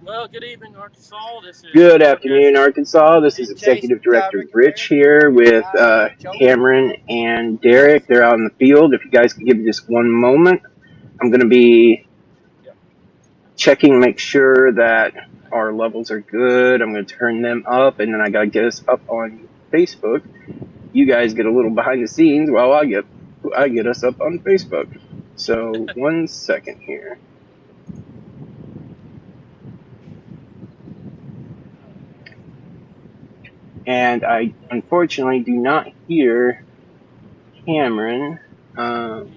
Well, good evening, Arkansas. This is Good Marcus afternoon, Arkansas. This is and Chase Executive Director Taverick Rich here. here with Joe. Cameron and Derek. They're out in the field. If you guys could give me just one moment, I'm going to be Yeah. checking, make sure that our levels are good. I'm going to turn them up, and then I got to get us up on Facebook. You guys get a little behind the scenes while I get us up on Facebook. So 1 second here. And I unfortunately do not hear Cameron. Can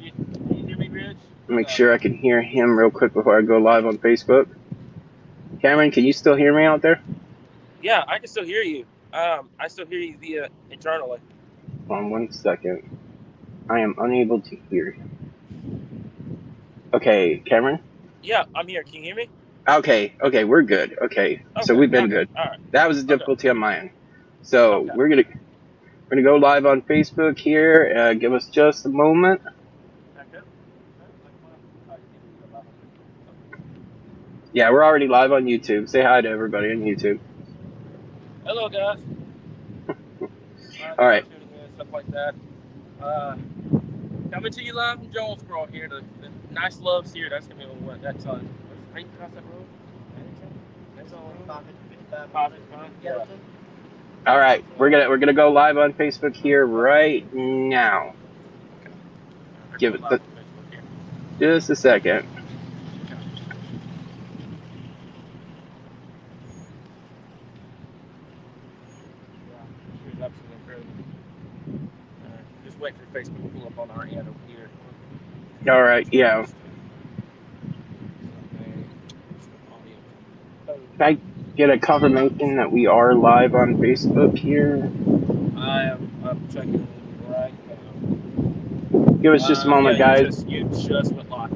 you hear me, Rich? Make sure I can hear him real quick before I go live on Facebook. Cameron, can you still hear me out there? Yeah, I can still hear you. I still hear you via internally. Hold on 1 second. I am unable to hear him. Okay, Cameron? Yeah, I'm here. Can you hear me? Okay, we're good. Okay, so Okay, we've been okay, good. all right. That was a Okay, difficulty on my end. So okay. we're gonna go live on Facebook here. Give us just a moment. Yeah, we're already live on YouTube. Say hi to everybody on YouTube. Hello, guys. All right. Tuning in, stuff like that. Coming to you live from Jonesboro here. The nice loves here. That's gonna be what that's on. How you cross that road? That's on 555. Yeah. All right. We're gonna go live on Facebook here right now. Give it just a second. Just wait for Facebook to pull up on our end over here. All right. Yeah. Can I get a confirmation that we are live on Facebook here? I'm checking right now. Give us just a moment, guys. You just went live.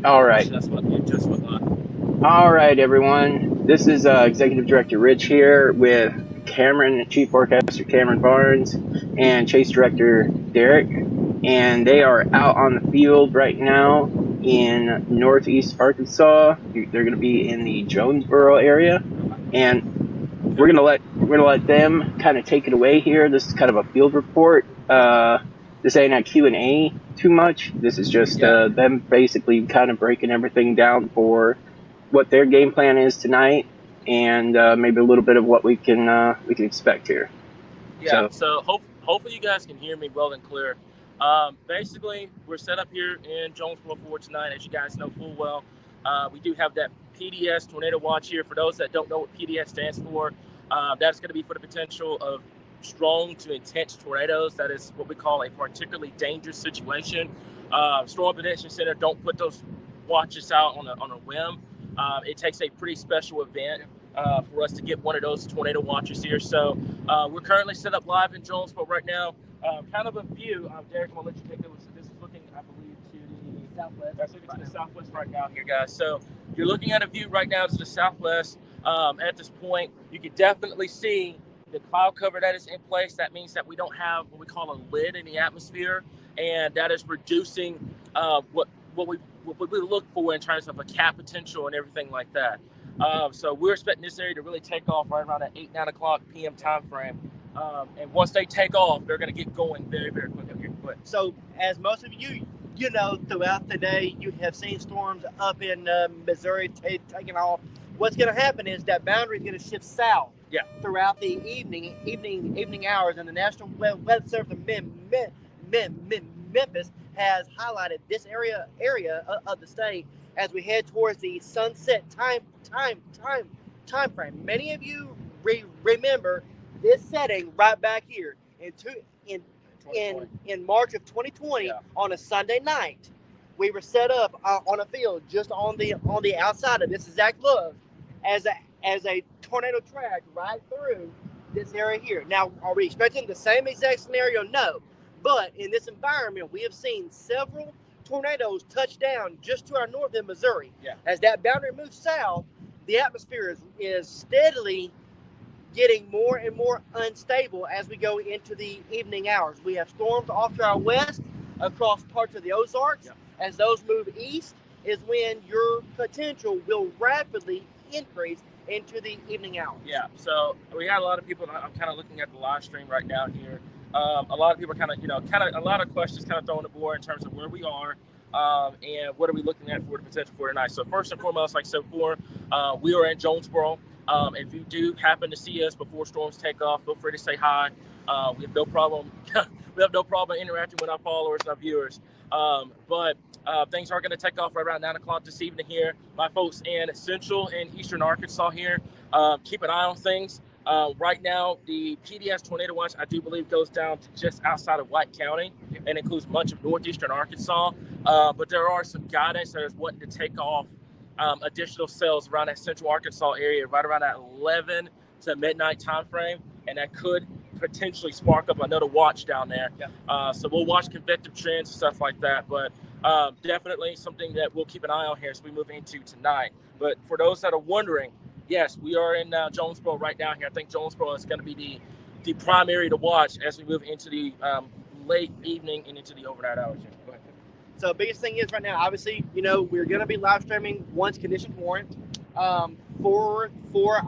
All right. You just went live. All right, everyone. This is Executive Director Rich here with Cameron, Chief Forecaster Cameron Barnes, and Chase Director Derek. And they are out on the field right now in Northeast Arkansas. They're going to be in the Jonesboro area, and we're gonna let them kind of take it away here. This is kind of a field report. This ain't a Q&A too much. This is just them basically kind of breaking everything down for what their game plan is tonight, and maybe a little bit of what we can expect here. Yeah. So hopefully you guys can hear me well and clear. Basically, we're set up here in Jonesboro for tonight, as you guys know full well. We do have that PDS Tornado Watch here. For those that don't know what PDS stands for, that's going to be for the potential of strong to intense tornadoes. That is what we call a particularly dangerous situation. Storm Prediction Center don't put those watches out on a whim. It takes a pretty special event for us to get one of those tornado watches here. So we're currently set up live in Jonesboro right now. Kind of a view. Derek, I'm going to let you take over. So this is looking, I believe, to the southwest. That's looking to the southwest right now here, guys. So you're looking at a view right now to the southwest. At this point, you can definitely see the cloud cover that is in place. That means that we don't have what we call a lid in the atmosphere, and that is reducing what we look for in terms of a cap potential and everything like that. So we're expecting this area to really take off right around that 8-9 o'clock p.m. time frame. And once they take off, they're going to get going very, very quickly. So, as most of you know, throughout the day, you have seen storms up in Missouri taking off. What's going to happen is that boundary is going to shift south. Yeah. Throughout the evening hours, and the National Weather Service of Memphis has highlighted this area of the state as we head towards the sunset time frame. Many of you remember this setting right back here in March of 2020 on a Sunday night. We were set up on a field just on the outside of this exact look as a tornado track right through this area here. Now, are we expecting the same exact scenario? No. But in this environment, we have seen several tornadoes touch down just to our north in Missouri. Yeah. As that boundary moves south, the atmosphere is steadily getting more and more unstable as we go into the evening hours. We have storms off to our west across parts of the Ozarks. Yeah. As those move east is when your potential will rapidly increase into the evening hours. Yeah, so we had a lot of people. I'm kind of looking at the live stream right now here. A lot of people are a lot of questions kind of thrown the board in terms of where we are and what are we looking at for the potential for tonight. So first and foremost, like I said before, we are in Jonesboro. If you do happen to see us before storms take off, feel free to say hi. We have no problem. We have no problem interacting with our followers and our viewers. But things are going to take off right around 9 o'clock this evening here. My folks in Central and Eastern Arkansas here, keep an eye on things. Right now, the PDS Tornado Watch, I do believe, goes down to just outside of White County and includes much of northeastern Arkansas. But there are some guidance that is wanting to take off additional cells around that Central Arkansas area, right around that 11 to midnight time frame, and that could potentially spark up another watch down there. Yeah. So we'll watch convective trends and stuff like that, but definitely something that we'll keep an eye on here as we move into tonight. But for those that are wondering, yes, we are in Jonesboro right now here. I think Jonesboro is going to be the prime area to watch as we move into the late evening and into the overnight hours. Go ahead. So the biggest thing is right now, obviously, we're going to be live streaming once conditions warrant. For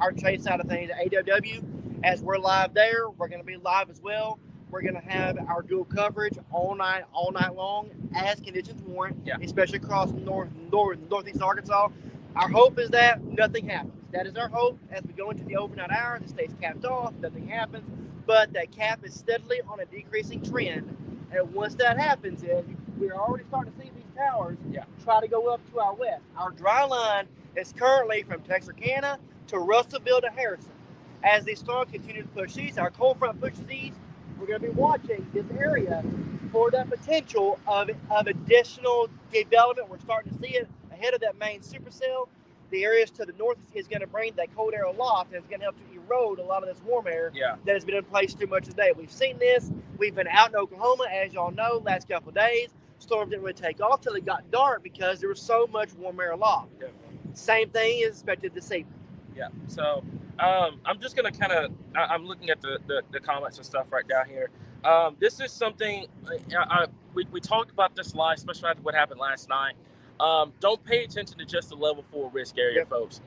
our chase side of things at AWW, as we're live there, we're going to be live as well. We're going to have our dual coverage all night long as conditions warrant, especially across northeast Arkansas. Our hope is that nothing happens. That is our hope as we go into the overnight hours. It stays capped off, nothing happens, but that cap is steadily on a decreasing trend. And once that happens, we're already starting to see these towers try to go up to our west. Our dry line is currently from Texarkana to Russellville to Harrison. As these storms continue to push east, our cold front pushes east, we're going to be watching this area for the potential of additional development. We're starting to see it ahead of that main supercell. The areas to the north is going to bring that cold air aloft, and it's going to help to erode a lot of this warm air that has been in place too much today. We've seen this. We've been out in Oklahoma, as y'all know, last couple of days. Storms didn't really take off till it got dark because there was so much warm air aloft. Same thing is expected this evening. Yeah. So I'm just going to kind of, I'm looking at the comments and stuff right down here. This is something, we talked about this live, especially after what happened last night. Don't pay attention to just the level 4 risk area, folks.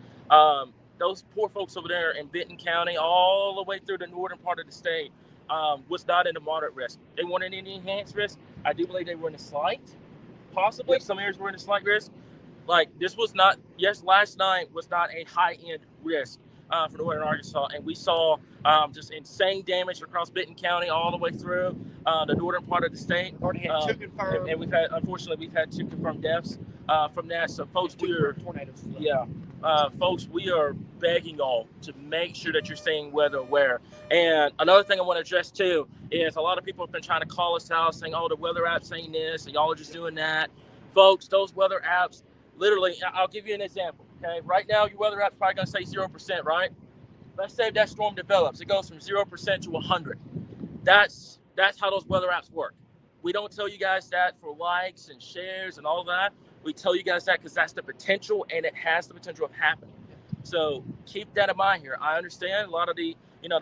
Those poor folks over there in Benton County, all the way through the northern part of the state, was not in a moderate risk. They weren't in any enhanced risk. I do believe they were in a slight, possibly. Some areas were in a slight risk. Like, this was not, last night was not a high-end risk for northern Arkansas. And we saw just insane damage across Benton County all the way through the northern part of the state. Already had 2 confirmed. And unfortunately, we've had 2 confirmed deaths from that. So, folks, tornadoes. Folks, we are begging y'all to make sure that you're staying weather aware. And another thing I want to address too is a lot of people have been trying to call us out saying, oh, the weather app's saying this and y'all are just doing that. Folks, those weather apps, literally, I'll give you an example. Okay, right now your weather app's probably going to say 0%, right? Let's say that storm develops. It goes from 0% to 100. That's how those weather apps work. We don't tell you guys that for likes and shares and all that. We tell you guys that because that's the potential, and it has the potential of happening. So keep that in mind here. I understand a lot of the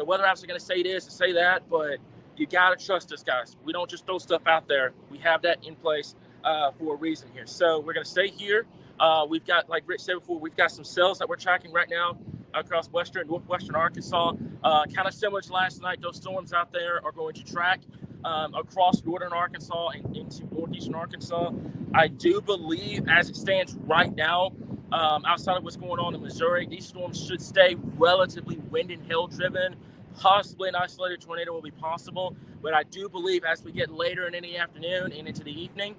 weather apps are going to say this and say that, but you got to trust us, guys. We don't just throw stuff out there. We have that in place for a reason here. So we're going to stay here. We've got, like Rich said before, we've got some cells that we're tracking right now across northwestern Arkansas. Kind of similar to last night, those storms out there are going to track across northern Arkansas and into northeastern Arkansas. I do believe, as it stands right now, outside of what's going on in Missouri, these storms should stay relatively wind and hail driven. Possibly an isolated tornado will be possible, but I do believe as we get later in the afternoon and into the evening,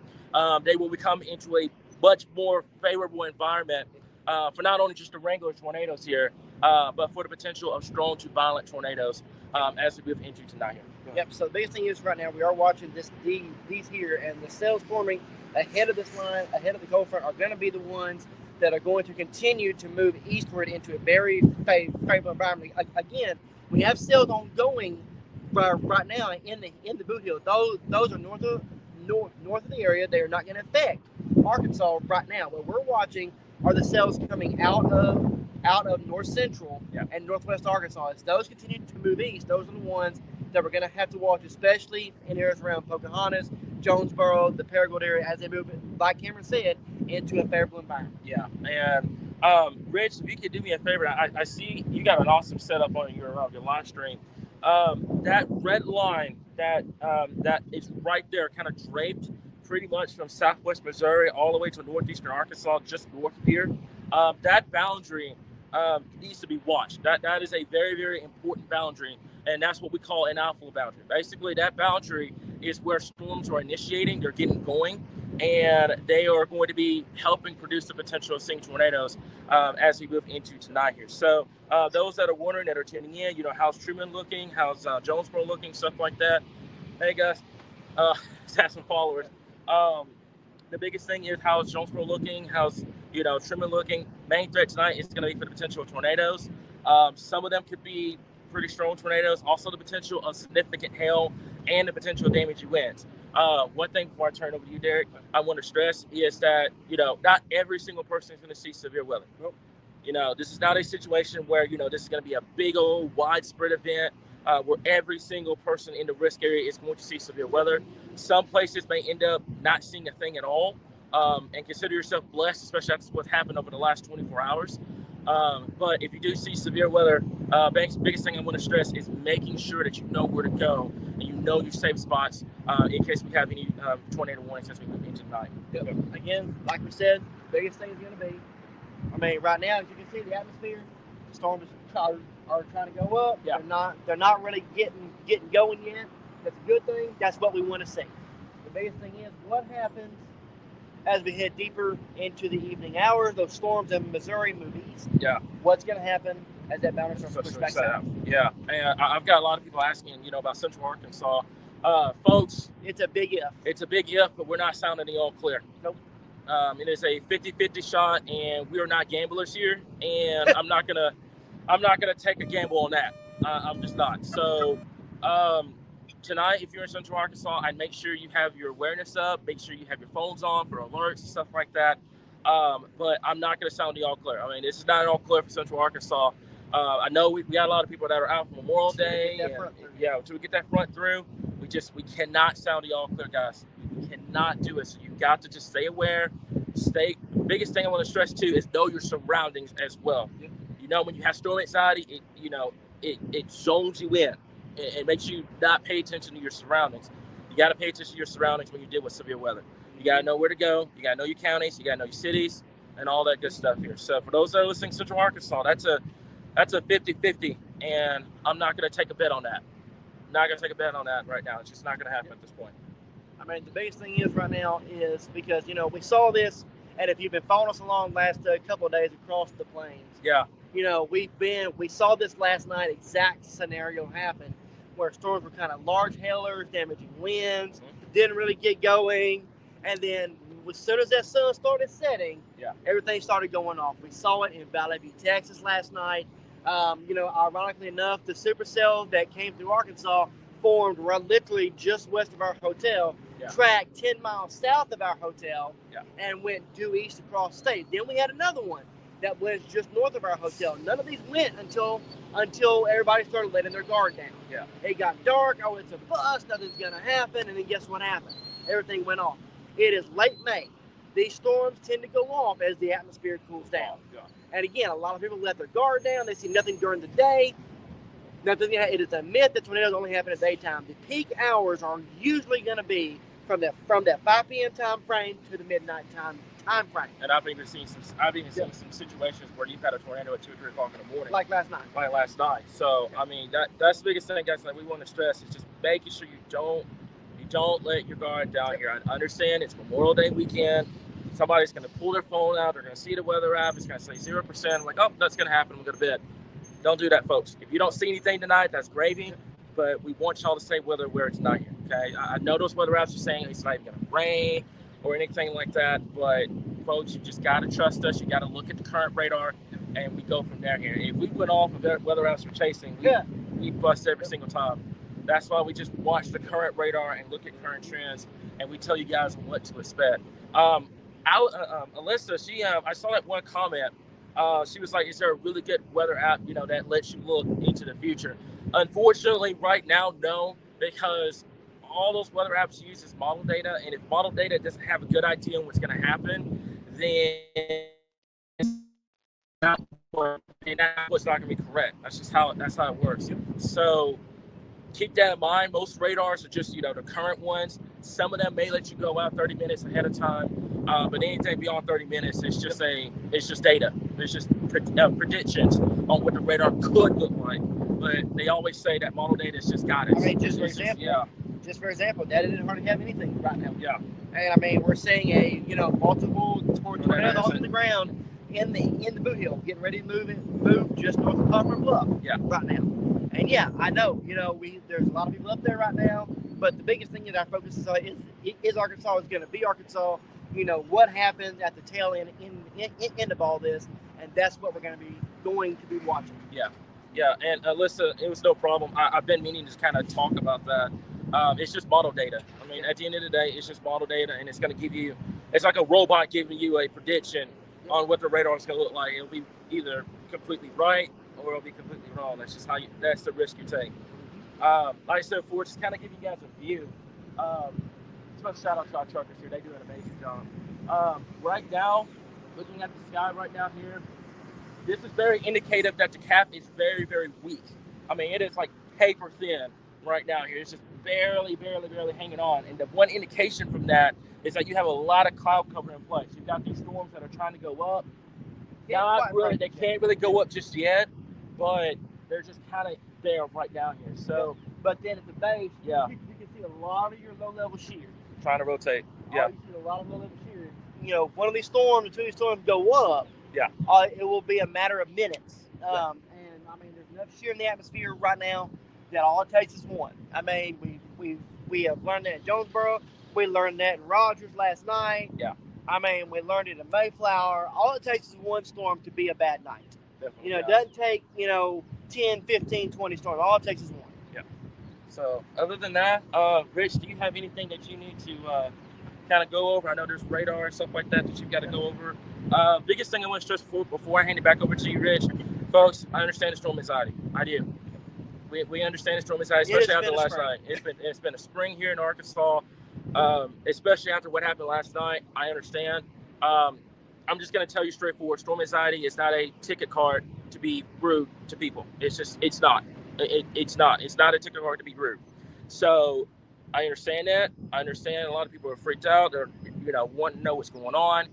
they will become into a much more favorable environment for not only just the regular tornadoes here, but for the potential of strong to violent tornadoes as we move into tonight here. Yep. So the biggest thing is right now we are watching these here, and the cells forming ahead of this line, ahead of the cold front, are going to be the ones that are going to continue to move eastward into a very favorable environment. Again, we have cells ongoing right now in the boot hill. Those are north of the area. They are not going to affect Arkansas right now. What we're watching are the cells coming out of north central and northwest Arkansas. As those continue to move east, those are the ones that we're going to have to watch, especially in areas around Pocahontas, Jonesboro, the Paragould area, as they move, like Cameron said, into a favorable environment. Yeah, and Rich, if you could do me a favor, I see you got an awesome setup on your live stream. That red line that is right there, kind of draped pretty much from southwest Missouri all the way to northeastern Arkansas, just north of here. That boundary needs to be watched. That is a very, very important boundary, and that's what we call an outflow boundary. Basically, that boundary is where storms are initiating, they're getting going, and they are going to be helping produce the potential of seeing tornadoes as we move into tonight here. So those that are wondering, that are tuning in, how's Truman looking, how's Jonesboro looking, stuff like that. Hey guys, have some followers. The biggest thing is how's Jonesboro looking, how's Truman looking. Main threat tonight is going to be for the potential of tornadoes. Some of them could be pretty strong tornadoes, also the potential of significant hail and the potential of damaging winds. One thing before I turn over to you, Derek, I want to stress is that, not every single person is going to see severe weather. This is not a situation where, this is going to be a big old widespread event where every single person in the risk area is going to see severe weather. Some places may end up not seeing a thing at all, and consider yourself blessed, especially after what happened over the last 24 hours. But if you do see severe weather, biggest thing I want to stress is making sure that you know where to go and you know your safe spots in case we have any tornado warnings as we move into the night. Yep. Again, like we said, biggest thing is going to be, I mean, right now, as you can see, the atmosphere, the storms are trying to go up. Yeah. They're not really getting going yet. That's a good thing. That's what we want to see. The biggest thing is what happens as we head deeper into the evening hours. Those storms in Missouri move east. Yeah. What's going to happen as that boundary starts to push back south? Yeah, and I've got a lot of people asking, about Central Arkansas. Folks, it's a big if. It's a big if, but we're not sounding the all clear. Nope. It is a 50-50 shot, and we are not gamblers here, and I'm not gonna take a gamble on that. I'm just not. So tonight, if you're in Central Arkansas, I'd make sure you have your awareness up, make sure you have your phones on for alerts and stuff like that. But I'm not going to sound the all clear. I mean, this is not an all clear for Central Arkansas. I know we got a lot of people that are out for Memorial Day. Until we get that front through, we cannot sound the all clear, guys. We cannot do it. So you've got to just stay aware. The biggest thing I want to stress too is know your surroundings as well. When you have storm anxiety, it zones you in. It makes you not pay attention to your surroundings. You got to pay attention to your surroundings when you deal with severe weather. You got to know where to go. You got to know your counties. You got to know your cities and all that good stuff here. So for those that are listening to Central Arkansas, that's a 50-50, and I'm not going to take a bet on that. I'm not going to take a bet on that right now. It's just not going to happen at this point. I mean, the biggest thing is right now is because, we saw this, and if you've been following us along last couple of days across the plains. Yeah. We saw this last night, exact scenario happen, where storms were kind of large hailers, damaging winds, didn't really get going. And then as soon as that sun started setting, everything started going off. We saw it in Valley View, Texas last night. Ironically enough, the supercell that came through Arkansas formed literally just west of our hotel, tracked 10 miles south of our hotel, and went due east across state. Then we had another one that was just north of our hotel. None of these went until everybody started letting their guard down. Yeah. It got dark. Oh, it's a bust. Nothing's going to happen. And then guess what happened? Everything went off. It is late May. These storms tend to go off as the atmosphere cools down. Yeah. And again, a lot of people let their guard down. They see nothing during the day. It is a myth that tornadoes only happen at daytime. The peak hours are usually going to be from that 5 p.m. time frame to the midnight time frame. And I've even seen some situations where you've had a tornado at 2 or 3 o'clock in the morning. Like last night. So I mean that's the biggest thing, guys, that we want to stress is just making sure you don't let your guard down here. I understand it's Memorial Day weekend. Somebody's going to pull their phone out. They're going to see the weather app. It's going to say 0%. I'm like, oh, that's going to happen. We'll go to bed. Don't do that, folks. If you don't see anything tonight, that's gravy. But we want y'all to stay weather where it's not here. Okay. I know those weather apps are saying it's not even going to rain or anything like that. But folks, you just got to trust us. You got to look at the current radar, and we go from there here. If we went off of that weather apps we're chasing, we bust every single time. That's why we just watch the current radar and look at current trends, and we tell you guys what to expect. Alyssa, I saw that one comment. She was like, is there a really good weather app, that lets you look into the future? Unfortunately, right now, no, because all those weather apps use is model data, and if model data doesn't have a good idea on what's going to happen, then it's not going to be correct. That's just how it works. So keep that in mind. Most radars are just, the current ones. Some of them may let you go out 30 minutes ahead of time, but anything beyond 30 minutes, it's just data. It's just predictions on what the radar could look like. But they always say that model data is just guidance. I mean, just for example, that didn't hardly have anything right now. Yeah. And I mean, we're seeing multiple tornadoes off in the ground in the boot hill, getting ready to move just north of Poplar Bluff. Yeah. Right now. And I know, there's a lot of people up there right now, but the biggest thing that our focus is Arkansas is going to be Arkansas. What happens at the tail end of all this, and that's what we're going to be watching. Yeah, and Alyssa, it was no problem. I've been meaning to kind of talk about that. It's just model data. I mean, at the end of the day, it's just model data, and it's going to give you, it's like a robot giving you a prediction on what the radar is going to look like. It'll be either completely right or it'll be completely wrong. That's just that's the risk you take. Like I said before, just kind of give you guys a view. Special shout out to our truckers here. They do an amazing job. Right now, looking at the sky right now here, this is very indicative that the cap is very, very weak. I mean, it is like paper thin right now here. It's just barely hanging on. And the one indication from that is that you have a lot of cloud cover in place. You've got these storms that are trying to go up. Not really, they can't really go up just yet, but they're just kind of there right down here. So, but then at the base, yeah, you can see a lot of your low-level shear. Trying to rotate. Yeah. You see a lot of low-level shear. You know, one of these storms or two of these storms go up. Yeah. It will be a matter of minutes. And I mean, there's enough shear in the atmosphere right now that all it takes is one. I mean, we have learned that in Jonesboro. We learned that in Rogers last night. Yeah. I mean, we learned it in Mayflower. All it takes is one storm to be a bad night. Definitely, you know, it doesn't take, 10, 15, 20 storms. All it takes is one. Yeah. So, other than that, Rich, do you have anything that you need to kind of go over? I know there's radar and stuff like that you've got to go over. Biggest thing I want to stress before I hand it back over to you, Rich, folks, I understand the storm anxiety. I do. We understand the storm anxiety, especially after last night. It's been a spring here in Arkansas. Especially after what happened last night, I understand. I'm just going to tell you straightforward, storm anxiety is not a ticket card to be rude to people. It's not. It's not a ticket card to be rude. So I understand that. I understand a lot of people are freaked out. They're, want to know what's going on.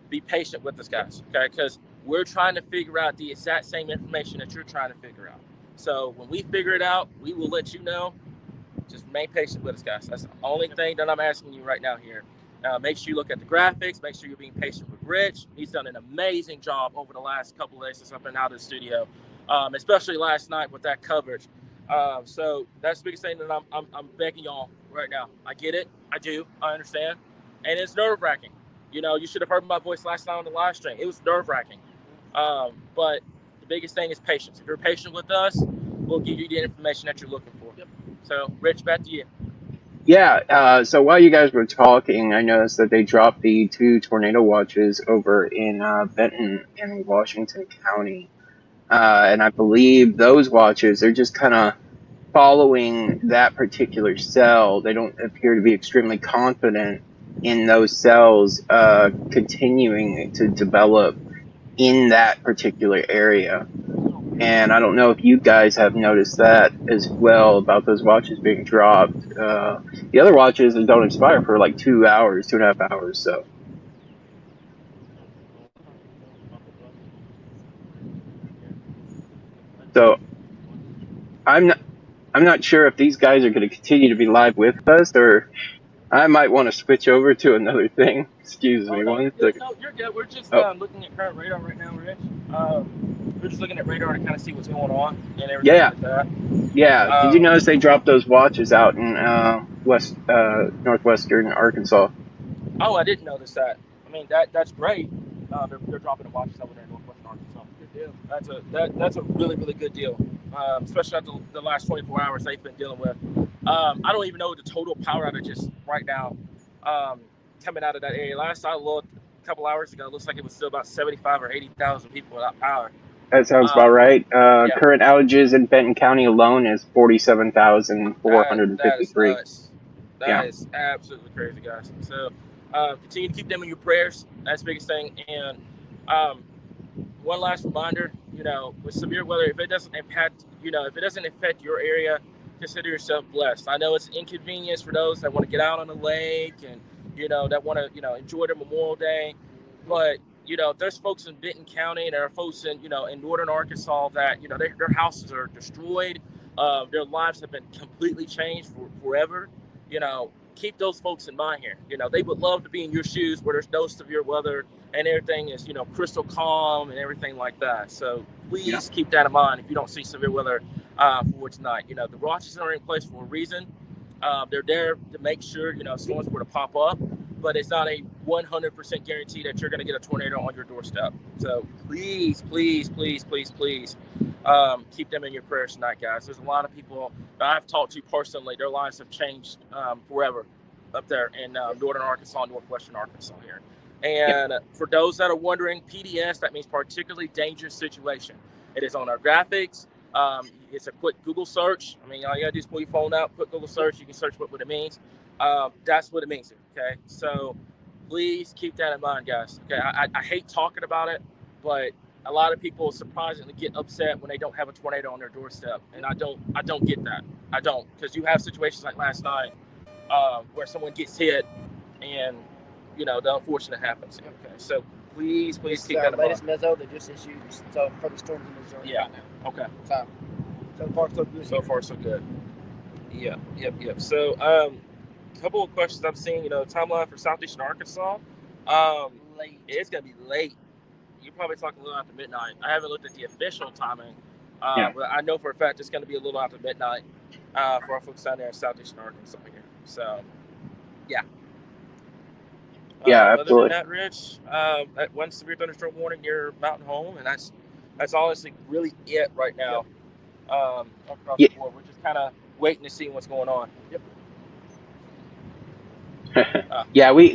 Be patient with us, guys, okay? Because we're trying to figure out the exact same information that you're trying to figure out. So when we figure it out, we will let you know. Just remain patient with us, guys. That's the only thing that I'm asking you right now here. Make sure you look at the graphics. Make sure you're being patient with Rich. He's done an amazing job over the last couple of days since I've been out of the studio, especially last night with that coverage. So that's the biggest thing that I'm begging y'all right now. I get it. I do. I understand. And it's nerve-wracking. You should have heard my voice last night on the live stream. It was nerve-wracking. But the biggest thing is patience. If you're patient with us, we'll give you the information that you're looking for. Yep. So, Rich, back to you. Yeah, so while you guys were talking, I noticed that they dropped the 2 tornado watches over in Benton and Washington County. And I believe those watches are just kind of following that particular cell. They don't appear to be extremely confident in those cells continuing to develop in that particular area. And I don't know if you guys have noticed that as well about those watches being dropped. The other watches don't expire for like 2 hours, 2.5 hours. So I'm not sure if these guys are going to continue to be live with us, or I might want to switch over to another thing. Excuse me, one second. No, you're good. We're just looking at current radar right now, Rich. We're just looking at radar to kind of see what's going on and everything like that. Yeah. Did you notice they dropped those watches out in northwestern Arkansas? Oh, I didn't notice that. I mean, that's great. They're dropping the watches over there in northwestern Arkansas. Good deal. That's a really, really good deal. Especially after the last 24 hours they've been dealing with. I don't even know the total power outages right now coming out of that area. Last I looked a couple hours ago, it looks like it was still about 75 or 80,000 people without power. That sounds about right. Current outages in Benton County alone is 47,453. That is absolutely crazy, guys. So continue to keep them in your prayers. That's the biggest thing. And one last reminder, with severe weather, if it doesn't affect your area, consider yourself blessed. I know it's an inconvenience for those that want to get out on the lake and, that want to, enjoy their Memorial Day. But, there's folks in Benton County and there are folks in, in northern Arkansas that, their houses are destroyed. Their lives have been completely changed forever. Keep those folks in mind here. They would love to be in your shoes where there's no severe weather and everything is, crystal calm and everything like that. So please keep that in mind if you don't see severe weather for tonight. The watches are in place for a reason. They're there to make sure, storms were to pop up, but it's not a 100% guarantee that you're going to get a tornado on your doorstep. So please, please, please, please, please keep them in your prayers tonight, guys. There's a lot of people that I've talked to personally. Their lives have changed forever up there in northern Arkansas, northwestern Arkansas here. And for those that are wondering, PDS, that means particularly dangerous situation. It is on our graphics. It's a quick Google search. I mean, all you gotta do is pull your phone out, put Google search. You can search what it means. That's what it means. Okay, so please keep that in mind, guys. Okay, I hate talking about it, but a lot of people surprisingly get upset when they don't have a tornado on their doorstep, and I don't get that. I don't, because you have situations like last night where someone gets hit, and the unfortunate happens. Okay, so please keep that in mind. Latest mezzo they just issued for the storms in Missouri. Yeah. Right now. Okay. So far so good. So far so good. Yep. So a couple of questions I'm seeing. Timeline for Southeastern Arkansas. Late. It's gonna be late. You're probably talking a little after midnight. I haven't looked at the official timing, but I know for a fact it's going to be a little after midnight for our folks down there in Southeastern Arkansas here. So, yeah. Yeah, Other than absolutely. that, Rich, that one severe thunderstorm warning near Mountain Home, and that's honestly really it right now. Across the board, we're just kind of waiting to see what's going on. Yep. Yeah, we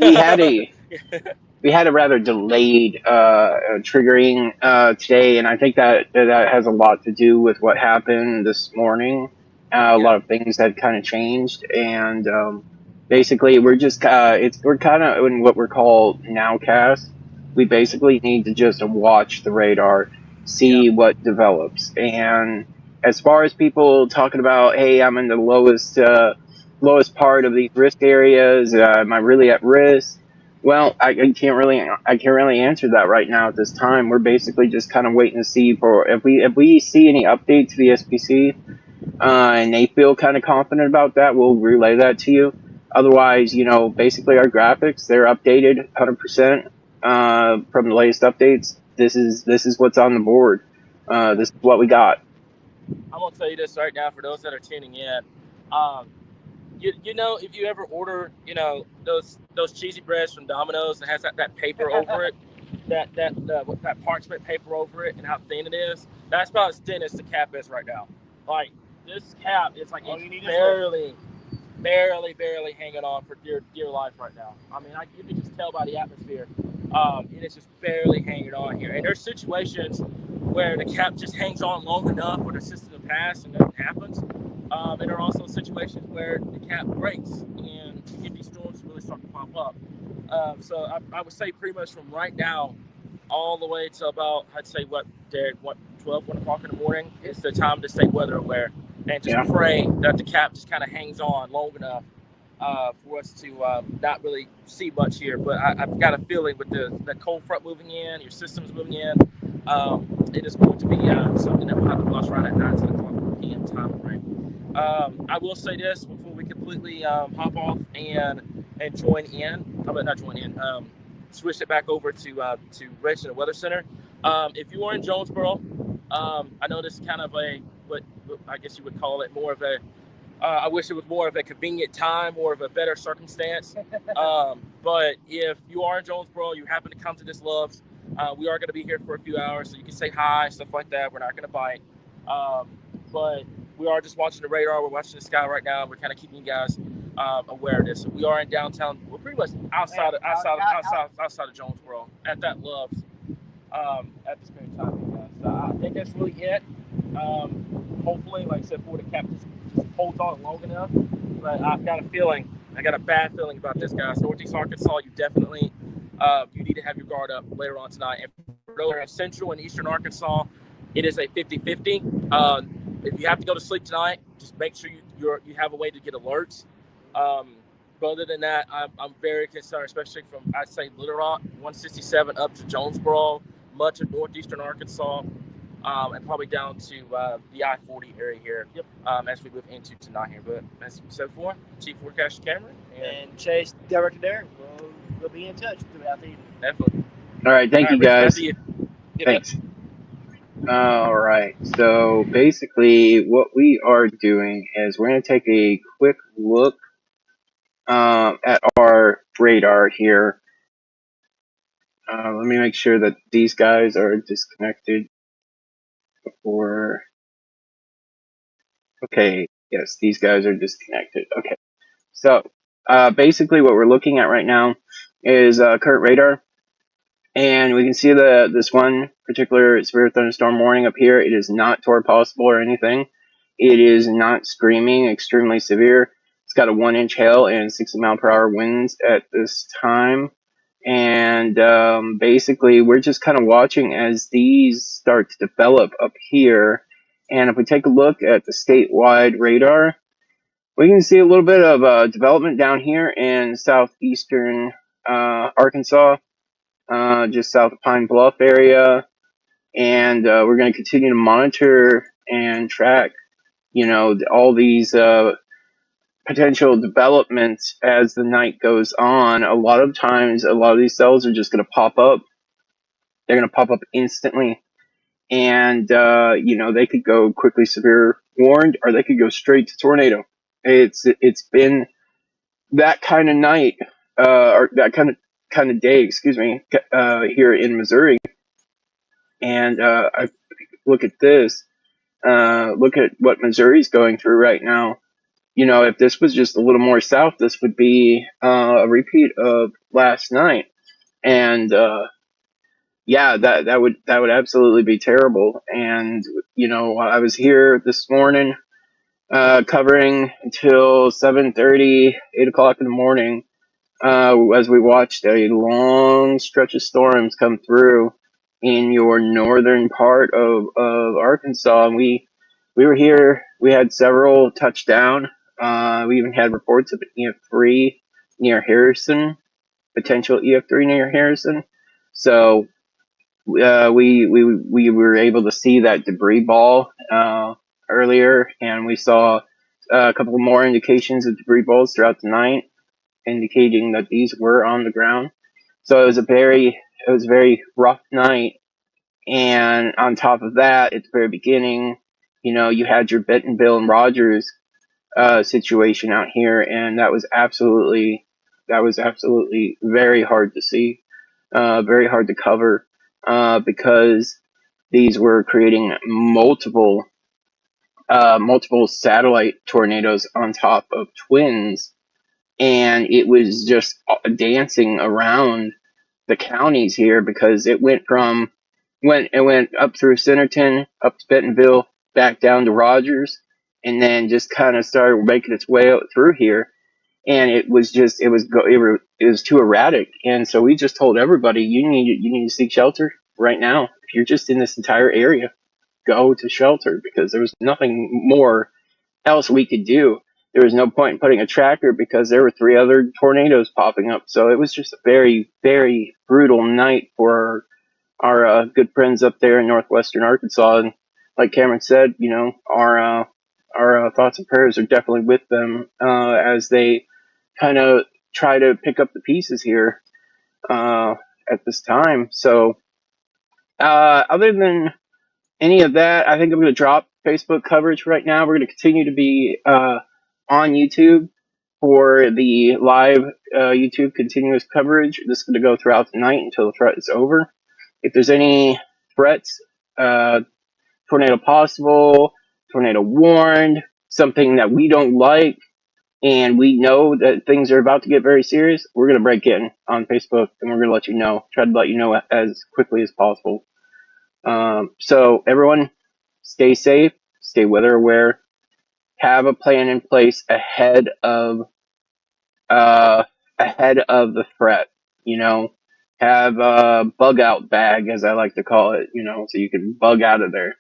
had a rather delayed triggering today, and I think that has a lot to do with what happened this morning. A lot of things had kind of changed, and basically we're just we're kind of in what we're called nowcast. We basically need to just watch the radar, see what develops, and as far as people talking about, hey, I'm in the lowest part of these risk areas. Am I really at risk? Well, I can't really answer that right now at this time. We're basically just kind of waiting to see for if we see any update to the SPC, and they feel kind of confident about that, we'll relay that to you. Otherwise, basically our graphics, they're updated 100% from the latest updates. This is what's on the board. This is what we got. I'm gonna tell you this right now for those that are tuning in. If you ever order, those cheesy breads from Domino's that has that paper over it, that parchment paper over it, and how thin it is, that's about as thin as the cap is right now. Like, this cap is like it's barely hanging on for dear life right now. I mean, you can just tell by the atmosphere. It is just barely hanging on here. And there's situations where the cap just hangs on long enough for the system to pass and nothing happens. And there are also situations where the cap breaks and you get these storms really start to pop up. So I would say pretty much from right now all the way to about, I'd say, 12, 1 o'clock in the morning is the time to stay weather aware and just pray that the cap just kind of hangs on long enough for us to not really see much here. But I've got a feeling with the cold front moving in, your system's moving in, it is going to be something that we'll have to watch right at 9 o'clock p.m. time frame. I will say this before we completely hop off and join in. How about not join in? Switch it back over to Rich and the Weather Center. If you are in Jonesboro, I know this is kind of what I guess you would call it more of a. I wish it was more of a convenient time, more of a better circumstance. But if you are in Jonesboro, you happen to come to this Loves, we are going to be here for a few hours, so you can say hi, stuff like that. We're not going to bite. But we are just watching the radar. We're watching the sky right now. We're kind of keeping you guys aware of this. So we are in downtown. We're pretty much outside of Jonesboro at that Loves at this point in time, guys. So I think that's really it. Hopefully, like I said, for the cap just holds on long enough. But I got a bad feeling about this, guys. Northeast Arkansas, you definitely you need to have your guard up later on tonight. And for those in Central and Eastern Arkansas, it is a 50-50. If you have to go to sleep tonight, just make sure you have a way to get alerts. But other than that, I'm very concerned, especially from, I'd say, Little Rock, 167 up to Jonesboro, much of northeastern Arkansas, and probably down to the I-40 area here as we move into tonight here. But as we said before, Chief Forecaster Cameron and Chase, Director Derek, we'll be in touch throughout the evening. Definitely. All right, thank you, guys. Thanks. All right, so basically what we are doing is we're going to take a quick look at our radar here. Let me make sure that these guys are disconnected before. Okay, yes, these guys are disconnected. Okay, so basically what we're looking at right now is current radar. And we can see this one particular severe thunderstorm warning up here. It is not tornado possible or anything. It is not screaming extremely severe. It's got a 1-inch hail and 60-mile-per-hour winds at this time. And basically, we're just kind of watching as these start to develop up here. And if we take a look at the statewide radar, we can see a little bit of development down here in southeastern Arkansas, just south of Pine Bluff area. And we're going to continue to monitor and track, all these potential developments as the night goes on. A lot of times, a lot of these cells are just going to pop up. They're going to pop up instantly. And, they could go quickly severe warned, or they could go straight to tornado. It's been that kind of night, or that kind of day, excuse me, here in Missouri. And I look at this. Look at what Missouri's going through right now. If this was just a little more south, this would be a repeat of last night. And yeah, that would absolutely be terrible. And I was here this morning covering until 7:30, 8 o'clock in the morning, as we watched a long stretch of storms come through in your northern part of Arkansas. And we were here. We had several touchdown. We even had reports of an EF3 near Harrison, potential EF3 near Harrison. So we were able to see that debris ball earlier, and we saw a couple more indications of debris balls throughout the night, indicating that these were on the ground. So it was a very rough night. And on top of that, at the very beginning, you had your Bentonville and Rogers situation out here, and that was absolutely very hard to see, very hard to cover, because these were creating multiple satellite tornadoes on top of twins, and it was just dancing around the counties here, because it went up through Centerton, up to Bentonville, back down to Rogers, and then just kind of started making its way out through here. And it was too erratic. And so we just told everybody, you need to seek shelter right now. If you're just in this entire area, go to shelter, because there was nothing more else we could do. There was no point in putting a tracker, because there were 3 other tornadoes popping up. So it was just a very, very brutal night for our good friends up there in northwestern Arkansas. And like Cameron said, our thoughts and prayers are definitely with them as they kind of try to pick up the pieces here at this time. So other than any of that, I think I'm going to drop Facebook coverage right now. We're going to continue to be on YouTube for the live YouTube continuous coverage. This is going to go throughout the night until the threat is over. If there's any threats, tornado possible, tornado warned, something that we don't like, and we know that things are about to get very serious, we're going to break in on Facebook, and we're going to let you know, try to let you know as quickly as possible. So everyone, stay safe, stay weather aware, have a plan in place ahead of the threat. Have a bug out bag, as I like to call it. So you can bug out of there.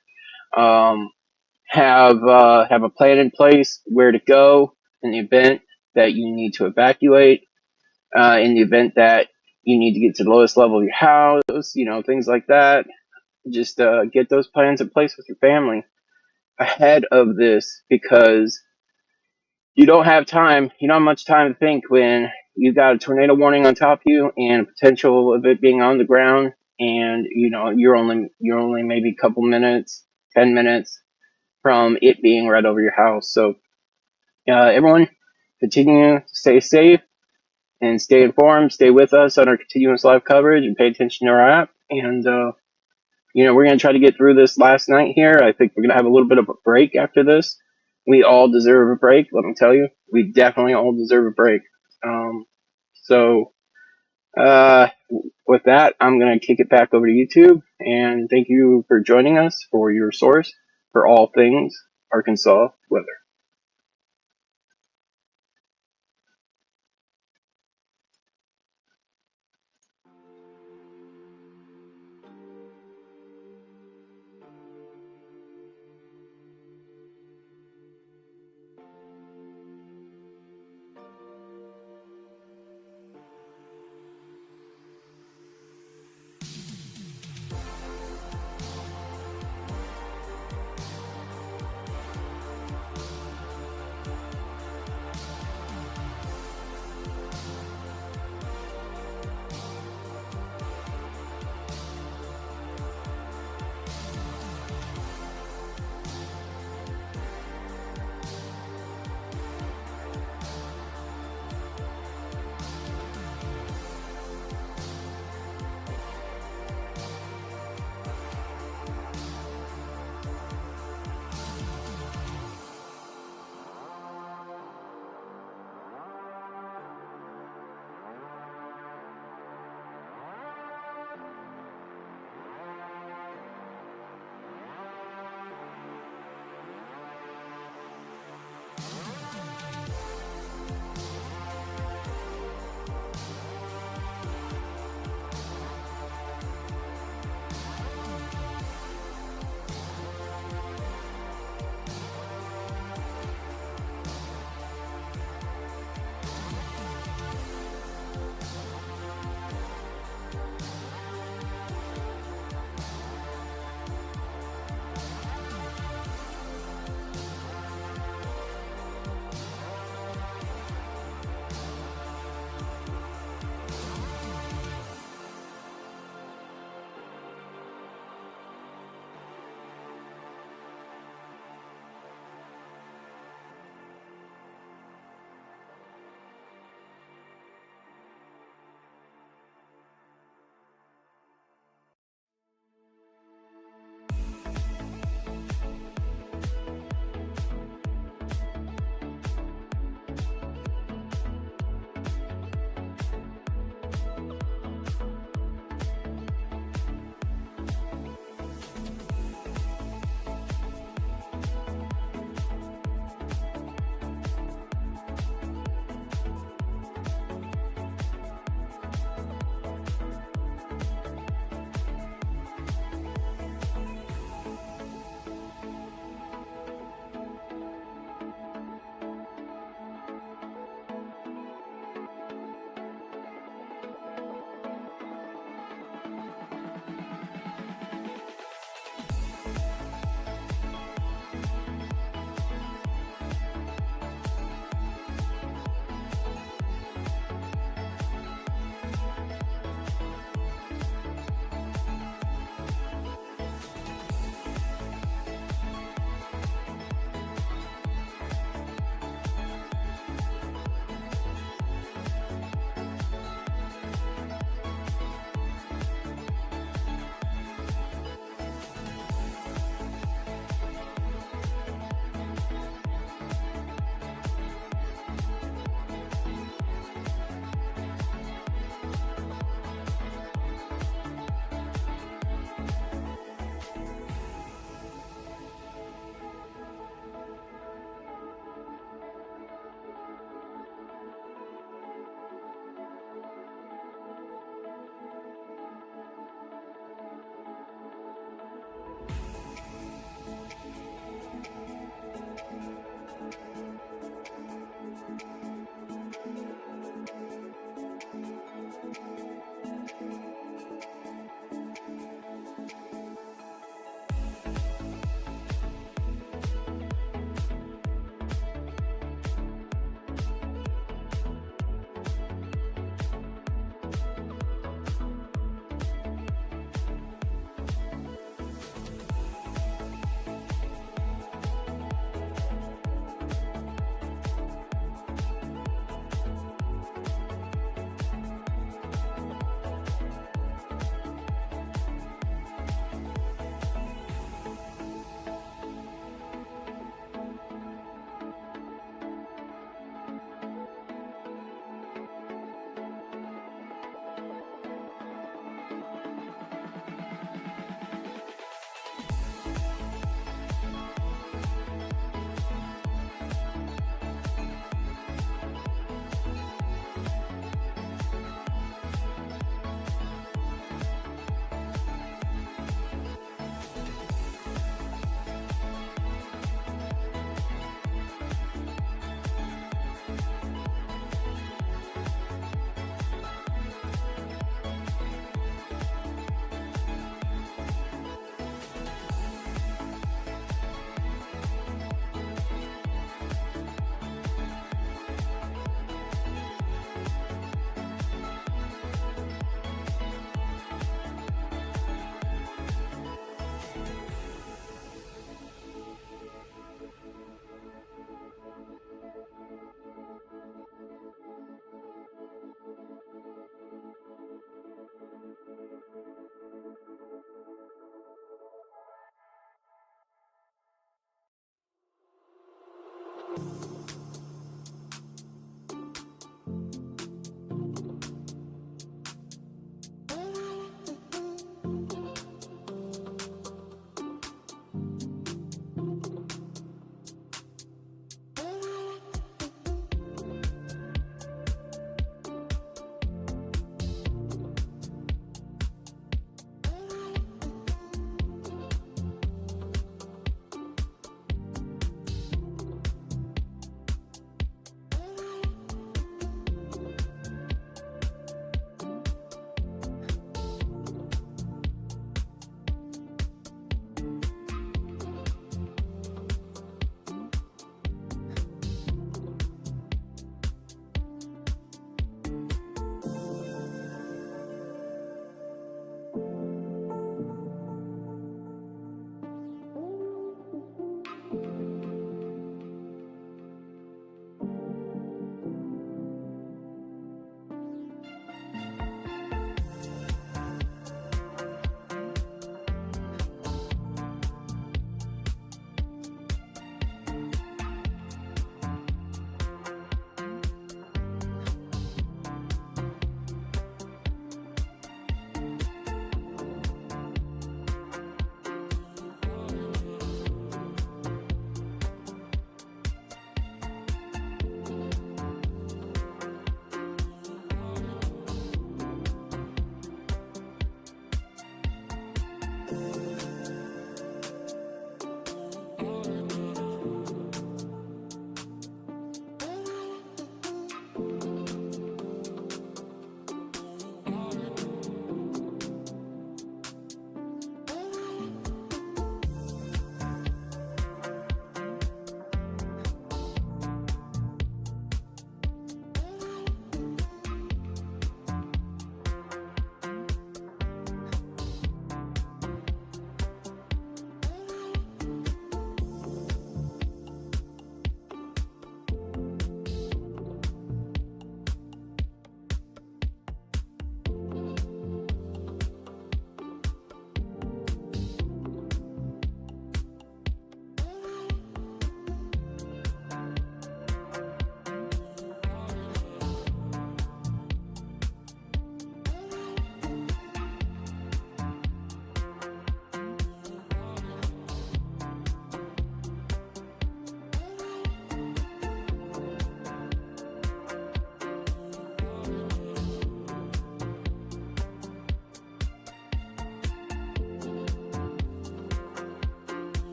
Have a plan in place where to go in the event that you need to evacuate. In the event that you need to get to the lowest level of your house, things like that. Just get those plans in place with your family ahead of this, because you don't have much time to think when you've got a tornado warning on top of you and potential of it being on the ground, and you're only maybe a couple minutes, 10 minutes from it being right over your house. So everyone, continue to stay safe and stay informed. Stay with us on our continuous live coverage and pay attention to our app. And we're going to try to get through this last night here. I think we're going to have a little bit of a break after this. We all deserve a break, let me tell you. We definitely all deserve a break. So with that, I'm going to kick it back over to YouTube. And thank you for joining us for your source for all things Arkansas weather.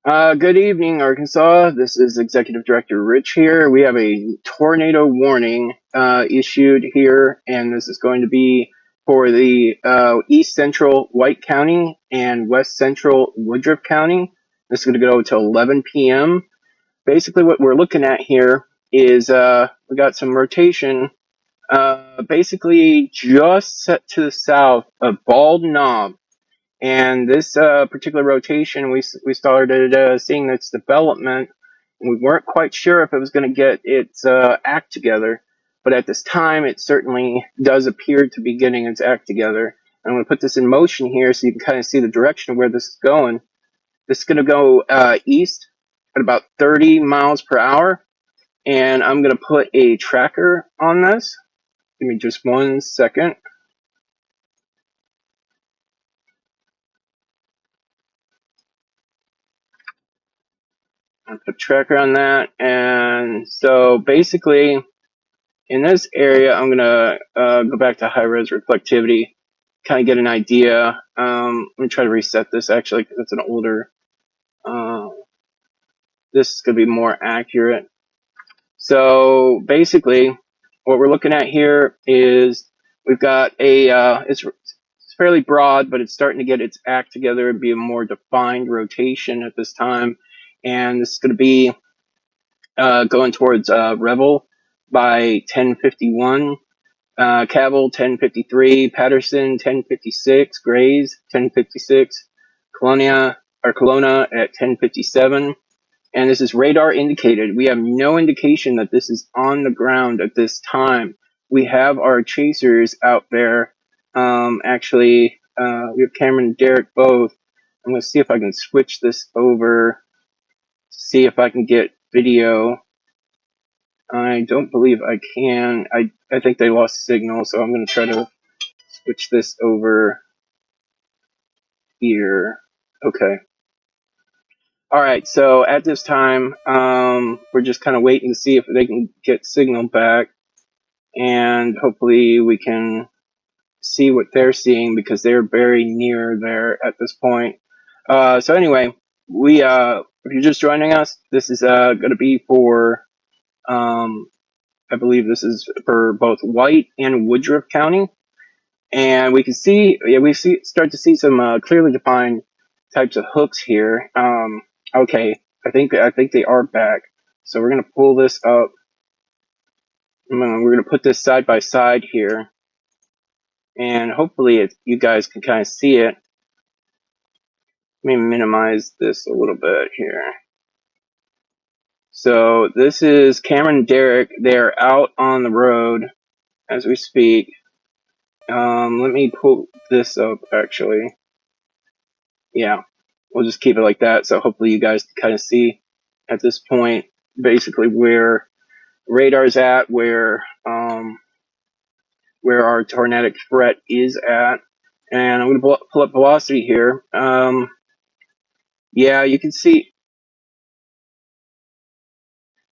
Good evening, Arkansas. This is Executive Director Rich here. We have a tornado warning issued here, and this is going to be for the East Central White County and West Central Woodruff County. This is going to go to 11 p.m. Basically, what we're looking at here is we got some rotation, basically just set to the south of Bald Knob. And this particular rotation, we started seeing its development. We weren't quite sure if it was going to get its act together, but at this time, it certainly does appear to be getting its act together. I'm going to put this in motion here so you can kind of see the direction of where this is going. This is going to go east at about 30 miles per hour, and I'm going to put a tracker on this. Give me just 1 second. I'll put a tracker on that, and so basically, in this area, I'm gonna go back to high res reflectivity, kind of get an idea. Let me try to reset this actually, because it's an older. This is gonna be more accurate. So basically, what we're looking at here is we've got a it's fairly broad, but it's starting to get its act together and be a more defined rotation at this time, and this is going to be going towards Revel by 10:51, Cavill 10:53, Patterson 10:56, Grays 10:56, Kelowna at 10:57, and this is radar indicated. We have no indication that this is on the ground at this time. We have our chasers out there. Actually, we have Cameron and Derek both. I'm going to see if I can switch this over, see if I can get video. I don't believe I can. I think they lost signal, so I'm going to try to switch this over here. Okay. All right, so at this time, we're just kind of waiting to see if they can get signal back, and hopefully we can see what they're seeing because they're very near there at this point. So anyway, if you're just joining us, this is going to be for, I believe this is for both White and Woodruff County. And we can see, start to see some clearly defined types of hooks here. Okay, I think they are back. So we're gonna pull this up. We're gonna put this side by side here, and hopefully you guys can kind of see it. Let me minimize this a little bit here. So this is Cameron and Derek. They're out on the road as we speak. Let me pull this up actually. Yeah, we'll just keep it like that. So hopefully you guys can kind of see at this point basically where radar's at, where our tornadic threat is at. And I'm going to pull up velocity here. Yeah, you can see.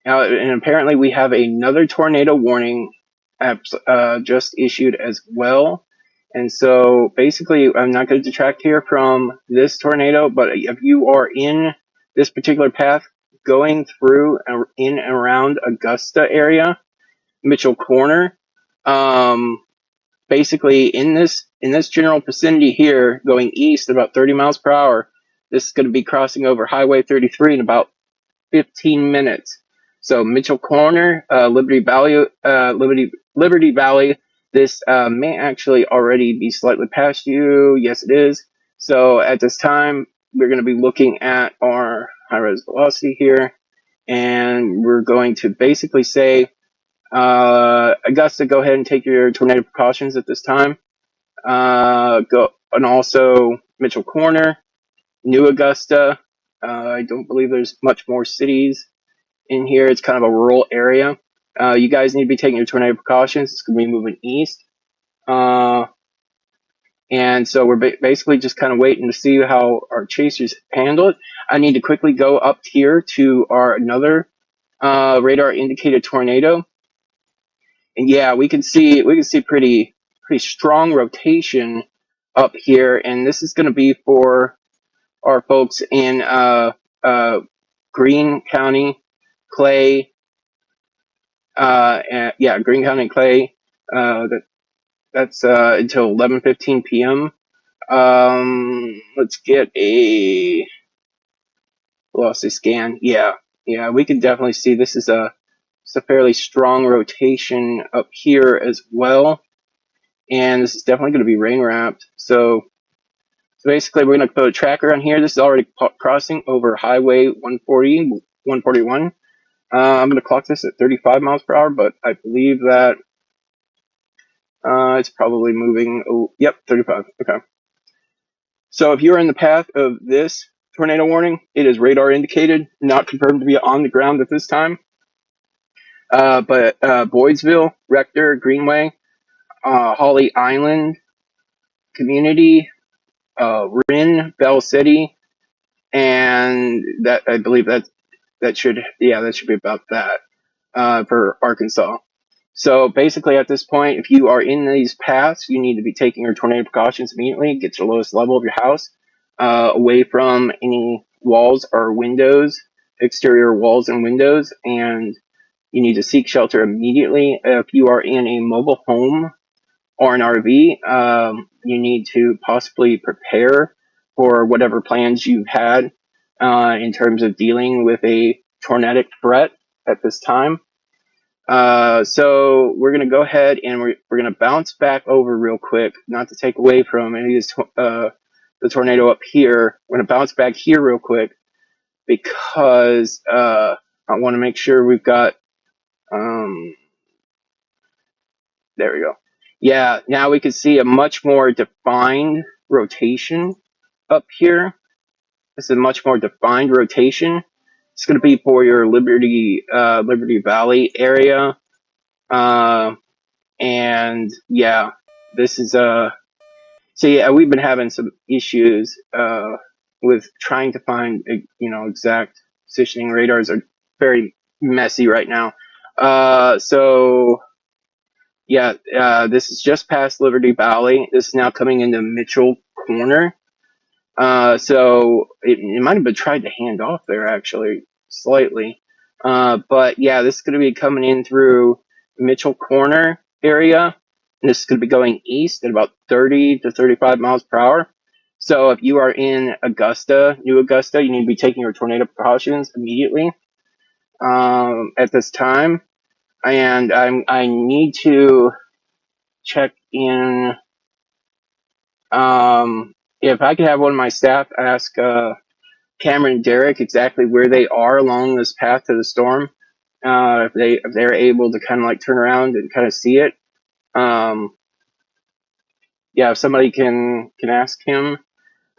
And apparently we have another tornado warning just issued as well. And so basically, I'm not going to detract here from this tornado, but if you are in this particular path going through in and around Augusta area, Mitchell Corner, basically in this general vicinity here, going east about 30 miles per hour, this is going to be crossing over Highway 33 in about 15 minutes. So Mitchell Corner, Liberty Valley. This may actually already be slightly past you. Yes, it is. So at this time, we're going to be looking at our high-res velocity here, and we're going to basically say, Augusta, go ahead and take your tornado precautions at this time. And also Mitchell Corner, New Augusta. I don't believe there's much more cities in here. It's kind of a rural area. You guys need to be taking your tornado precautions. It's going to be moving east. And so we're basically just kind of waiting to see how our chasers handle it. I need to quickly go up here to our another radar indicated tornado. And yeah, we can see pretty strong rotation up here. And this is going to be for our folks in Greene County, Clay, and, yeah, Greene County, Clay. That's until 11:15 p.m. Let's get a velocity scan. Yeah, we can definitely see this is it's a fairly strong rotation up here as well, and this is definitely going to be rain wrapped. So basically, we're going to put a tracker on here. This is already crossing over Highway 140, 141. I'm going to clock this at 35 miles per hour, but I believe that it's probably moving. Oh, yep, 35. Okay. So if you're in the path of this tornado warning, it is radar indicated, not confirmed to be on the ground at this time. But Boydsville, Rector, Greenway, Holly Island, Community, Rin, Bell City, and that I believe that should be about that for Arkansas. So basically, at this point, if you are in these paths, you need to be taking your tornado precautions immediately. Get to the lowest level of your house, away from any walls or windows, exterior walls and windows, and you need to seek shelter immediately. If you are in a mobile home or an RV, you need to possibly prepare for whatever plans you've had in terms of dealing with a tornadic threat at this time. So we're going to go ahead and we're going to bounce back over real quick, not to take away from any of this, the tornado up here. We're going to bounce back here real quick because I want to make sure we've got, there we go. Yeah, now we can see a much more defined rotation up here. This is a much more defined rotation. It's going to be for your Liberty Valley area. And yeah, this is so yeah, we've been having some issues with trying to find exact positioning. Radars are very messy right now. So yeah, this is just past Liberty Valley. This is now coming into Mitchell Corner. So it might have been tried to hand off there actually slightly. But yeah, this is going to be coming in through Mitchell Corner area. And this is going to be going east at about 30 to 35 miles per hour. So if you are in Augusta, New Augusta, you need to be taking your tornado precautions immediately at this time. And I need to check in. If I could have one of my staff ask Cameron and Derek exactly where they are along this path to the storm, if they're able to kind of like turn around and kind of see it. Yeah, if somebody can ask him,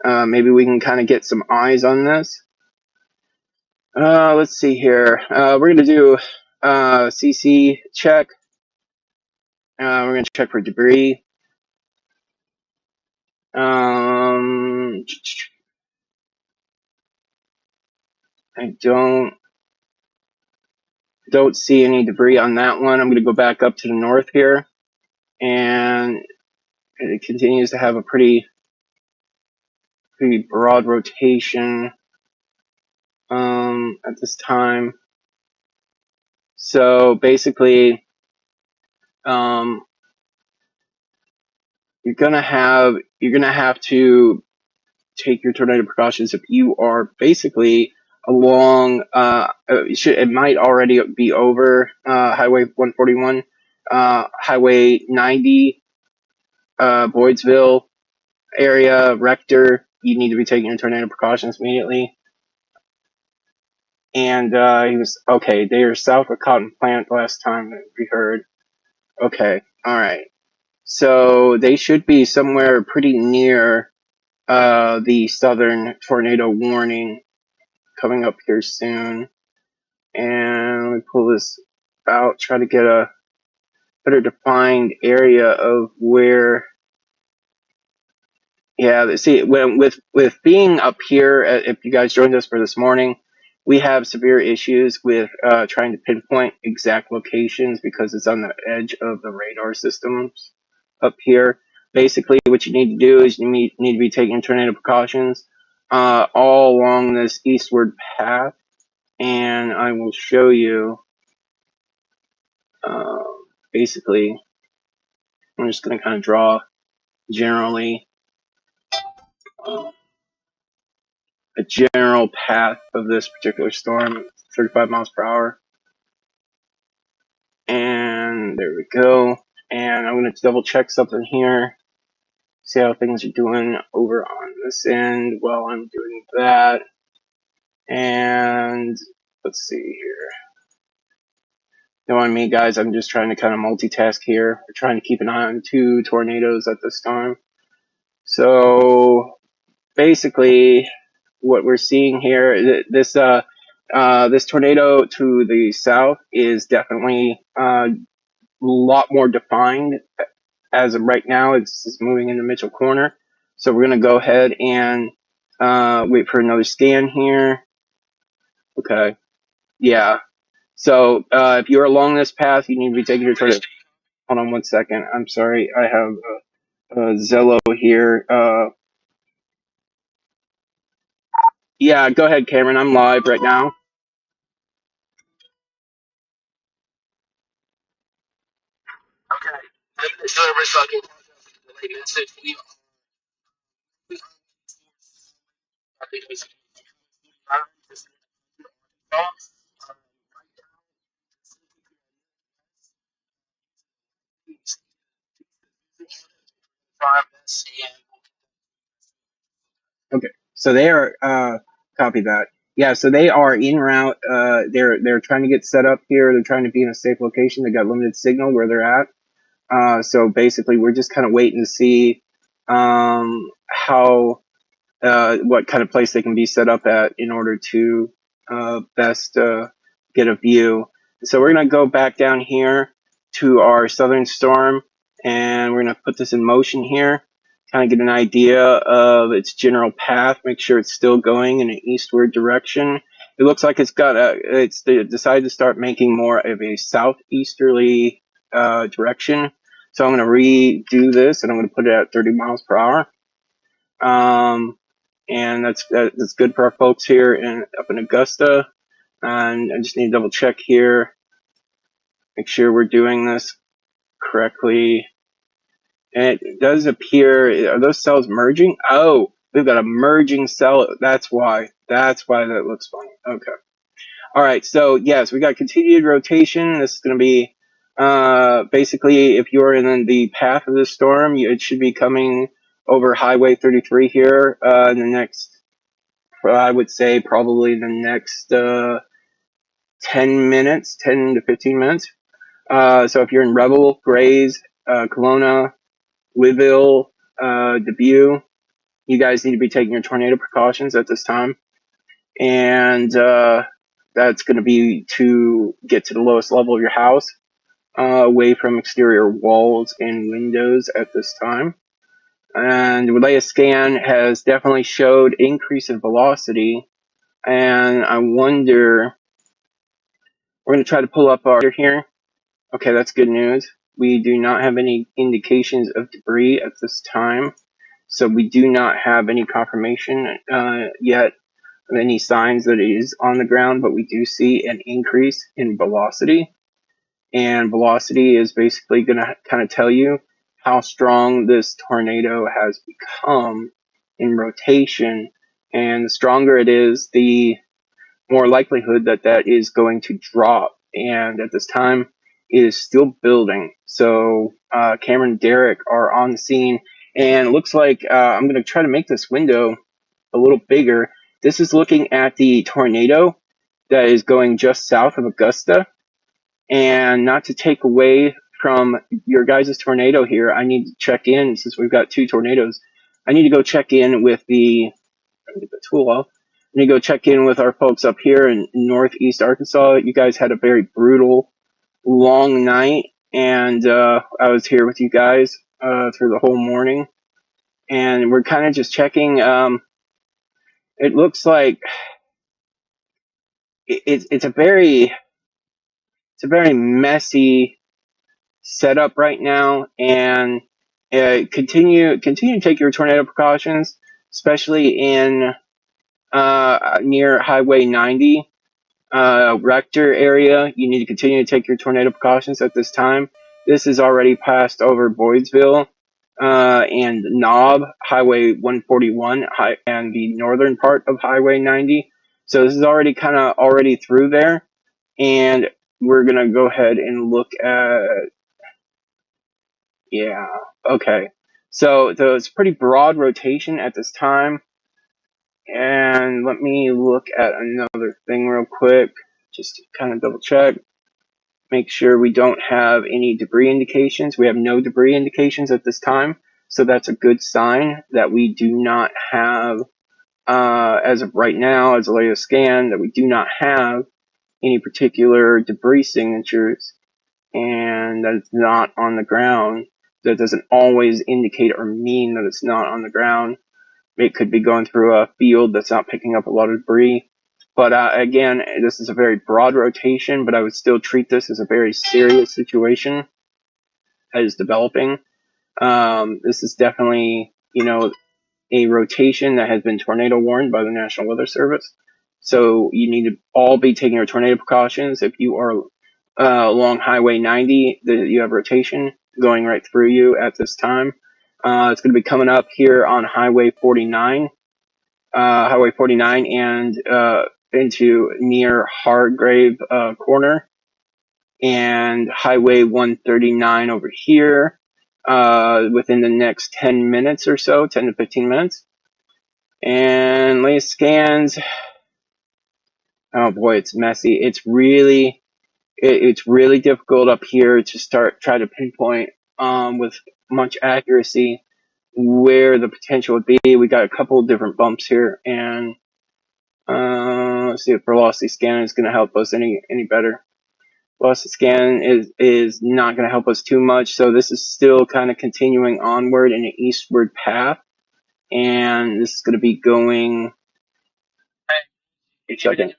maybe we can kind of get some eyes on this. Let's see here. We're gonna do CC check. We're gonna check for debris. I don't see any debris on that one. I'm gonna go back up to the north here, and it continues to have a pretty broad rotation at this time. So basically, you're gonna have to take your tornado precautions if you are basically along. It might already be over Highway 141, Highway 90, Boydsville area, Rector. You need to be taking your tornado precautions immediately. And he was okay. They are south of Cotton Plant last time that we heard. Okay, all right. So they should be somewhere pretty near the southern tornado warning coming up here soon. And let me pull this out, try to get a better defined area of where. Yeah, see, with being up here, if you guys joined us for this morning, we have severe issues with trying to pinpoint exact locations because it's on the edge of the radar systems up here. Basically, what you need to do is you need to be taking tornado precautions all along this eastward path, and I will show you. Basically, I'm just going to kind of draw generally a general path of this particular storm, 35 miles per hour. And there we go. And I'm going to double check something here, see how things are doing over on this end while I'm doing that. And let's see here. Don't mind me, guys. I'm just trying to kind of multitask here. We're trying to keep an eye on 2 tornadoes at this time. So basically, what we're seeing here, this tornado to the south is definitely a lot more defined. As of right now, it's moving into Mitchell Corner. So we're going to go ahead and wait for another scan here. Okay. Yeah. So if you're along this path, you need to be taking your tornado. Hold on one second. I'm sorry. I have Zello here. Yeah, go ahead, Cameron. I'm live right now. Okay. So we're talking delay message. I think it was okay. So they are copy that. Yeah, so they are en route. They're trying to get set up here. They're trying to be in a safe location. They got limited signal where they're at. So basically, we're just kind of waiting to see how what kind of place they can be set up at in order to best get a view. So we're going to go back down here to our southern storm, and we're going to put this in motion here, kind of get an idea of its general path, make sure it's still going in an eastward direction. It looks like it's decided to start making more of a southeasterly direction. So I'm going to redo this, and I'm going to put it at 30 miles per hour. And that's good for our folks here up in Augusta. And I just need to double check here, make sure we're doing this correctly. And it does appear, are those cells merging? Oh, we've got a merging cell. That's why that looks funny. Okay. All right. So yes, we got continued rotation. This is going to be basically, if you're in the path of this storm, it should be coming over Highway 33 here in the next, I would say probably the next 10 minutes, 10 to 15 minutes. So if you're in Rebel, Grays, Kelowna, Louisville, Dubuque, you guys need to be taking your tornado precautions at this time. And that's going to be to get to the lowest level of your house, away from exterior walls and windows at this time. And Relay Scan has definitely showed increase in velocity. And I wonder, we're going to try to pull up our here. Okay, that's good news. We do not have any indications of debris at this time. So we do not have any confirmation yet of any signs that it is on the ground, but we do see an increase in velocity. And velocity is basically going to kind of tell you how strong this tornado has become in rotation. And the stronger it is, the more likelihood that that is going to drop. And at this time, it is still building. So Cameron and Derek are on the scene. And it looks like I'm going to try to make this window a little bigger. This is looking at the tornado that is going just south of Augusta. And not to take away from your guys' tornado here, I need to check in, since we've got 2 tornadoes. I need to go check in with the tool off. I need to go check in with our folks up here in northeast Arkansas. You guys had a very brutal, long night, and I was here with you guys through the whole morning. And we're kind of just checking. It looks like it's a very messy setup right now, and continue to take your tornado precautions, especially in near Highway 90, Rector area. You need to continue to take your tornado precautions at this time. This is already passed over Boydsville and Knob, Highway 141, and the northern part of Highway 90. So this is already kind of already through there. And we're going to go ahead and look at, yeah, okay. So it's pretty broad rotation at this time. And let me look at another thing real quick, just to kind of double check. Make sure we don't have any debris indications. We have no debris indications at this time. So that's a good sign that we do not have, as of right now, as a latest scan, that we do not have any particular debris signatures, and that it's not on the ground. That doesn't always indicate or mean that it's not on the ground. It could be going through a field that's not picking up a lot of debris. But again, this is a very broad rotation, but I would still treat this as a very serious situation that is developing. This is definitely, a rotation that has been tornado warned by the National Weather Service. So you need to all be taking your tornado precautions. If you are along Highway 90, you have rotation going right through you at this time. It's going to be coming up here on Highway 49. Highway 49 and into near Hargrave Corner, and Highway 139 over here within the next 10 minutes or so, 10 to 15 minutes. And latest scans, oh boy, it's messy. It's really difficult up here to try to pinpoint with much accuracy where the potential would be. We got a couple of different bumps here, and let's see if velocity scan is going to help us any better. Velocity scan is not going to help us too much, so this is still kind of continuing onward in an eastward path, and this is going to be going. Second.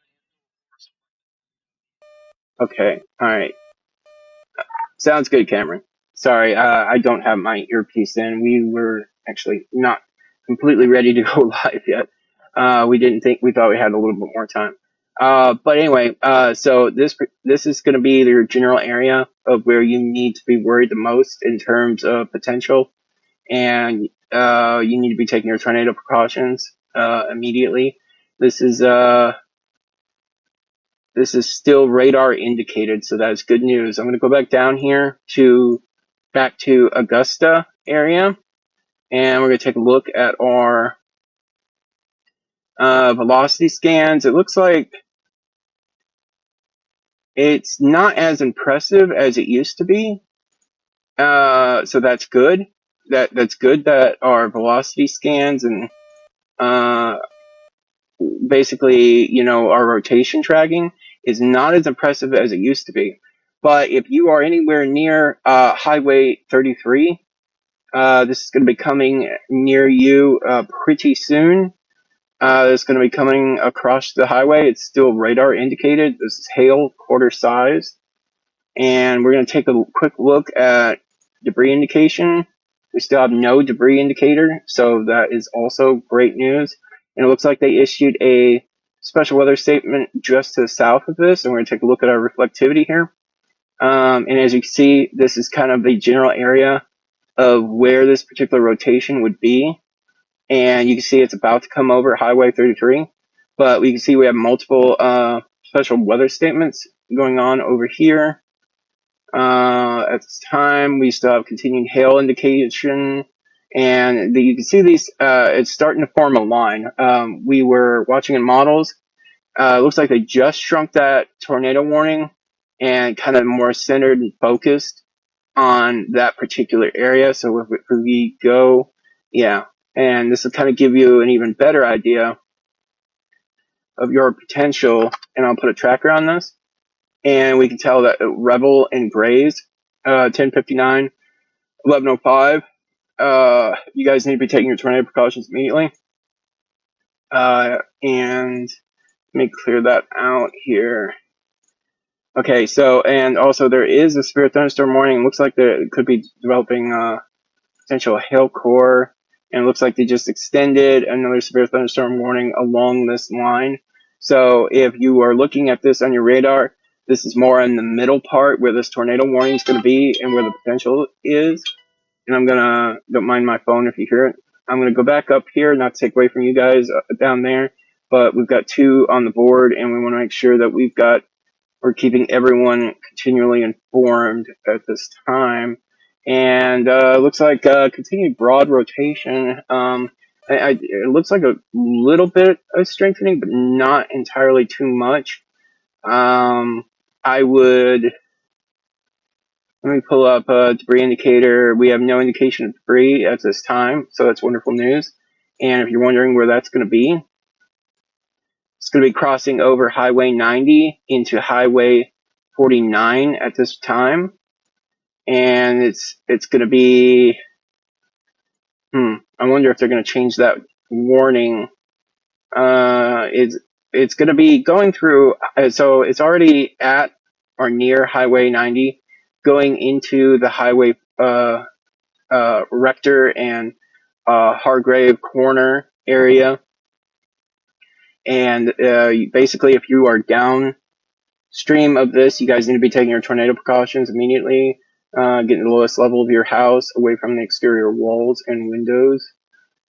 Okay, all right. Sounds good, Cameron. Sorry, I don't have my earpiece in. We were actually not completely ready to go live yet. We thought we had a little bit more time. But anyway, so this is going to be your general area of where you need to be worried the most in terms of potential, and you need to be taking your tornado precautions immediately. This is still radar indicated, so that's good news. I'm going to go back down here back to Augusta area, and we're going to take a look at our velocity scans. It looks like it's not as impressive as it used to be, so that's good. That's good that our velocity scans and basically, our rotation tracking is not as impressive as it used to be. But if you are anywhere near Highway 33, this is going to be coming near you pretty soon. It's going to be coming across the highway. It's still radar indicated. This is hail, quarter size. And we're going to take a quick look at debris indication. We still have no debris indicator, so that is also great news. And it looks like they issued a special weather statement just to the south of this, and we're going to take a look at our reflectivity here. And as you can see, this is kind of the general area of where this particular rotation would be. And you can see it's about to come over Highway 33. But we can see we have multiple special weather statements going on over here. At this time, we still have continuing hail indication, and you can see these. It's starting to form a line. We were watching in models. It looks like they just shrunk that tornado warning and kind of more centered and focused on that particular area. So if we go, yeah, and this will kind of give you an even better idea of your potential. And I'll put a tracker on this. And we can tell that Rebel and Grays, 1059, 1105, you guys need to be taking your tornado precautions immediately. And let me clear that out here. Okay, so, and also there is a severe thunderstorm warning. It looks like there could be developing potential hail core and it looks like they just extended another severe thunderstorm warning along this line. So if you are looking at this on your radar, this is more in the middle part where this tornado warning is going to be and where the potential is. And don't mind my phone if you hear it. I'm gonna go back up here, not to take away from you guys down there, but we've got 2 on the board, and we want to make sure that we're keeping everyone continually informed at this time. And looks like continued broad rotation. It looks like a little bit of strengthening, but not entirely too much. I would Let me pull up a debris indicator. We have no indication of debris at this time, so that's wonderful news. And if you're wondering where that's going to be, it's going to be crossing over Highway 90 into Highway 49 at this time. And it's going to be, I wonder if they're going to change that warning. It's going to be going through, so it's already at or near Highway 90, going into the Highway Rector and Hargrave Corner area. And basically, if you are downstream of this, you guys need to be taking your tornado precautions immediately. Getting the lowest level of your house away from the exterior walls and windows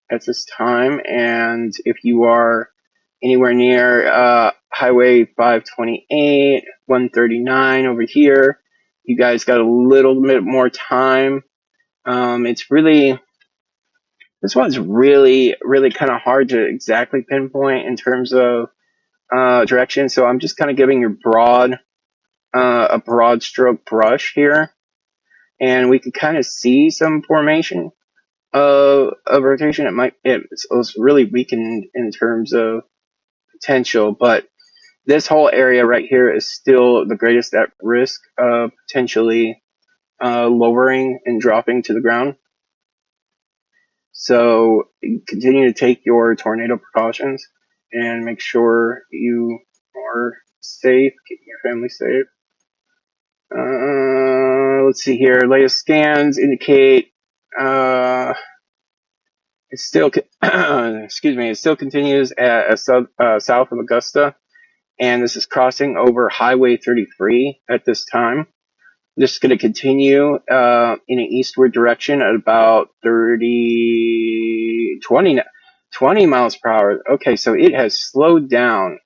at this time. And if you are anywhere near Highway 528, 139 over here, you guys got a little bit more time. This one's really, really kind of hard to exactly pinpoint in terms of direction. So I'm just kind of giving you a broad stroke brush here, and we can kind of see some formation of rotation. It's really weakened in terms of potential, but this whole area right here is still the greatest at risk of potentially lowering and dropping to the ground. So continue to take your tornado precautions and make sure you are safe, keep your family safe. Let's see here. Latest scans indicate it still it still continues at south of Augusta, and this is crossing over Highway 33 at this time. This is going to continue in an eastward direction at about 20 miles per hour. Okay, so it has slowed down.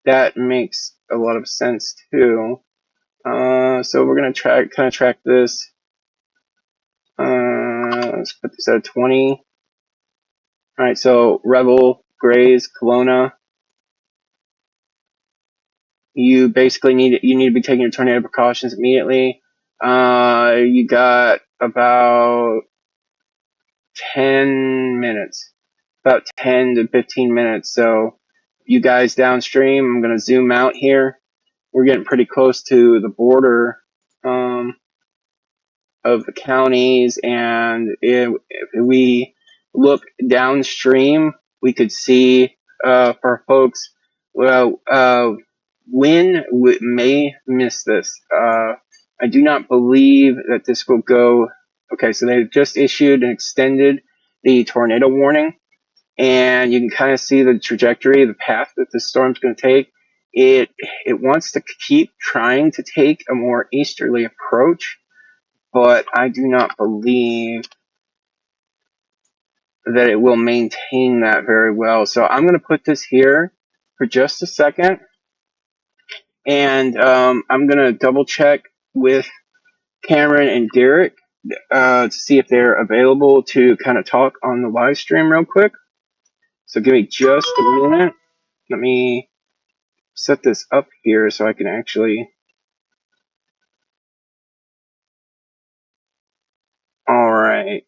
That makes a lot of sense too. So we're going to track this. Let's put this at 20. All right, so Rebel, Grays, Kelowna. You basically need to be taking your tornado precautions immediately. You got about 10 minutes, about 10 to 15 minutes. So you guys downstream, I'm going to zoom out here. We're getting pretty close to the border of the counties, and if we look downstream, we could see for folks, well, Wynn may miss this. I do not believe that this will go. Okay, so they've just issued and extended the tornado warning, and you can kind of see the trajectory, the path that the storm's going to take. It wants to keep trying to take a more easterly approach, but I do not believe that it will maintain that very well. So I'm going to put this here for just a second, and I'm going to double check with Cameron and Derek to see if they're available to kind of talk on the live stream real quick. So give me just a minute. Let me set this up here so I can actually. All right.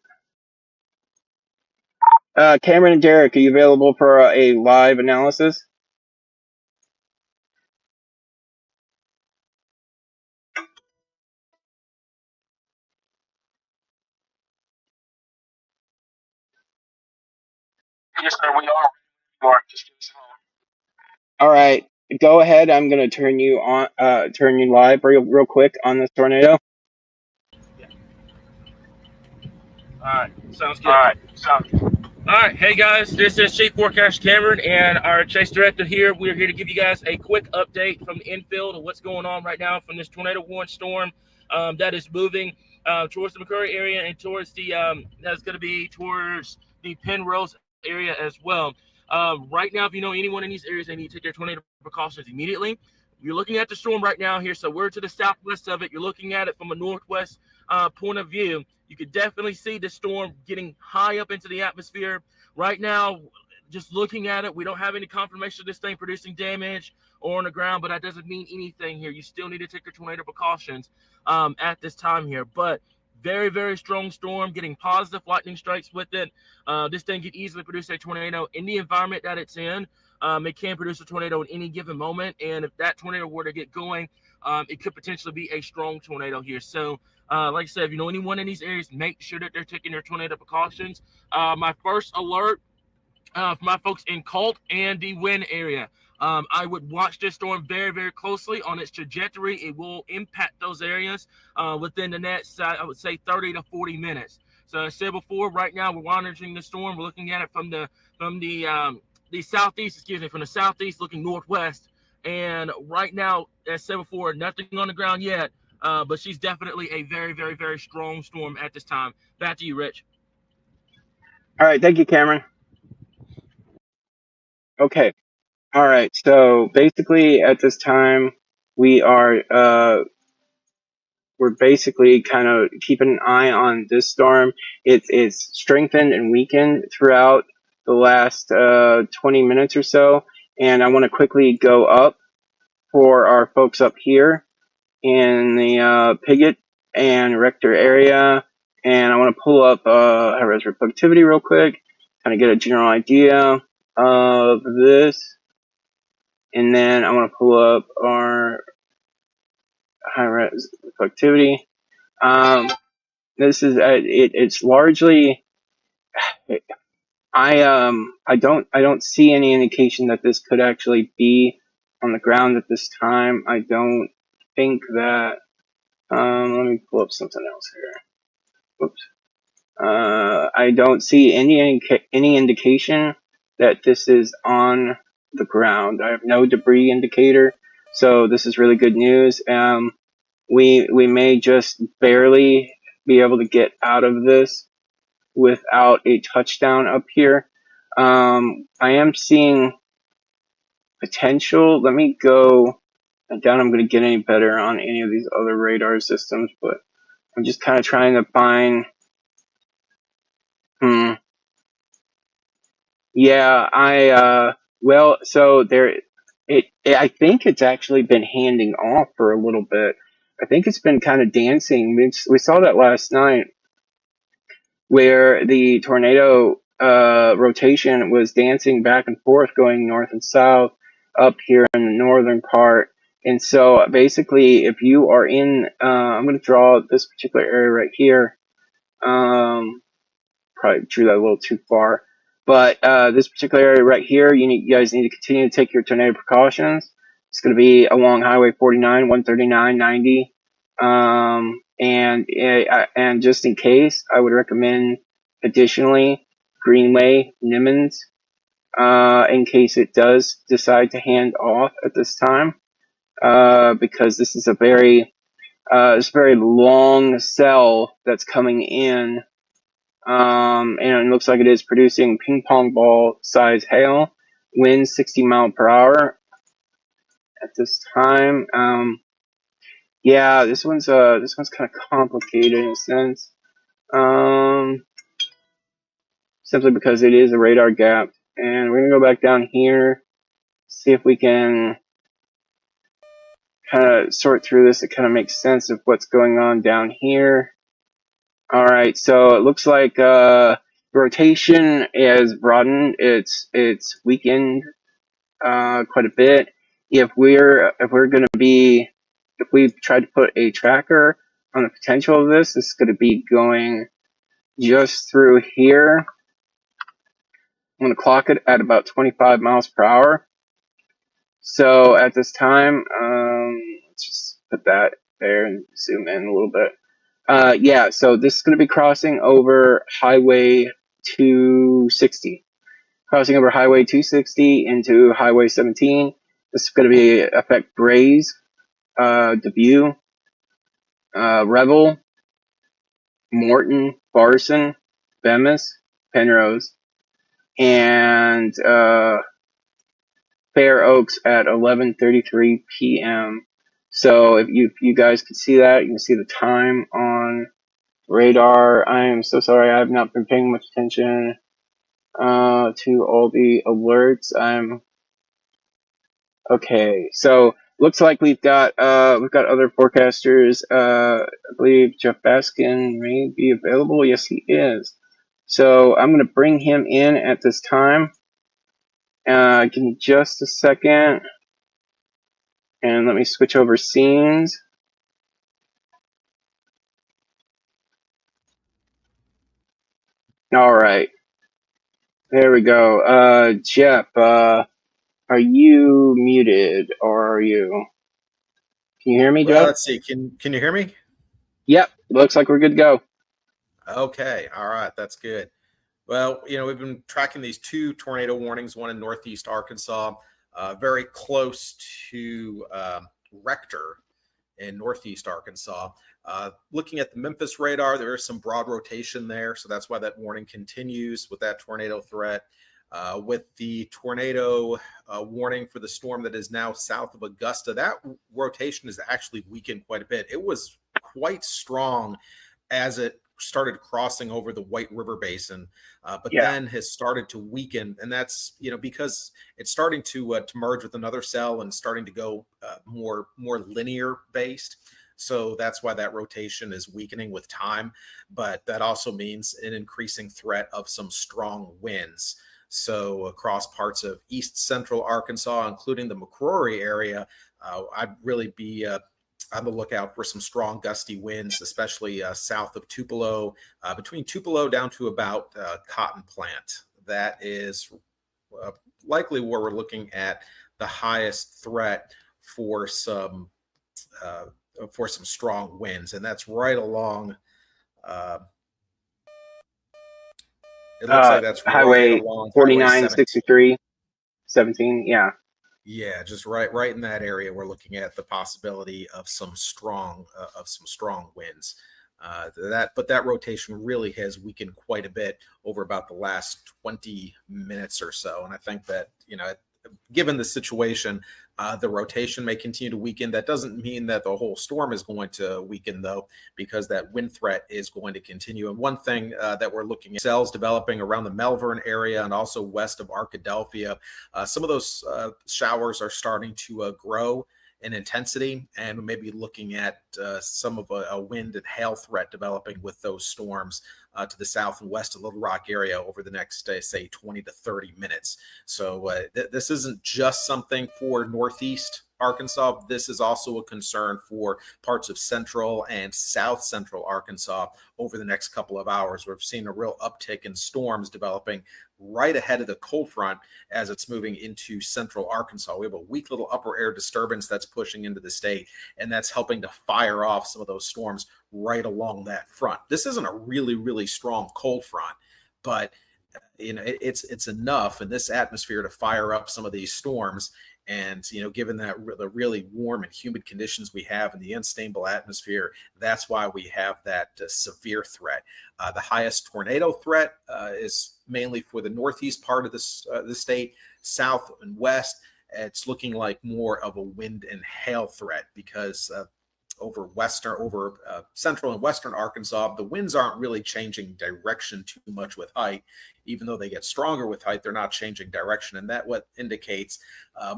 Cameron and Derek, are you available for a live analysis? Yes, sir. We are. Mark, just give us a moment. All right. Go ahead. I'm going to turn you live real quick on this tornado. All right, sounds good. All right, all right, hey guys, this is Chief Forecast Cameron and our Chase Director here. We're here to give you guys a quick update from the infield of what's going on right now from this tornado warning storm that is moving towards the McCurry area and towards the that's going to be towards the Penrose area as well. Right now, if you know anyone in these areas, they need to take their tornado precautions immediately. You're looking at the storm right now here, so we're to the southwest of it. You're looking at it from a northwest point of view. You could definitely see the storm getting high up into the atmosphere. Right now, just looking at it, we don't have any confirmation of this thing producing damage or on the ground, but that doesn't mean anything here. You still need to take your tornado precautions at this time here. But very, very strong storm, getting positive lightning strikes with it. This thing could easily produce a tornado in the environment that it's in. It can produce a tornado at any given moment. And if that tornado were to get going, it could potentially be a strong tornado here. So, like I said, if you know anyone in these areas, make sure that they're taking their tornado precautions. My first alert for my folks in Colt and the Wynn area. I would watch this storm very, very closely on its trajectory. It will impact those areas within the next, I would say, 30 to 40 minutes. So I said before, right now we're monitoring the storm. We're looking at it from the southeast, from the southeast looking northwest. And right now, as I said before, nothing on the ground yet. But she's definitely a very, very, very strong storm at this time. Back to you, Rich. All right, thank you, Cameron. Okay. All right. So basically, at this time, we are we're basically kind of keeping an eye on this storm. It's strengthened and weakened throughout the last 20 minutes or so, and I want to quickly go up for our folks up here in the Piggott and Rector area, and I want to pull up high-res reflectivity real quick, kind of get a general idea of this. And then I want to pull up our high-res reflectivity. This is it's largely I don't see any indication that this could actually be on the ground at this time. I don't think that. Let me pull up something else here. Whoops. I don't see any indication that this is on the ground. I have no debris indicator, so this is really good news. We may just barely be able to get out of this without a touchdown up here. I am seeing potential. Let me go. I doubt I'm going to get any better on any of these other radar systems, but I'm just kind of trying to find. Yeah, well, so I think it's actually been handing off for a little bit. I think it's been kind of dancing. We saw that last night where the tornado rotation was dancing back and forth, going north and south up here in the northern part. And so basically, if you are in, I'm going to draw this particular area right here. Probably drew that a little too far. But this particular area right here, you guys need to continue to take your tornado precautions. It's going to be along Highway 49, 139, 90. And just in case, I would recommend additionally Greenway, Nimmons, in case it does decide to hand off at this time, because this is a very long cell that's coming in. And it looks like it is producing ping pong ball size hail, winds 60 mile per hour at this time. Yeah, this one's kind of complicated in a sense, simply because it is a radar gap. And we're gonna go back down here, see if we can kind of sort through this. It kind of makes sense of what's going on down here. All right, so it looks like rotation is broadened. It's weakened quite a bit. If we try to put a tracker on the potential of this is going to be going just through here. I'm going to clock it at about 25 miles per hour. So at this time, let's just put that there and zoom in a little bit. Yeah, so this is going to be crossing over Highway 260. Crossing over Highway 260 into Highway 17. This is going to be affect Grays, Dubuque, Revel, Morton, Barson, Bemis, Penrose, and Fair Oaks at 11:33 p.m. So if you guys can see that, you can see the time on radar. I am so sorry, I have not been paying much attention to all the alerts. Okay. So looks like we've got other forecasters. I believe Jeff Baskin may be available. Yes, he is. So I'm going to bring him in at this time. Give me just a second, and let me switch over scenes. All right, there we go. Jeff, are you muted, or are you? Can you hear me, Well, Jeff? let's see. Can you hear me? Yep, looks like we're good to go. Okay. All right. That's good. Well, we've been tracking these 2 tornado warnings, one in northeast Arkansas, very close to Rector in northeast Arkansas. Looking at the Memphis radar, there is some broad rotation there, so that's why that warning continues with that tornado threat. With the tornado warning for the storm that is now south of Augusta, that rotation has actually weakened quite a bit. It was quite strong as it started crossing over the White River Basin, but then has started to weaken, and that's because it's starting to merge with another cell and starting to go more linear based. So that's why that rotation is weakening with time, but that also means an increasing threat of some strong winds. So across parts of east central Arkansas, including the McCrory area, I'd really be on the lookout for some strong gusty winds, especially south of Tupelo, between Tupelo down to about Cotton Plant. That is likely where we're looking at the highest threat for some strong winds, and that's right along. It looks like that's right Highway along Highway 17. 4963, 17. Yeah. Yeah, just right in that area, we're looking at the possibility of some strong winds. But that rotation really has weakened quite a bit over about the last 20 minutes or so, and I think that given the situation, the rotation may continue to weaken. That doesn't mean that the whole storm is going to weaken, though, because that wind threat is going to continue. And one thing that we're looking at, cells developing around the Melbourne area and also west of Arkadelphia. Some of those showers are starting to grow in intensity, and maybe looking at some of a wind and hail threat developing with those storms to the south and west of Little Rock area over the next, say, 20 to 30 minutes. So this isn't just something for northeast Arkansas. This is also a concern for parts of central and south central Arkansas over the next couple of hours. We've seen a real uptick in storms developing right ahead of the cold front as it's moving into central Arkansas. We have a weak little upper air disturbance that's pushing into the state, and that's helping to fire off some of those storms right along that front. This isn't a really, really strong cold front, but it's enough in this atmosphere to fire up some of these storms. And given that the really warm and humid conditions we have in the unstable atmosphere, that's why we have that severe threat. The highest tornado threat is mainly for the northeast part of the state, south and west. It's looking like more of a wind and hail threat because over central and western Arkansas, the winds aren't really changing direction too much with height. Even though they get stronger with height, they're not changing direction, and that what indicates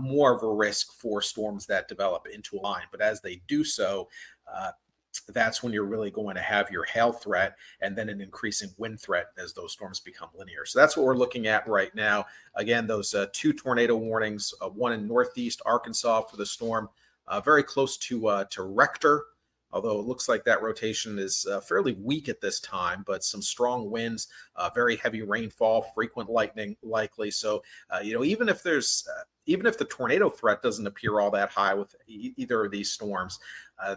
more of a risk for storms that develop into a line. But as they do so, that's when you're really going to have your hail threat and then an increasing wind threat as those storms become linear. So that's what we're looking at right now. Again, those 2 tornado warnings, one in northeast Arkansas for the storm, very close to Rector, although it looks like that rotation is fairly weak at this time, but some strong winds, very heavy rainfall, frequent lightning likely. So, even if there's even if the tornado threat doesn't appear all that high with either of these storms,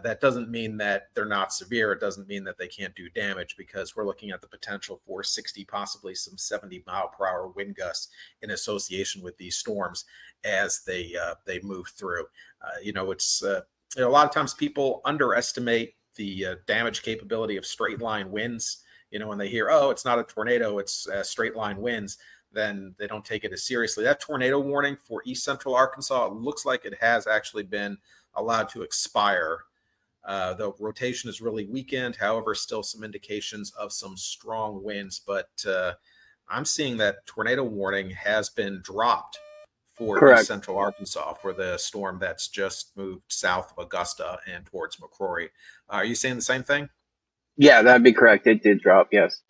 that doesn't mean that they're not severe. It doesn't mean that they can't do damage, because we're looking at the potential for 60, possibly some 70-mile-per-hour wind gusts in association with these storms as they move through. It's a lot of times people underestimate the damage capability of straight line winds. When they hear, oh, it's not a tornado, it's straight line winds, then they don't take it as seriously. That tornado warning for East Central Arkansas, it looks like it has actually been allowed to expire. The rotation is really weakened. However, still some indications of some strong winds, but I'm seeing that tornado warning has been dropped for Correct. East Central Arkansas for the storm that's just moved south of Augusta and towards McCrory. Are you saying the same thing? Yeah, that'd be correct. It did drop, yes.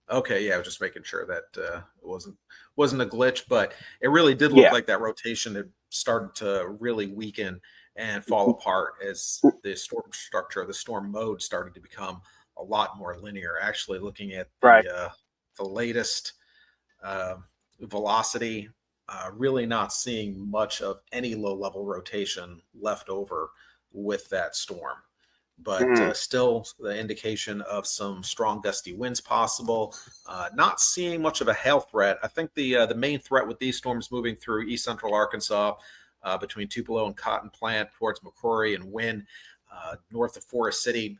Okay, yeah, I was just making sure that it wasn't a glitch, but it really did look like that rotation had started to really weaken and fall apart as the storm structure, the storm mode started to become a lot more linear. Actually, looking at the latest velocity, really not seeing much of any low-level rotation left over with that storm. But still the indication of some strong gusty winds possible. Not seeing much of a hail threat. I think the main threat with these storms moving through East Central Arkansas, between Tupelo and Cotton Plant towards McCrory and Wynn, north of Forest City,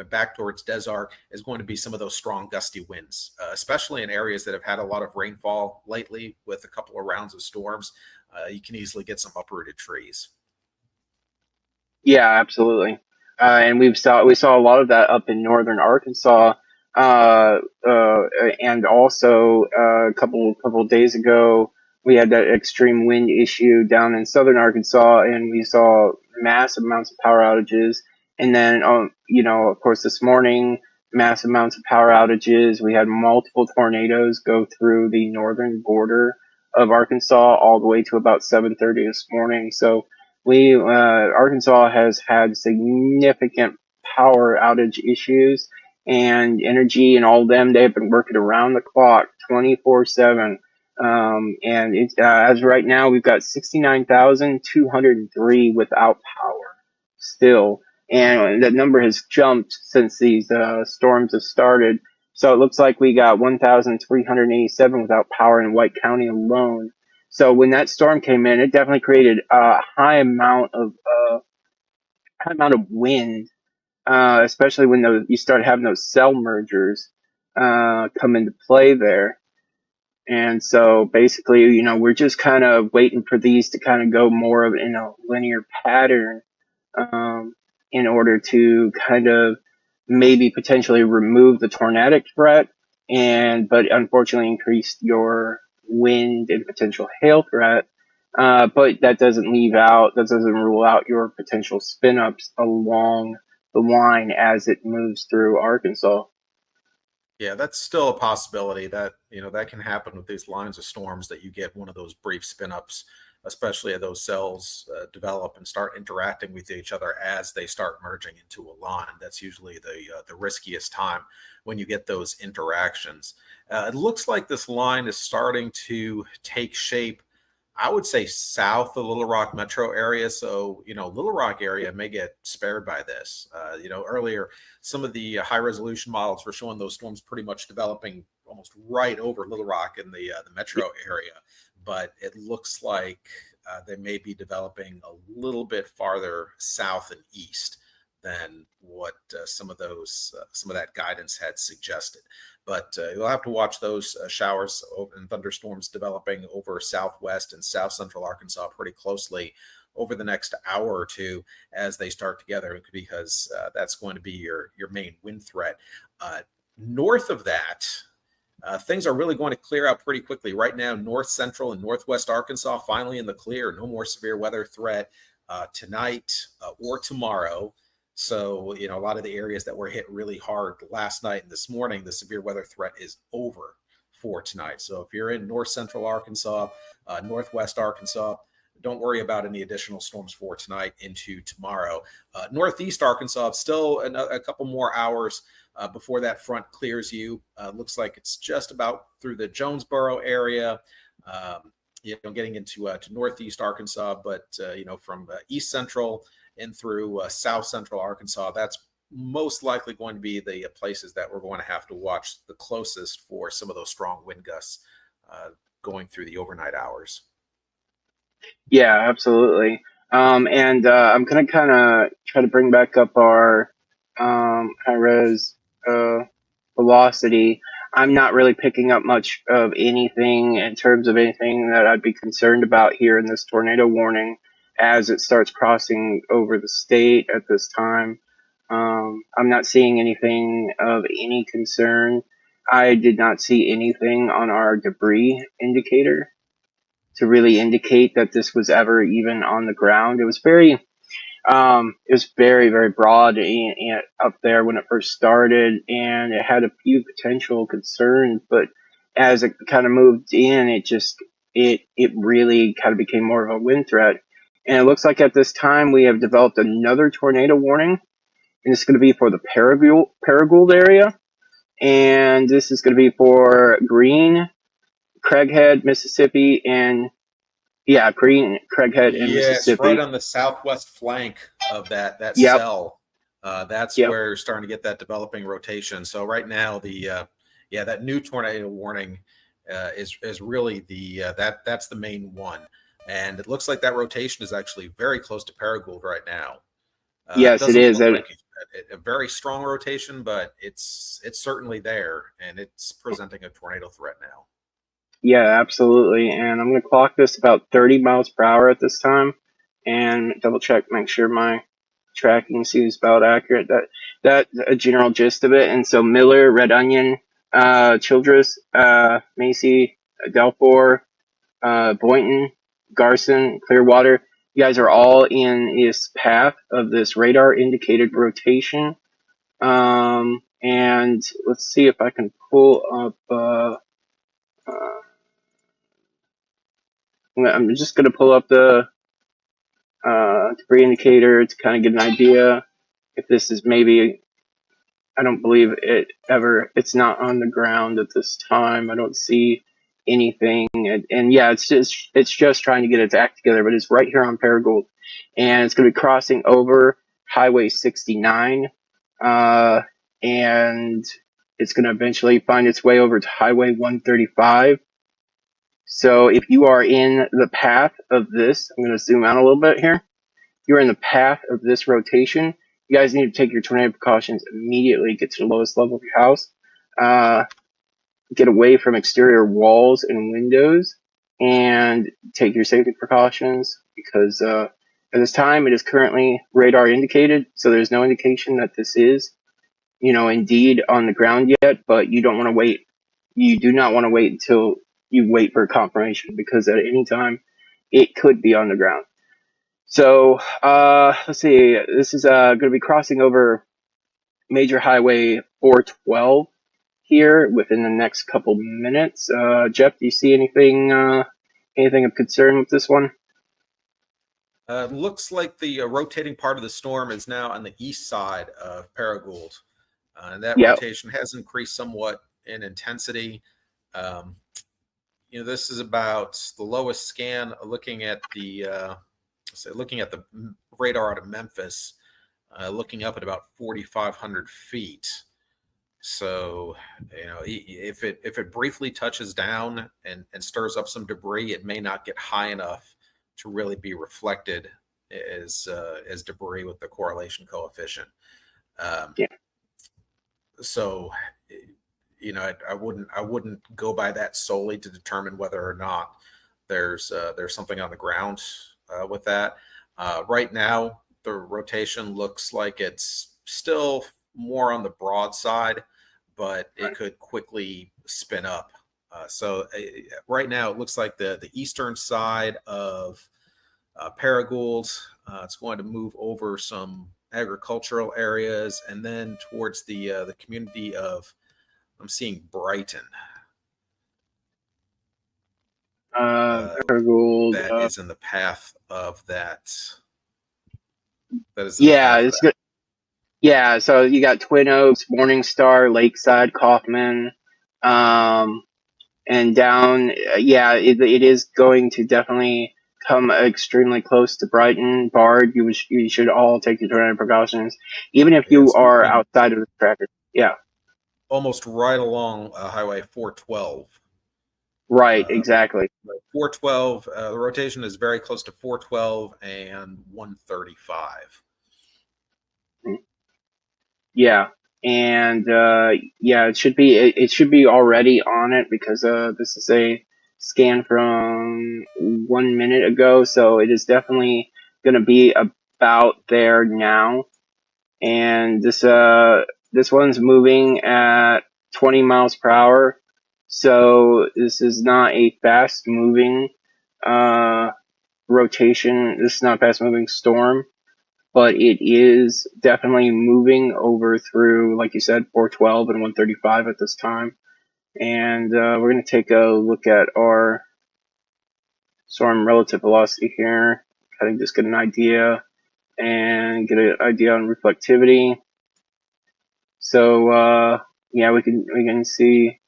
back towards Desark, is going to be some of those strong gusty winds, especially in areas that have had a lot of rainfall lately with a couple of rounds of storms. You can easily get some uprooted trees. Yeah, absolutely. And we saw a lot of that up in northern Arkansas, and also a couple of days ago we had that extreme wind issue down in southern Arkansas, and we saw massive amounts of power outages. And then, of course, this morning, massive amounts of power outages. We had multiple tornadoes go through the northern border of Arkansas all the way to about 7:30 this morning. So Arkansas has had significant power outage issues, and energy and all of them, they have been working around the clock 24/7. And as right now, we've got 69,203 without power still. And that number has jumped since these storms have started. So it looks like we got 1,387 without power in White County alone. So when that storm came in, it definitely created a high amount of wind, especially when you start having those cell mergers come into play there. And so basically, we're just kind of waiting for these to kind of go more of in a linear pattern, in order to kind of maybe potentially remove the tornadic threat, but unfortunately increase your wind and potential hail threat. But that doesn't rule out your potential spin ups along the line as it moves through Arkansas. Yeah, that's still a possibility that that can happen with these lines of storms, that you get one of those brief spin ups, especially as those cells develop and start interacting with each other as they start merging into a line. That's usually the riskiest time, when you get those interactions. It looks like this line is starting to take shape, I would say, south of Little Rock metro area. So, Little Rock area may get spared by this. Earlier, some of the high resolution models were showing those storms pretty much developing almost right over Little Rock in the metro area. But it looks like they may be developing a little bit farther south and east than what some of that guidance had suggested. But you'll have to watch those showers and thunderstorms developing over southwest and south central Arkansas pretty closely over the next hour or two as they start together, because that's going to be your main wind threat. North of that, things are really going to clear out pretty quickly. Right now, north central and northwest Arkansas finally in the clear. No more severe weather threat tonight or tomorrow. So, a lot of the areas that were hit really hard last night and this morning, the severe weather threat is over for tonight. So if you're in north central Arkansas, northwest Arkansas, don't worry about any additional storms for tonight into tomorrow. Northeast Arkansas, still a couple more hours before that front clears you. Looks like it's just about through the Jonesboro area. getting into to northeast Arkansas, but from east central and through south central Arkansas, that's most likely going to be the places that we're going to have to watch the closest for some of those strong wind gusts going through the overnight hours. Yeah, absolutely. And I'm gonna kind of try to bring back up our high res velocity. I'm not really picking up much of anything in terms of anything that I'd be concerned about here in this tornado warning as it starts crossing over the state at this time. I'm not seeing anything of any concern. I did not see anything on our debris indicator to really indicate that this was ever even on the ground. It was very, very broad up there when it first started, and it had a few potential concerns. But as it kind of moved in, it really kind of became more of a wind threat. And it looks like at this time we have developed another tornado warning, and it's going to be for the Paragould area, and this is going to be for Green, Craighead, Mississippi, and yeah, Green, Craighead, and Yes, right Mississippi. on the southwest flank of that Yep. cell. That's Yep. where you're starting to get that developing rotation. So right now, that new tornado warning is really that's the main one, and it looks like that rotation is actually very close to Paragould right now. Yes, it is. Look like a very strong rotation, but it's certainly there, and it's presenting a tornado threat now. Yeah, absolutely. And I'm going to clock this about 30 miles per hour at this time and double check, make sure my tracking seems about accurate. That a general gist of it. And so Miller, Red Onion, Childress, Macy, Delphor, Boynton, Garson, Clearwater, you guys are all in this path of this radar indicated rotation. And let's see if I can pull up, I'm just going to pull up the debris indicator to kind of get an idea if this is maybe. I don't believe it's not on the ground at this time. I don't see anything. And yeah, it's just trying to get its act together, but it's right here on Paragould. And it's going to be crossing over Highway 69. And it's going to eventually find its way over to Highway 135. So if you are in the path of this, I'm going to zoom out a little bit here. If you're in the path of this rotation, you guys need to take your tornado precautions immediately. Get to the lowest level of your house. Get away from exterior walls and windows, and take your safety precautions because at this time it is currently radar indicated, so there's no indication that this is, indeed on the ground yet. But you don't want to wait. You do not want to wait until you wait for confirmation because at any time it could be on the ground. So let's see. This is going to be crossing over Major Highway 412 here within the next couple minutes. Jeff, do you see anything of concern with this one? Looks like the rotating part of the storm is now on the east side of Paragould. And that rotation has increased somewhat in intensity. This is about the lowest scan looking at the radar out of Memphis, looking up at about 4,500 feet. So, if it briefly touches down and stirs up some debris, it may not get high enough to really be reflected as debris with the correlation coefficient. So, I wouldn't go by that solely to determine whether or not there's something on the ground with that. Right now, the rotation looks like it's still more on the broad side, but it could quickly spin up. So right now, it looks like the eastern side of Paragould. It's going to move over some agricultural areas, and then towards the community of, I'm seeing Brighton. Paragould. That is in the path of that. That is it's good. Yeah, so you got Twin Oaks, Morningstar, Lakeside, Kaufman, and down. Yeah, it is going to definitely come extremely close to Brighton. Bard, you should all take your tornado precautions, even if Yeah, you it's are moving outside of the tracker. Yeah, almost right along Highway 412. right, Uh, exactly. 412, the rotation is very close to 412 and 135. Yeah, and yeah, it should be already on it because this is a scan from 1 minute ago, so it is definitely going to be about there now. And this one's moving at 20 miles per hour, so this is not a fast moving uh rotation. This is not a fast moving storm, but it is definitely moving over through, like you said, 412 and 135 at this time. And we're going to take a look at our storm relative velocity here, kind of just get an idea and get an idea on reflectivity. So yeah, we can see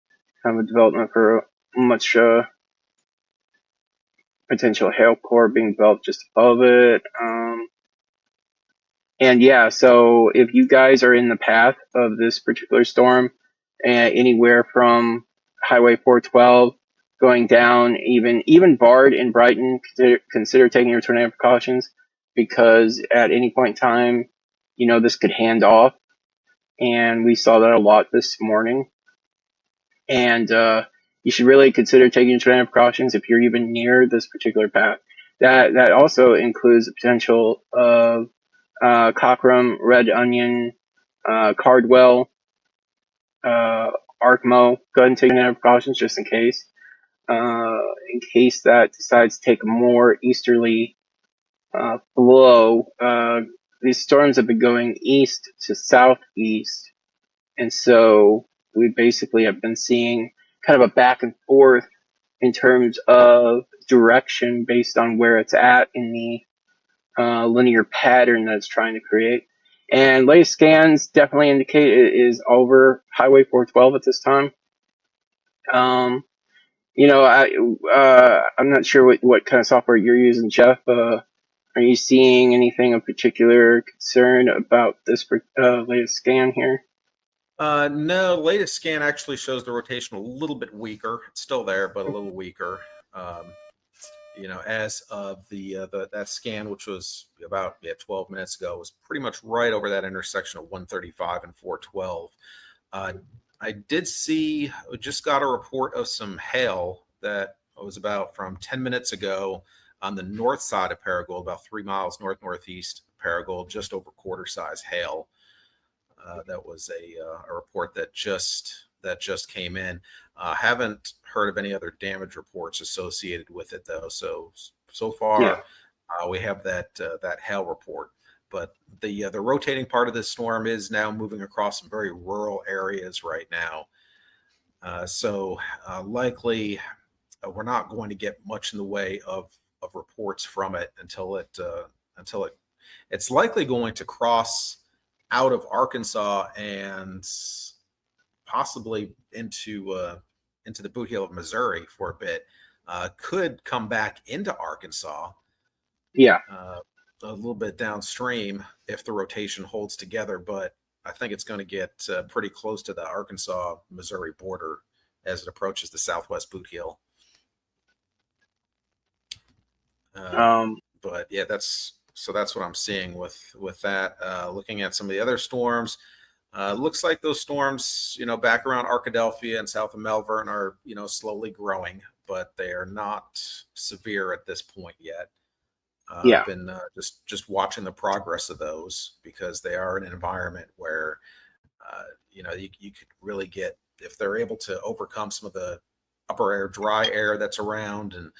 kind of a development for a much potential hail core being developed just above it. And yeah, so if you guys are in the path of this particular storm, anywhere from Highway 412 going down, even Bard and Brighton, consider taking your tornado precautions, because at any point in time, this could hand off, and we saw that a lot this morning. And you should really consider taking your tornado precautions if you're even near this particular path. That also includes the potential of Cockrum, Red Onion, Cardwell, Arkmo. Go ahead and take your precautions just in case that decides to take a more easterly flow. These storms have been going east to southeast, and so we basically have been seeing kind of a back and forth in terms of direction based on where it's at in the linear pattern that it's trying to create. And latest scans definitely indicate it is over Highway 412 at this time. I'm not sure what kind of software you're using, Jeff. Are you seeing anything of particular concern about this latest scan here? No, latest scan actually shows the rotation a little bit weaker. It's still there, but a little weaker. Um, as of that scan, which was about 12 minutes ago, was pretty much right over that intersection of 135 and 412. I did see, just got a report of some hail that was about from 10 minutes ago on the north side of Paragould, about 3 miles northeast of Paragould, just over quarter size hail. That was a report that just came in. Haven't heard of any other damage reports associated with it though. So far, we have that hail report. But the rotating part of this storm is now moving across some very rural areas right now. So likely we're not going to get much in the way of reports from it until it's likely going to cross out of Arkansas and possibly into the boot heel of Missouri for a bit. Could come back into Arkansas. Yeah. A little bit downstream if the rotation holds together, but I think it's going to get pretty close to the Arkansas-Missouri border as it approaches the southwest boot heel. But yeah, that's what I'm seeing with that. Looking at some of the other storms, looks like those storms, back around Arkadelphia and south of Melbourne are, slowly growing, but they are not severe at this point yet. I've been just watching the progress of those because they are in an environment where, you could really get, if they're able to overcome some of the upper air, dry air that's around and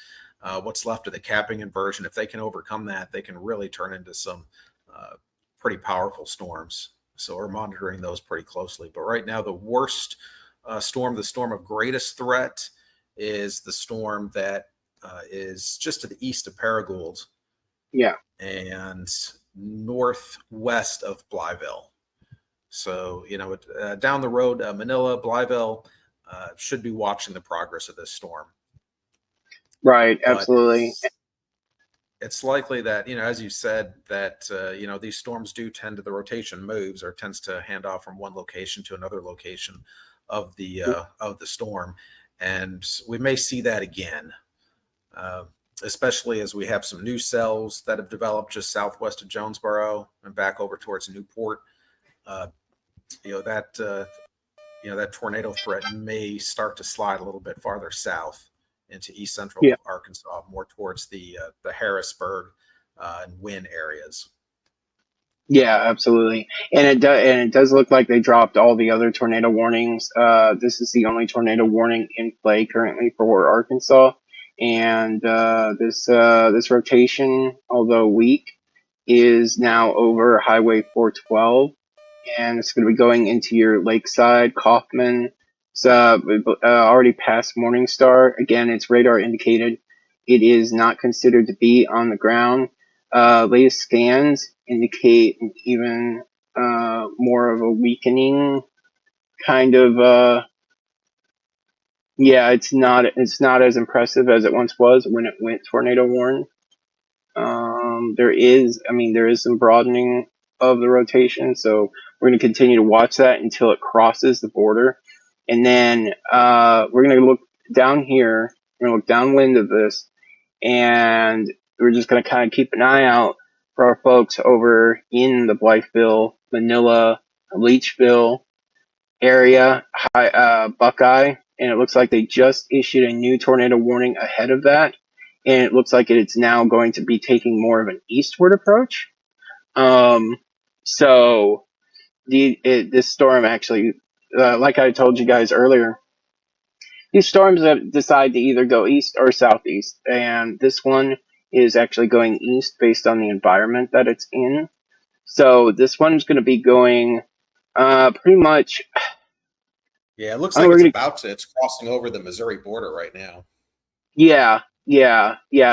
what's left of the capping inversion, if they can overcome that, they can really turn into some pretty powerful storms. So we're monitoring those pretty closely. But right now, the worst storm, the storm of greatest threat, is the storm that is just to the east of Paragould. Yeah. And northwest of Blytheville. So, down the road, Manila, Blytheville, should be watching the progress of this storm. Right, But absolutely. it's likely that, as you said, that these storms do tend to, the rotation moves or tends to hand off from one location to another location of the storm, and we may see that again, especially as we have some new cells that have developed just southwest of Jonesboro and back over towards Newport. That tornado threat may start to slide a little bit farther south into east central Arkansas, more towards the Harrisburg and Wynn areas. Yeah, absolutely. And it does look like they dropped all the other tornado warnings. This is the only tornado warning in play currently for Arkansas. And this rotation, although weak, is now over Highway 412, and it's going to be going into your Lakeside, Kaufman. It's already past Morningstar. Again, it's radar indicated. It is not considered to be on the ground. Latest scans indicate even more of a weakening kind of. It's not as impressive as it once was when it went tornado warned. There is some broadening of the rotation, so we're going to continue to watch that until it crosses the border, and then we're going to look down here. We're going to look downwind of this, and we're just going to kind of keep an eye out for our folks over in the Blytheville, Manila, Leachville area, Buckeye, and it looks like they just issued a new tornado warning ahead of that, and it looks like it's now going to be taking more of an eastward approach. So this storm actually, like I told you guys earlier, these storms decide to either go east or southeast, and this one is actually going east based on the environment that it's in. So this one's going to be going pretty much. Yeah, it looks like it's crossing over the Missouri border right now. Yeah.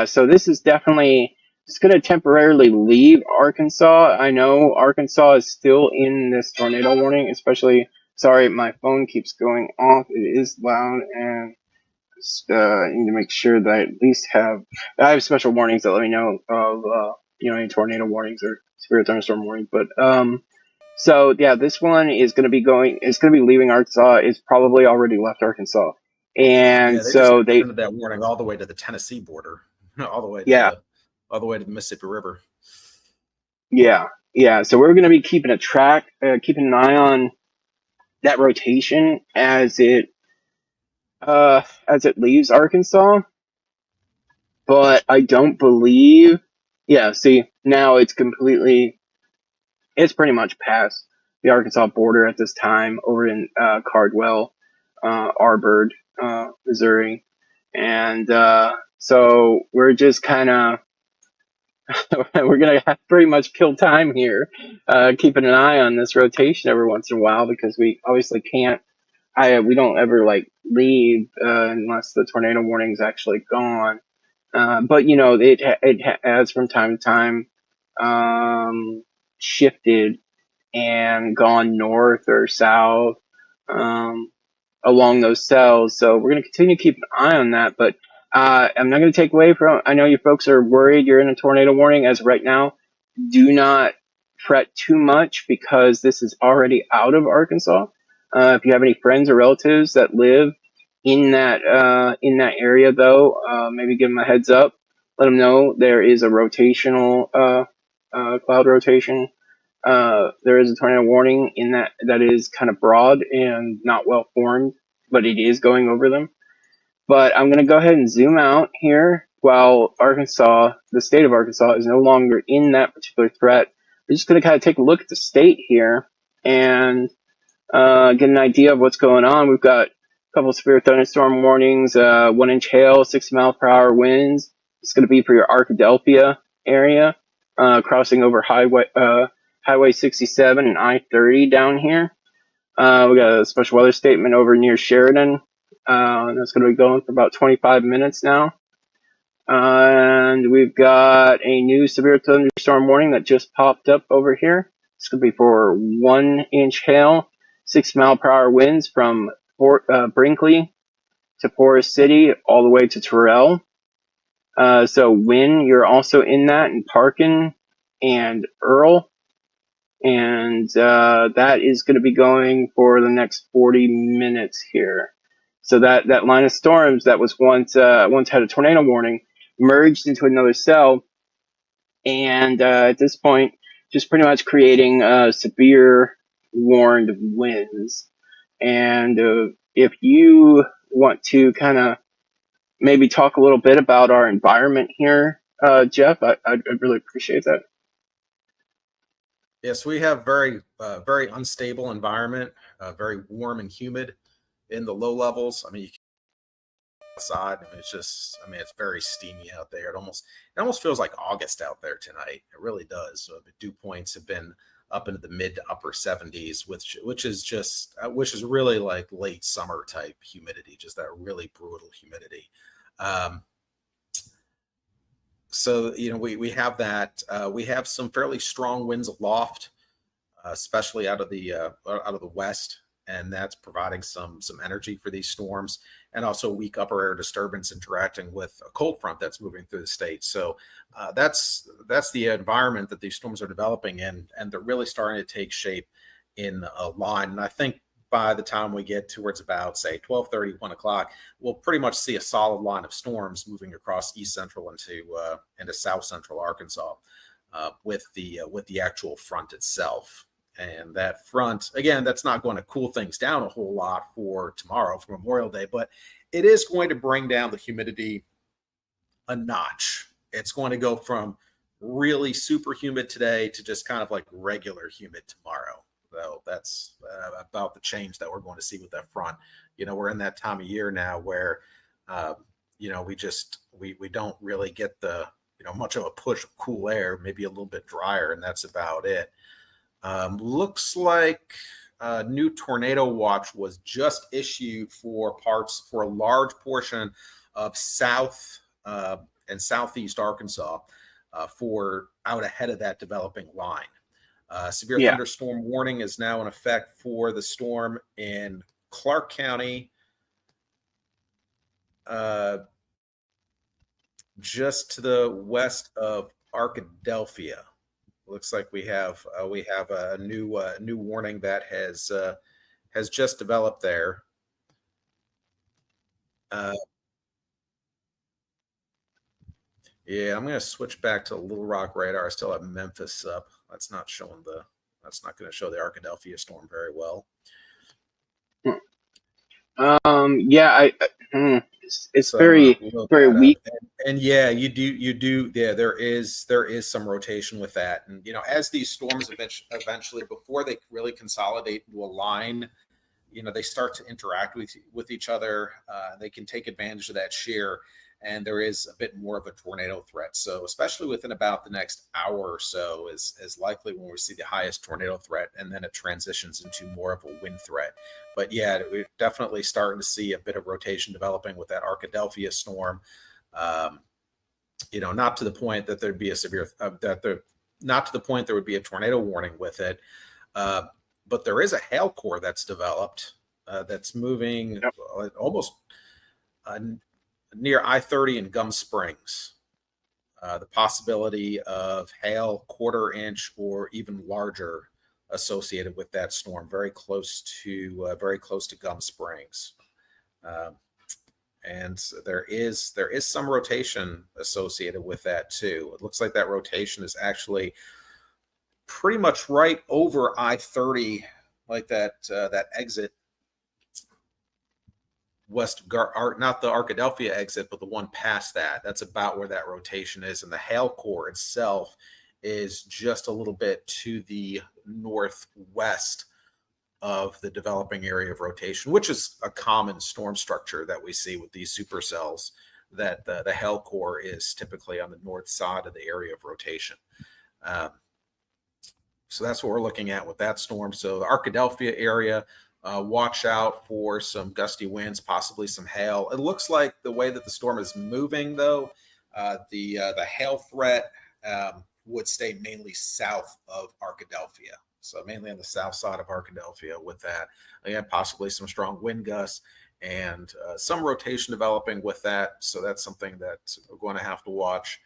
So this is definitely just going to temporarily leave Arkansas. I know Arkansas is still in this tornado warning, especially. Sorry, my phone keeps going off. It is loud, and I need to make sure that I at least I have special warnings that let me know of any tornado warnings or severe thunderstorm warnings. But so yeah, this one is going to be going. It's going to be leaving Arkansas. It's probably already left Arkansas, and they so they extended that warning all the way to the Tennessee border, all the way to the Mississippi River. Yeah. So we're going to be keeping an eye on that rotation as it leaves Arkansas. But I don't believe. Yeah. See, now it's pretty much past the Arkansas border at this time over in Cardwell, Arbor, Missouri, and so we're just kind of we're gonna have pretty much kill time here, keeping an eye on this rotation every once in a while because we obviously can't. We don't ever leave unless the tornado warning's actually gone. But it has from time to time shifted and gone north or south along those cells. So we're going to continue to keep an eye on that. But I'm not going to take away from. I know you folks are worried you're in a tornado warning as of right now. Do not fret too much because this is already out of Arkansas. If you have any friends or relatives that live in that area, though, maybe give them a heads up. Let them know there is a rotational cloud rotation. There is a tornado warning in that is kind of broad and not well formed, but it is going over them. But I'm going to go ahead and zoom out here while the state of Arkansas is no longer in that particular threat. We're just going to kind of take a look at the state here and get an idea of what's going on. We've got a couple of severe thunderstorm warnings, 1 inch hail, 60 mile per hour winds. It's going to be for your Arkadelphia area, crossing over Highway 67 and I-30 down here. We got a special weather statement over near Sheridan. That's going to be going for about 25 minutes now. And we've got a new severe thunderstorm warning that just popped up over here. It's going to be for 1 inch hail, 6 mile per hour winds from Brinkley to Forest City, all the way to Terrell. So Wynn, you're also in that, and Parkin and Earl. And that is going to be going for the next 40 minutes here. So that line of storms that was once had a tornado warning merged into another cell, and at this point, just pretty much creating severe warned winds. And if you want to kind of maybe talk a little bit about our environment here, Jeff, I'd really appreciate that. Yes, we have very unstable environment, very warm and humid in the low levels. I mean, you can outside, and it's just, I mean, it's very steamy out there. It almost feels like August out there tonight. It really does. So the dew points have been up into the mid to upper 70s, which is really like late summer type humidity, just that really brutal humidity. So, we have that. We have some fairly strong winds aloft, especially out of the west, and that's providing some energy for these storms, and also weak upper air disturbance interacting with a cold front that's moving through the state. So that's the environment that these storms are developing in, and they're really starting to take shape in a line. And I think by the time we get towards about, say, 12:30, 1 o'clock, we'll pretty much see a solid line of storms moving across east central into south central Arkansas with the actual front itself. And that front, again, that's not going to cool things down a whole lot for tomorrow, for Memorial Day, but it is going to bring down the humidity a notch. It's going to go from really super humid today to just kind of like regular humid tomorrow. So that's about the change that we're going to see with that front. We're in that time of year now where, we don't really get the, much of a push of cool air, maybe a little bit drier, and that's about it. Looks like a new tornado watch was just issued for a large portion of south and southeast Arkansas for out ahead of that developing line. Severe thunderstorm warning is now in effect for the storm in Clark County, just to the west of Arkadelphia. Looks like we have a new warning that has just developed there. Yeah, I'm going to switch back to Little Rock radar. I still have Memphis up. That's not going to show the Arkadelphia storm very well. It's so, very weak. And yeah, you do. Yeah, there is some rotation with that. And, as these storms eventually, before they really consolidate into a line, they start to interact with each other. They can take advantage of that shear, and there is a bit more of a tornado threat. So especially within about the next hour or so is likely when we see the highest tornado threat, and then it transitions into more of a wind threat. But yeah, we're definitely starting to see a bit of rotation developing with that Arkadelphia storm. Not to the point that there'd be not to the point there would be a tornado warning with it. But there is a hail core that's developed that's moving almost near I-30 in Gum Springs. The possibility of hail 1/4 inch or even larger associated with that storm, very close to Gum Springs. And there is some rotation associated with that too. It looks like that rotation is actually pretty much right over I-30, like that exit west of not the Arkadelphia exit, but the one past that. That's about where that rotation is. And the hail core itself is just a little bit to the northwest of the developing area of rotation, which is a common storm structure that we see with these supercells, that the hail core is typically on the north side of the area of rotation. So that's what we're looking at with that storm. So the Arkadelphia area, watch out for some gusty winds, possibly some hail. It looks like the way that the storm is moving, though, the hail threat would stay mainly south of Arkadelphia. So mainly on the south side of Arkadelphia with that. Again, possibly some strong wind gusts and some rotation developing with that. So that's something that we're going to have to watch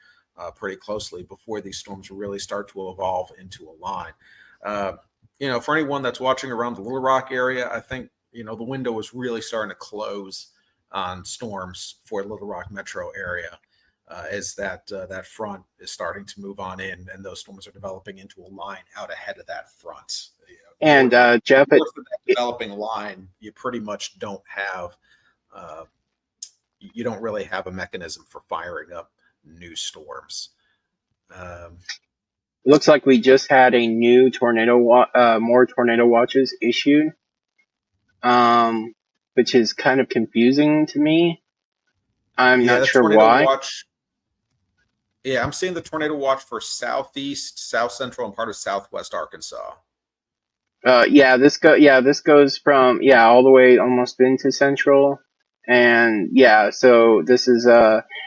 pretty closely before these storms really start to evolve into a line. For anyone that's watching around the Little Rock area, I think, the window is really starting to close on storms for Little Rock metro area as that front is starting to move on in, and those storms are developing into a line out ahead of that front. And Jeff, north of that developing line, you pretty much don't have you don't really have a mechanism for firing up new storms. Looks like we just had a new more tornado watches issued, which is kind of confusing to me. I'm not sure why. I'm seeing the tornado watch for southeast, south central, and part of southwest Arkansas. This goes from all the way almost into central, and so this is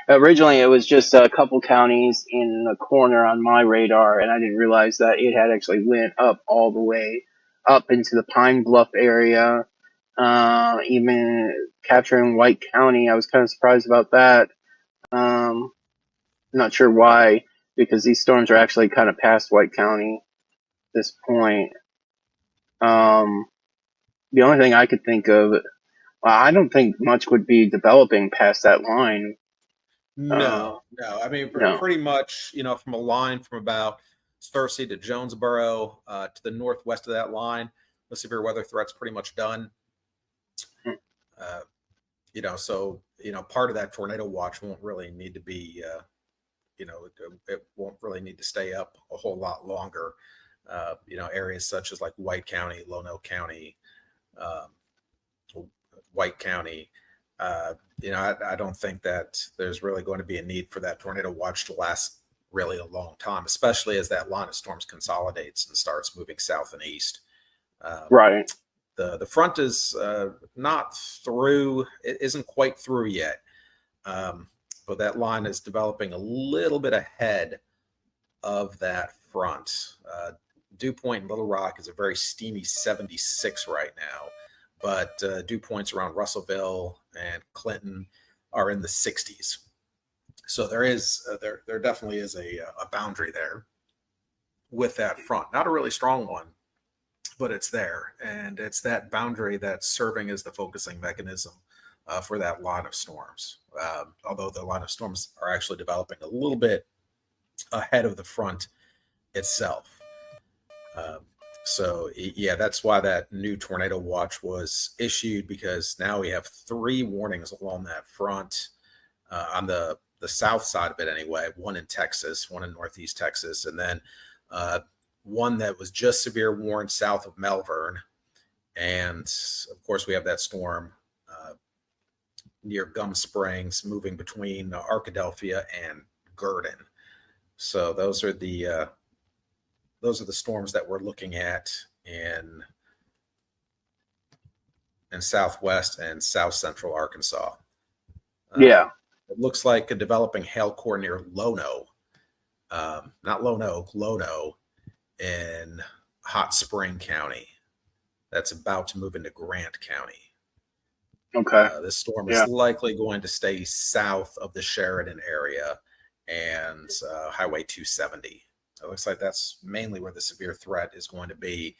originally it was just a couple counties in the corner on my radar, and I didn't realize that it had actually went up all the way up into the Pine Bluff area, even capturing White County. I was kind of surprised about that. Not sure why, because these storms are actually kind of past White County at this point. The only thing I could think of, I don't think much would be developing past that line. No. I mean, pretty much, from a line from about Searcy to Jonesboro to the northwest of that line, the severe weather threat's pretty much done. So part of that tornado watch won't really need to be, it won't really need to stay up a whole lot longer. Areas such as like White County, Lono County, White County. I don't think that there's really going to be a need for that tornado watch to last really a long time, especially as that line of storms consolidates and starts moving south and east. Right. The front is not through. It isn't quite through yet, but that line is developing a little bit ahead of that front. Dew Point and Little Rock is a very steamy 76 right now, but dew points around Russellville and Clinton are in the 60s. So there is there definitely is a boundary there with that front. Not a really strong one, but it's there, and it's that boundary that's serving as the focusing mechanism for that line of storms. Although the line of storms are actually developing a little bit ahead of the front itself. That's why that new tornado watch was issued, because now we have 3 warnings along that front on the south side of it anyway, one in Texas, one in northeast Texas, and then one that was just severe warned south of Melbourne. And of course we have that storm near Gum Springs moving between Arkadelphia and Gurdon. So those are the storms that we're looking at in southwest and south central Arkansas. It looks like a developing hail core near Lono, not Lone Oak, Lono in Hot Spring County. That's about to move into Grant County. Okay. This storm is likely going to stay south of the Sheridan area and Highway 270. It looks like that's mainly where the severe threat is going to be,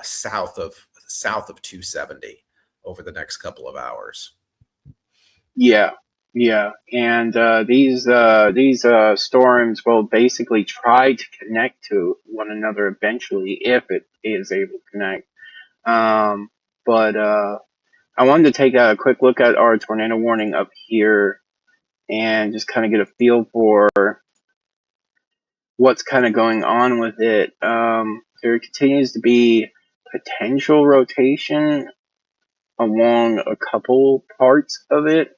south of 270 over the next couple of hours. And these storms will basically try to connect to one another eventually, if it is able to connect. But I wanted to take a quick look at our tornado warning up here and just kind of get a feel for what's kind of going on with it. There continues to be potential rotation along a couple parts of it,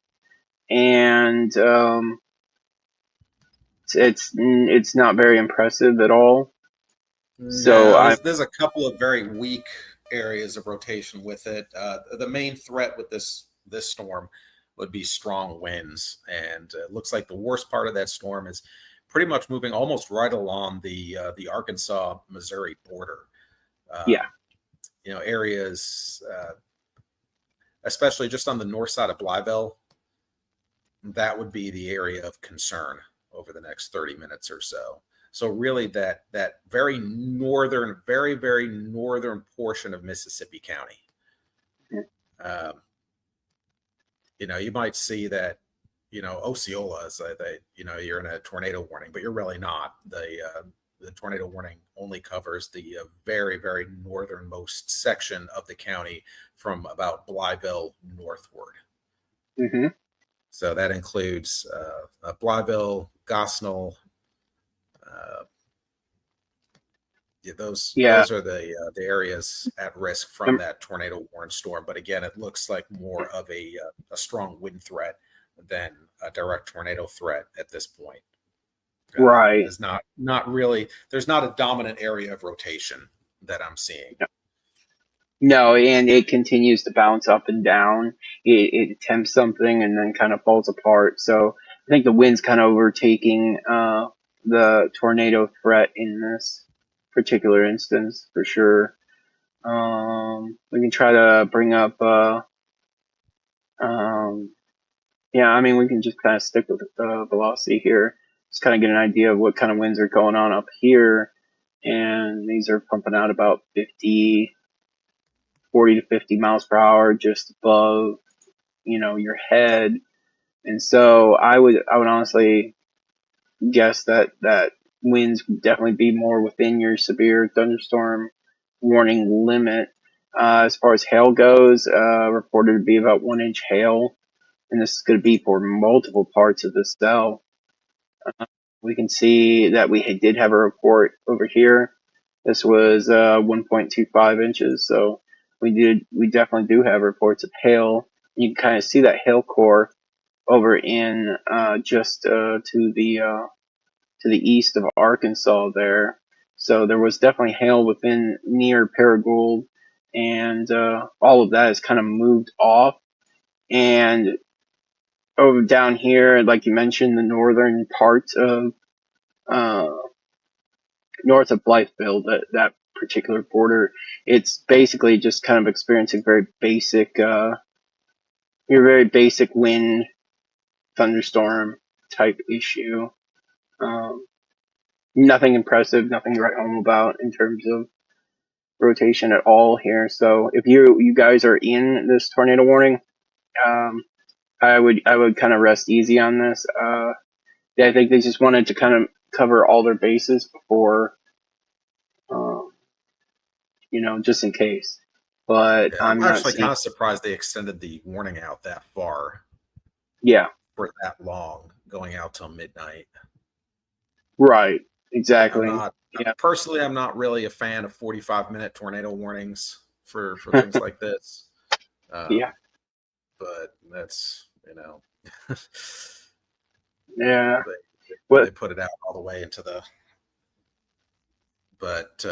and it's not very impressive at all. So there's a couple of very weak areas of rotation with it. The main threat with this storm would be strong winds, and it looks like the worst part of that storm is pretty much moving almost right along the Arkansas-Missouri border. Yeah. Areas, especially just on the north side of Blytheville, that would be the area of concern over the next 30 minutes or so. So really that very northern, very, very northern portion of Mississippi County. You might see that, Osceola is you're in a tornado warning, but you're really not. The tornado warning only covers the very, very northernmost section of the county from about Blytheville northward. Mm-hmm. So that includes Blytheville, Gosnell. Those are the areas at risk from that tornado warned storm. But again, it looks like more of a strong wind threat than a direct tornado threat at this point. Right. There's not really. There's not a dominant area of rotation that I'm seeing. No, and it continues to bounce up and down. It attempts something and then kind of falls apart. So I think the wind's kind of overtaking the tornado threat in this particular instance for sure. We can try to bring up. We can just kind of stick with velocity here. Just kind of get an idea of what kind of winds are going on up here. And these are pumping out about 40 to 50 miles per hour just above, your head. And so I would honestly guess that winds would definitely be more within your severe thunderstorm warning limit. As far as hail goes, reported to be about 1-inch hail, and this is going to be for multiple parts of the cell. We can see that we did have a report over here. This was 1.25 inches, so we definitely do have reports of hail. You can kind of see that hail core over in just to the east of Arkansas there. So there was definitely hail within near Paragould, and all of that is kind of moved off. And over down here, like you mentioned, the northern parts of north of Blytheville, that particular border, it's basically just kind of experiencing very basic wind thunderstorm type issue. Nothing impressive, nothing to write home about in terms of rotation at all here. So if you guys are in this tornado warning, I would kind of rest easy on this. I think they just wanted to kind of cover all their bases before, just in case. But I'm actually kind of surprised they extended the warning out that far. Yeah. For that long, going out till midnight. Right. Exactly. Personally, I'm not really a fan of 45-minute tornado warnings for things like this. Yeah. But that's, yeah. They put it out all the way into the. But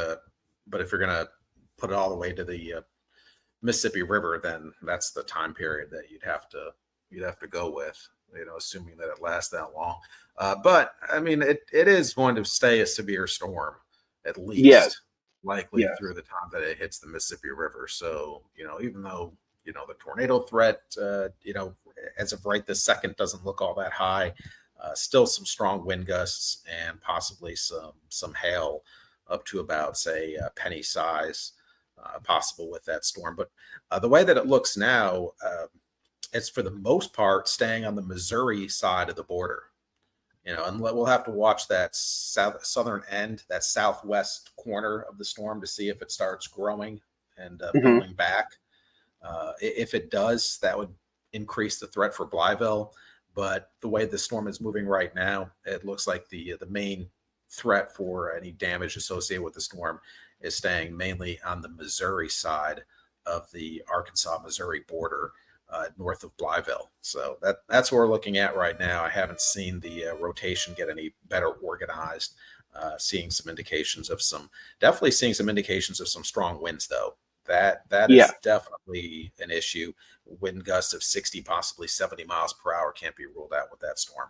if you're gonna put it all the way to the Mississippi River, then that's the time period that you'd have to go with. Assuming that it lasts that long. But I mean, it is going to stay a severe storm, at least, likely through the time that it hits the Mississippi River. So, even though, the tornado threat, as of right this second doesn't look all that high, still some strong wind gusts and possibly some hail up to about, say, penny size possible with that storm. But the way that it looks now, it's for the most part staying on the Missouri side of the border, and we'll have to watch that southern end, that southwest corner of the storm to see if it starts growing and building back. If it does, that would increase the threat for Blytheville. But the way the storm is moving right now, it looks like the main threat for any damage associated with the storm is staying mainly on the Missouri side of the Arkansas-Missouri border. North of Blytheville. So that's what we're looking at right now. I haven't seen the rotation get any better organized. Seeing some indications of some strong winds, though. That is definitely an issue. Wind gusts of 60, possibly 70 miles per hour can't be ruled out with that storm.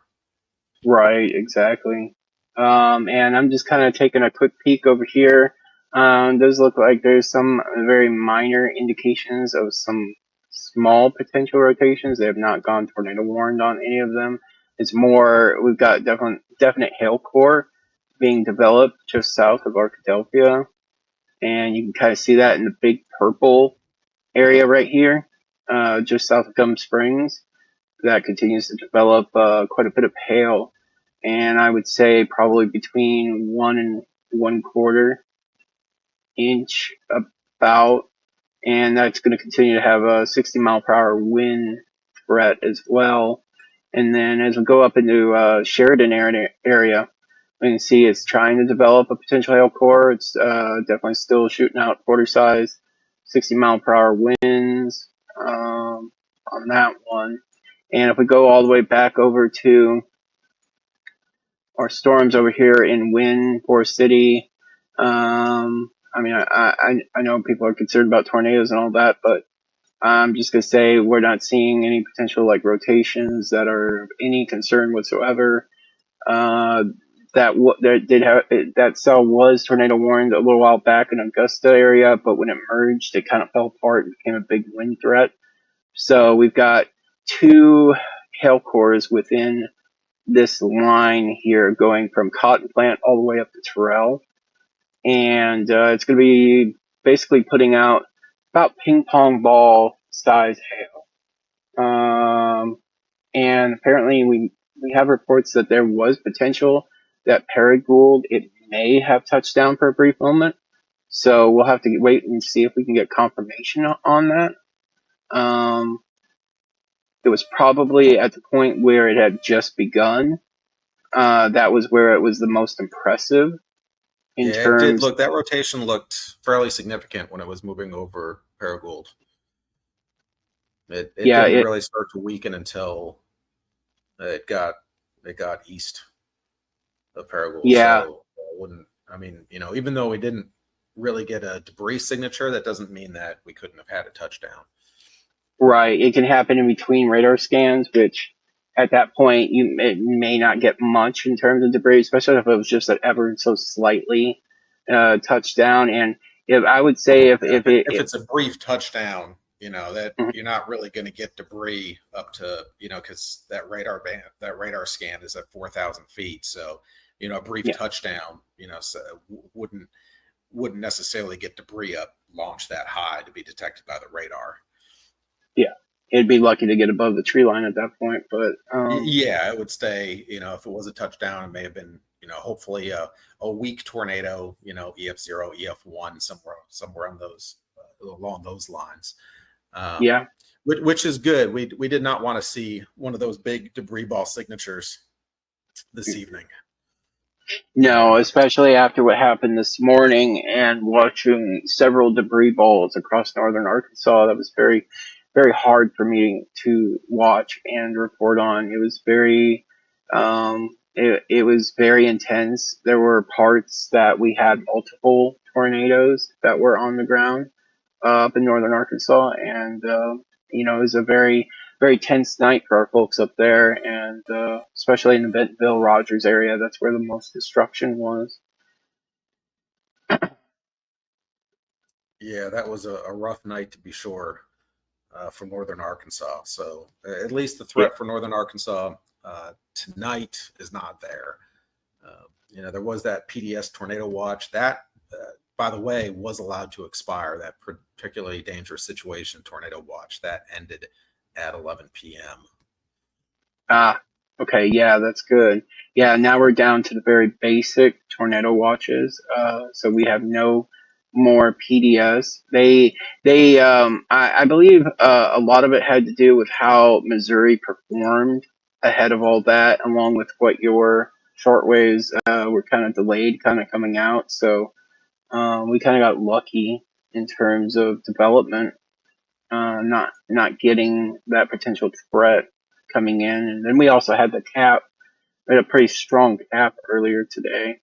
Right, exactly. And I'm just kind of taking a quick peek over here. Does look like there's some very minor indications of some small potential rotations. They have not gone tornado warned on any of them. It's more we've got definite hail core being developed just south of Arkadelphia, and you can kind of see that in the big purple area right here, just south of Gum Springs. That continues to develop quite a bit of hail, and I would say probably between 1 and 1/4 inch about, and that's going to continue to have a 60-mile-per-hour wind threat as well. And then as we go up into Sheridan area, we can see it's trying to develop a potential hail core. It's definitely still shooting out quarter size, 60-mile-per-hour winds on that one. And if we go all the way back over to our storms over here in Wind Forest City, I mean, I know people are concerned about tornadoes and all that, but I'm just gonna say we're not seeing any potential like rotations that are of any concern whatsoever. That cell was tornado warned a little while back in Augusta area, but when it merged, it kind of fell apart and became a big wind threat. So we've got 2 hail cores within this line here, going from Cotton Plant all the way up to Terrell, and it's going to be basically putting out about ping pong ball size hail. And apparently we have reports that there was potential that Paragould, it may have touched down for a brief moment. So we'll have to wait and see if we can get confirmation on that. It was probably at the point where it had just begun. That was where it was the most impressive in Yeah, it did terms. look, that rotation looked fairly significant when it was moving over Paragould. It Yeah, didn't really start to weaken until it got east of Paragould. yeah, So even though we didn't really get a debris signature, that doesn't mean that we couldn't have had a touchdown. right. It can happen in between radar scans, which at that point it may not get much in terms of debris, especially if it was just an ever so slightly touchdown. And if I would say if it's a brief touchdown, that you're not really going to get debris up to, because that radar scan is at 4,000 feet. So, a brief touchdown, so wouldn't necessarily get debris up launched that high to be detected by the radar. Yeah, it'd be lucky to get above the tree line at that point. But yeah, it would stay. If it was a touchdown, it may have been, hopefully a weak tornado, EF0, EF1, somewhere on those along those lines. Yeah, which is good. We did not want to see one of those big debris ball signatures this evening. no, especially after what happened this morning and watching several debris balls across northern Arkansas. That was very, very hard for me to watch and report on. It was very, it was very intense. There were parts that we had multiple tornadoes that were on the ground up in northern Arkansas, and it was a very, very tense night for our folks up there, and especially in the Bentonville Rogers area. That's where the most destruction was. Yeah, that was a rough night to be sure for northern Arkansas. So at least the threat for northern Arkansas tonight is not there. There was that PDS tornado watch that, by the way, was allowed to expire. That particularly dangerous situation tornado watch that ended at 11 p.m. Okay, yeah, that's good. Yeah, now we're down to the very basic tornado watches. So we have no more PDS. I believe a lot of it had to do with how Missouri performed ahead of all that, along with what your shortwaves were kind of delayed, kind of coming out. So we kind of got lucky in terms of development, not getting that potential threat coming in. And then we also had the cap. We had a pretty strong cap earlier today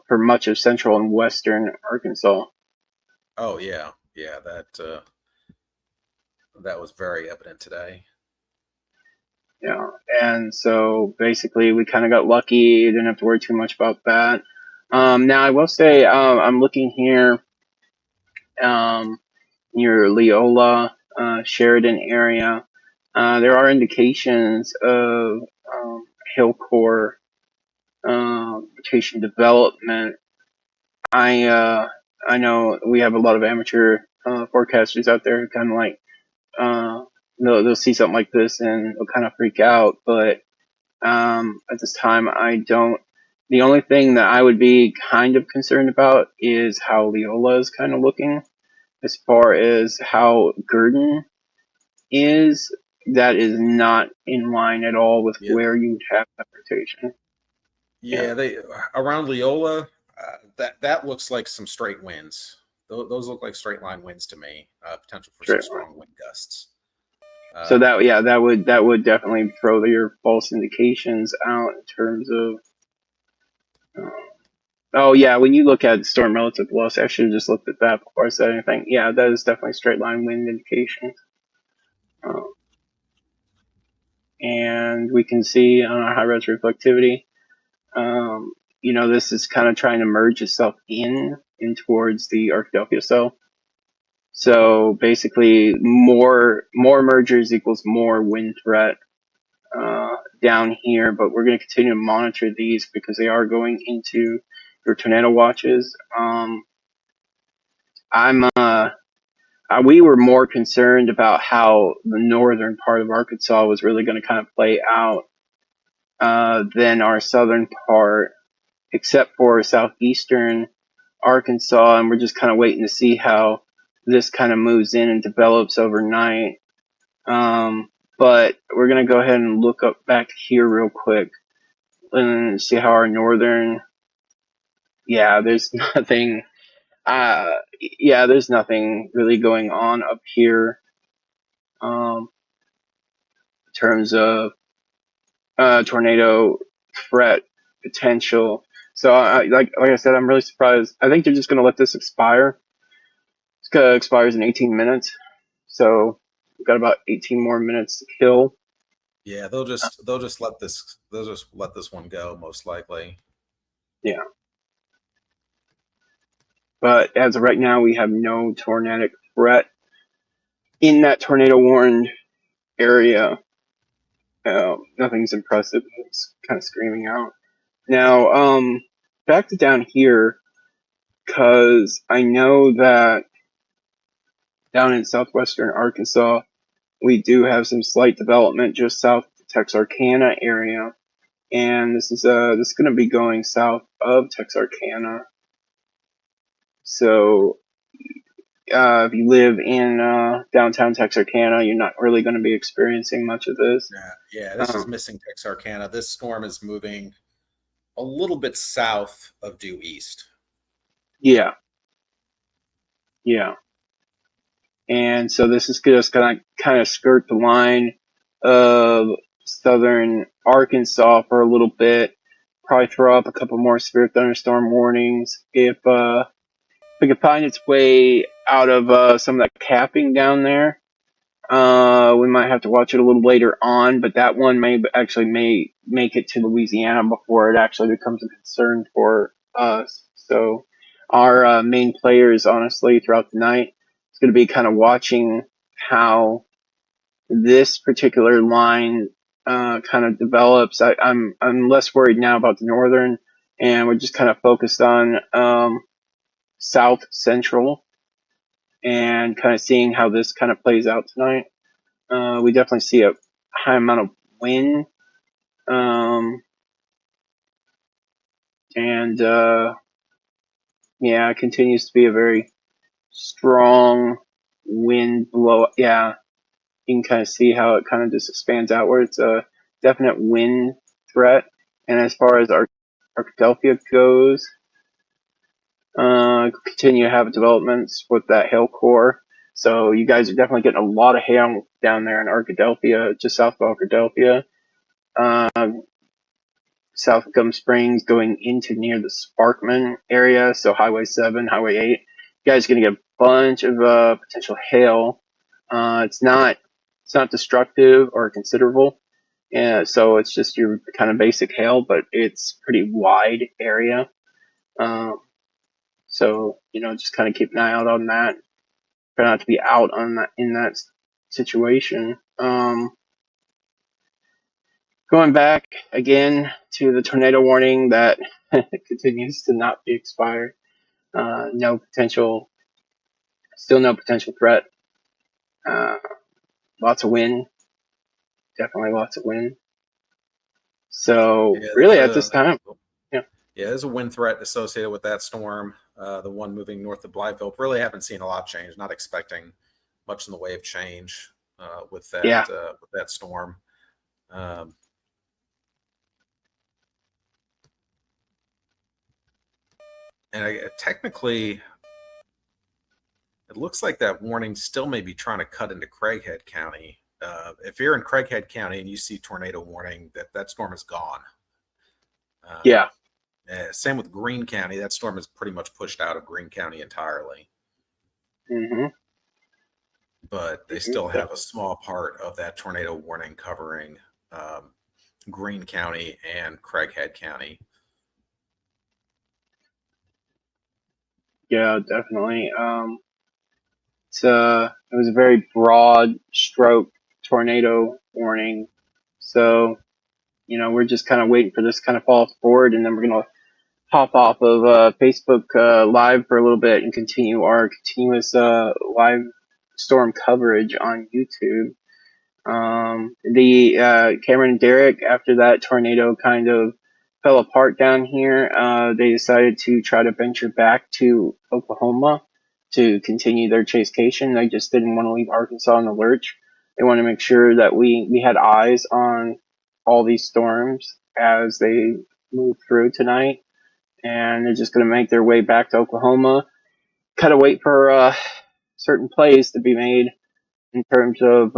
for much of central and western Arkansas. Oh yeah, that was very evident today. Yeah, and so basically we kind of got lucky. Didn't have to worry too much about that. Now I will say, I'm looking here, near Leola, Sheridan area. There are indications of hill core vegetation development. I know we have a lot of amateur forecasters out there who kind of like uh, they'll see something like this and they'll kind of freak out. But at this time, I don't. The only thing that I would be kind of concerned about is how Leola is kind of looking as far as how Gurdon is. That is not in line at all with Yeah, where you would have that rotation. Yeah, yeah. They around Leola, that looks like some straight winds. Those look like straight line winds to me. Potential for some straight line. strong wind gusts. So Uh, that, yeah, that would definitely throw your false indications out in terms of. Uh, oh yeah, when you look at storm relative loss, I should have just looked at that before I said anything. Yeah, that is definitely straight line wind indication. Uh, and we can see on our high res reflectivity, um, this is kind of trying to merge itself in towards the Arkadelphia cell. So basically, more mergers equals more wind threat down here, but we're going to continue to monitor these because they are going into your tornado watches. I'm we were more concerned about how the northern part of Arkansas was really going to kind of play out than our southern part, except for southeastern Arkansas, and we're just kind of waiting to see how this kind of moves in and develops overnight. But we're going to go ahead and look up back here real quick and see how our northern. Yeah, there's nothing. Yeah, there's nothing really going on up here. In terms of tornado threat potential. So, like I said, I'm really surprised. I think they're just going to let this expire. It expires in 18 minutes, so we've got about 18 more minutes to kill. yeah, they'll just let this one go most likely. Yeah, but as of right now, we have no tornadic threat in that tornado warned area. Nothing's impressive. It's kind of screaming out. Now, back to down here, because I know that down in southwestern Arkansas, we do have some slight development just south of the Texarkana area, and this is going to be going south of Texarkana. So, if you live in downtown Texarkana, you're not really going to be experiencing much of this. Yeah. This is Um, missing Texarkana. This storm is moving a little bit south of due east. yeah, yeah. And so this is just going to kind of skirt the line of southern Arkansas for a little bit. Probably throw up a couple more severe thunderstorm warnings if we can find its way out of some of that capping down there. We might have to watch it a little later on, but that one may make it to Louisiana before it actually becomes a concern for us. So our main players, honestly, throughout the night, is going to be kind of watching how this particular line kind of develops. I'm less worried now about the northern, and we're just kind of focused on south central and kind of seeing how this kind of plays out tonight. We definitely see a high amount of wind, and yeah, it continues to be a very strong wind blow. Yeah, you can kind of see how it kind of just expands outward. It's a definite wind threat. And as far as Arkadelphia goes, continue to have developments with that hail core. So you guys are definitely getting a lot of hail down there in Arkadelphia, just south of Arkadelphia. South of Gum Springs going into near the Sparkman area, so Highway 7, Highway 8. You guys are going to get a bunch of potential hail. It's not destructive or considerable. Yeah, so it's just your kind of basic hail, but it's pretty wide area. Um, so just kind of keep an eye out on that. Try not to be out on that in that situation. Going back again to the tornado warning that continues to not be expired. No potential, still no potential threat. Uh, Lots of wind, definitely lots of wind. So Yeah, really, at this time, yeah, there's a wind threat associated with that storm. The one moving north of Blytheville. Really haven't seen a lot of change. Not expecting much in the way of change with yeah, that storm. Um, technically, it looks like that warning still may be trying to cut into Craighead County. If you're in Craighead County and you see tornado warning, that storm is gone. yeah. Same with Greene County. That storm is pretty much pushed out of Greene County entirely. Mm-hmm. But they still have a small part of that tornado warning covering Greene County and Craighead County. Yeah, definitely. It was a very broad stroke tornado warning. So, we're just kind of waiting for this kind of fall forward, and then we're gonna hop off of Facebook Live for a little bit and continue our continuous live storm coverage on YouTube. The Cameron and Derek, after that tornado kind of fell apart down here, they decided to try to venture back to Oklahoma to continue their chasecation. They just didn't want to leave Arkansas in the lurch. They want to make sure that we had eyes on all these storms as they move through tonight. And they're just going to make their way back to Oklahoma. Kind of wait for certain plays to be made in terms of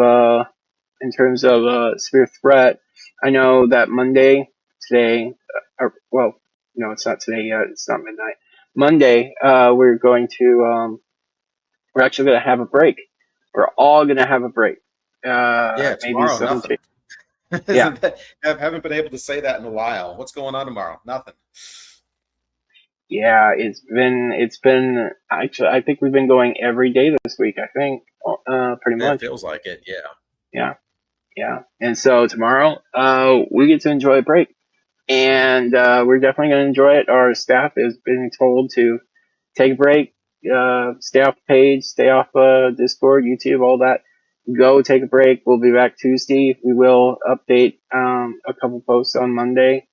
severe threat. I know that Monday today, well, no, it's not today yet. It's not midnight. Monday, we're actually going to have a break. We're all going to have a break. Maybe Tomorrow, some. nothing. Yeah. I haven't been able to say that in a while. What's going on tomorrow? Nothing. Yeah, it's been actually. I think we've been going every day this week. I think, pretty It much. feels like it. Yeah. Yeah, yeah. And so tomorrow, we get to enjoy a break, and we're definitely going to enjoy it. Our staff is being told to take a break, stay off the page, stay off Discord, YouTube, all that. Go take a break. We'll be back Tuesday. We will update a couple posts on Monday,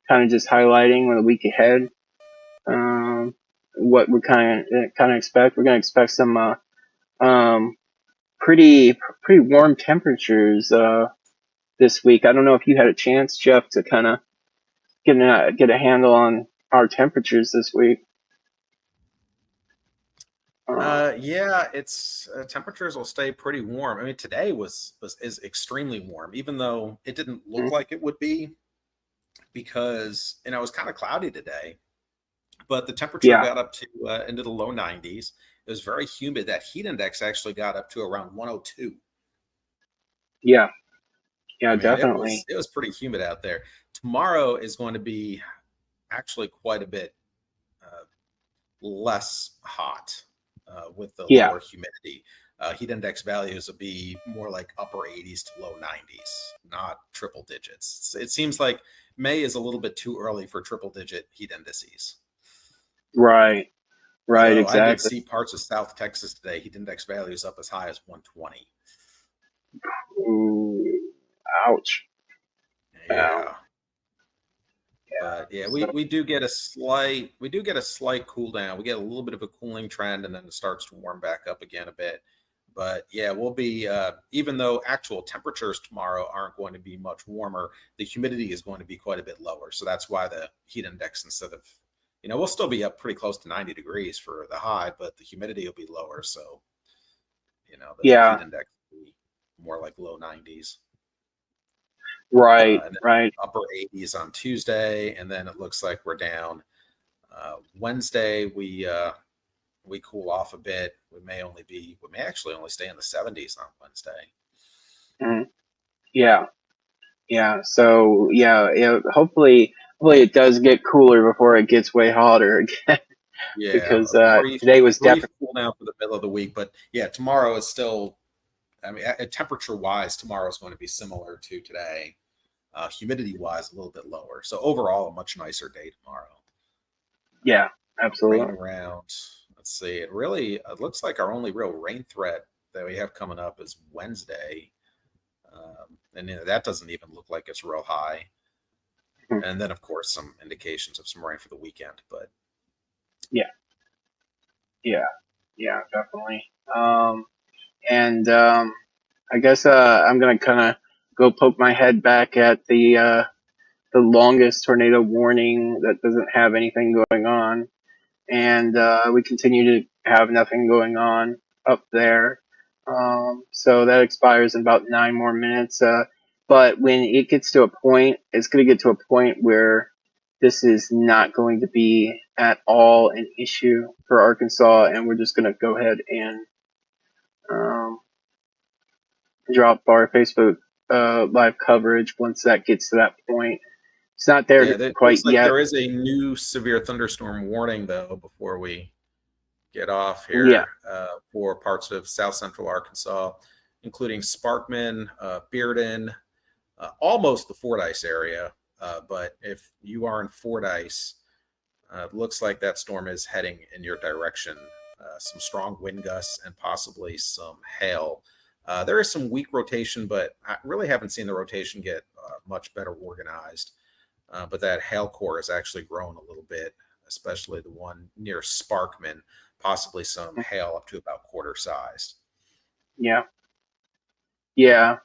kind of just highlighting the week ahead. What we kind of expect. We're going to expect some pretty warm temperatures this week. I don't know if you had a chance, Jeff, to kind of get a handle on our temperatures this week. Yeah, it's temperatures will stay pretty warm. I mean, today is extremely warm, even though it didn't look like it would be, because it was kind of cloudy today. But the temperature got up to into the low 90s. It was very humid. That heat index actually got up to around 102. Yeah, I mean, definitely. It was pretty humid out there. Tomorrow is going to be actually quite a bit less hot with the lower humidity. Heat index values will be more like upper 80s to low 90s, not triple digits. It seems like May is a little bit too early for triple digit heat indices. Right. Although Exactly. I did see parts of South Texas today, heat index values up as high as 120. Ooh, ouch. Yeah. But we do get a slight cool down. We get a little bit of a cooling trend, and then it starts to warm back up again a bit. But yeah, we'll be even though actual temperatures tomorrow aren't going to be much warmer, the humidity is going to be quite a bit lower. So that's why the heat index, instead of we'll still be up pretty close to 90 degrees for the high, but the humidity will be lower. So the heat index will be more like low 90s. Right. Upper 80s on Tuesday, and then it looks like we're down. Wednesday, we cool off a bit. We may actually only stay in the 70s on Wednesday. Mm-hmm. Yeah. So hopefully hopefully it does get cooler before it gets way hotter again. Yeah, Because brief today was brief definitely, cool down for the middle of the week, but yeah, tomorrow is still. I mean, temperature wise, tomorrow is going to be similar to today. Humidity wise, a little bit lower. So overall, a much nicer day tomorrow. yeah, Rain absolutely. around. Let's see. It looks like our only real rain threat that we have coming up is Wednesday, and that doesn't even look like it's real high. Mhm. And then, of course, some indications of some rain for the weekend. But Yeah, yeah, yeah, definitely. And I guess I'm gonna kind of go poke my head back at the longest tornado warning that doesn't have anything going on, and we continue to have nothing going on up there. So that expires in about 9 more minutes. But when it gets to a point, it's going to get to a point where this is not going to be at all an issue for Arkansas, and we're just going to go ahead and um, drop our Facebook live coverage once that gets to that point. It's not yeah, there that quite looks like yet. there is a new severe thunderstorm warning, though, before we get off Yeah, here for parts of south central Arkansas, including Sparkman, Bearden, almost the Fordyce area. But if you are in Fordyce, it looks like that storm is heading in your direction. Some strong wind gusts and possibly some hail. There is some weak rotation, but I really haven't seen the rotation get much better organized. But that hail core has actually grown a little bit, especially the one near Sparkman, possibly some hail up to about quarter sized. yeah. Yeah,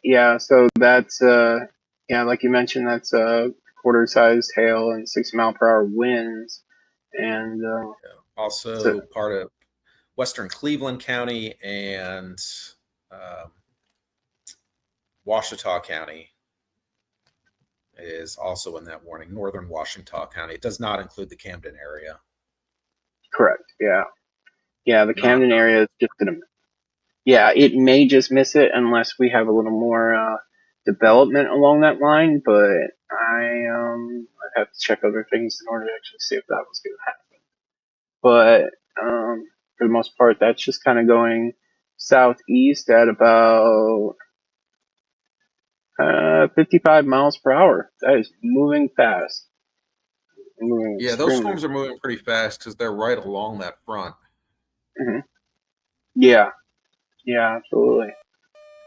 yeah. So that's yeah, like you mentioned, that's quarter-sized hail and 60-mile-per-hour winds, and so Also, part of western Cleveland County and um, Washita County is also in that warning. Northern Washita County. It does not include the Camden area. correct. Yeah, yeah. The Not Camden area is just gonna. Yeah, it may just miss it unless we have a little more development along that line. But I'd have to check other things in order to actually see if that was gonna happen. But for the most part, that's just kind of going southeast at about 55 miles per hour. That is moving fast. Moving Yeah, those extremely. storms are moving pretty fast because they're right along that front. Mhm. Yeah, yeah, absolutely.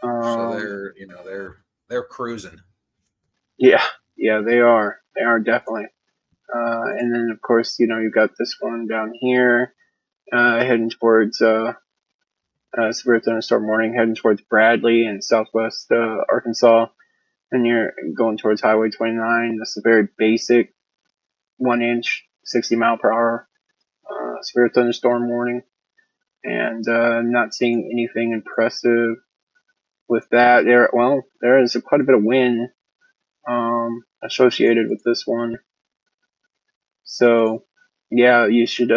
So Um, they're cruising. yeah, yeah, they are. They are definitely. And then, of course, you've got this one down here, heading towards severe thunderstorm warning, heading towards Bradley and southwest Arkansas. And you're going towards Highway 29. This is a very basic 1 inch, 60-mile-per-hour severe thunderstorm warning. And not seeing anything impressive with that. There is quite a bit of wind associated with this one. So, yeah, you should.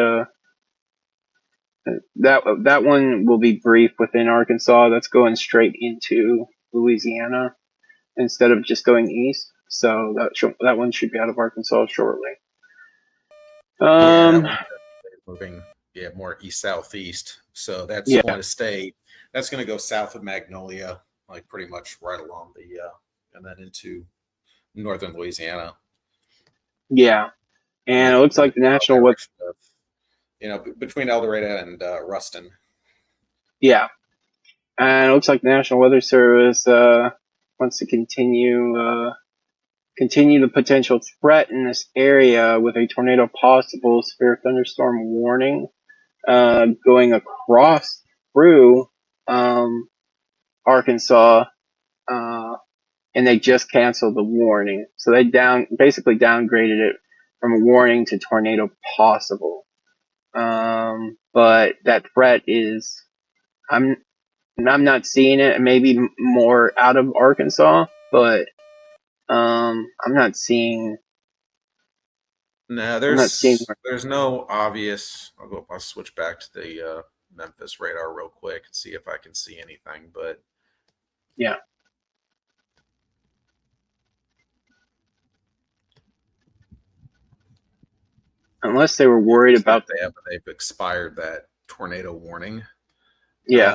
That one will be brief within Arkansas. That's going straight into Louisiana instead of just going east. So that one should be out of Arkansas shortly. Yeah, that Um, one's moving, yeah, more east southeast. So that's yeah, going to stay. That's going to go south of Magnolia, like pretty much right along the, and then into northern Louisiana, yeah, and it looks in the like the general national weather. direction of, between El Dorado and Ruston. Yeah, and it looks like the National Weather Service wants to continue the potential threat in this area with a tornado possible severe thunderstorm warning going across through Arkansas, uh, and they just canceled the warning. So they basically downgraded it from a warning to tornado possible. But that threat is, I'm I'm not seeing it. Maybe more out of Arkansas, but I'm not seeing. No, I'm not seeing. there's no obvious. I'll switch back to the Memphis radar real quick and see if I can see anything. But Yeah, unless they were Yeah, worried looks like about. they've expired that tornado warning. Yeah,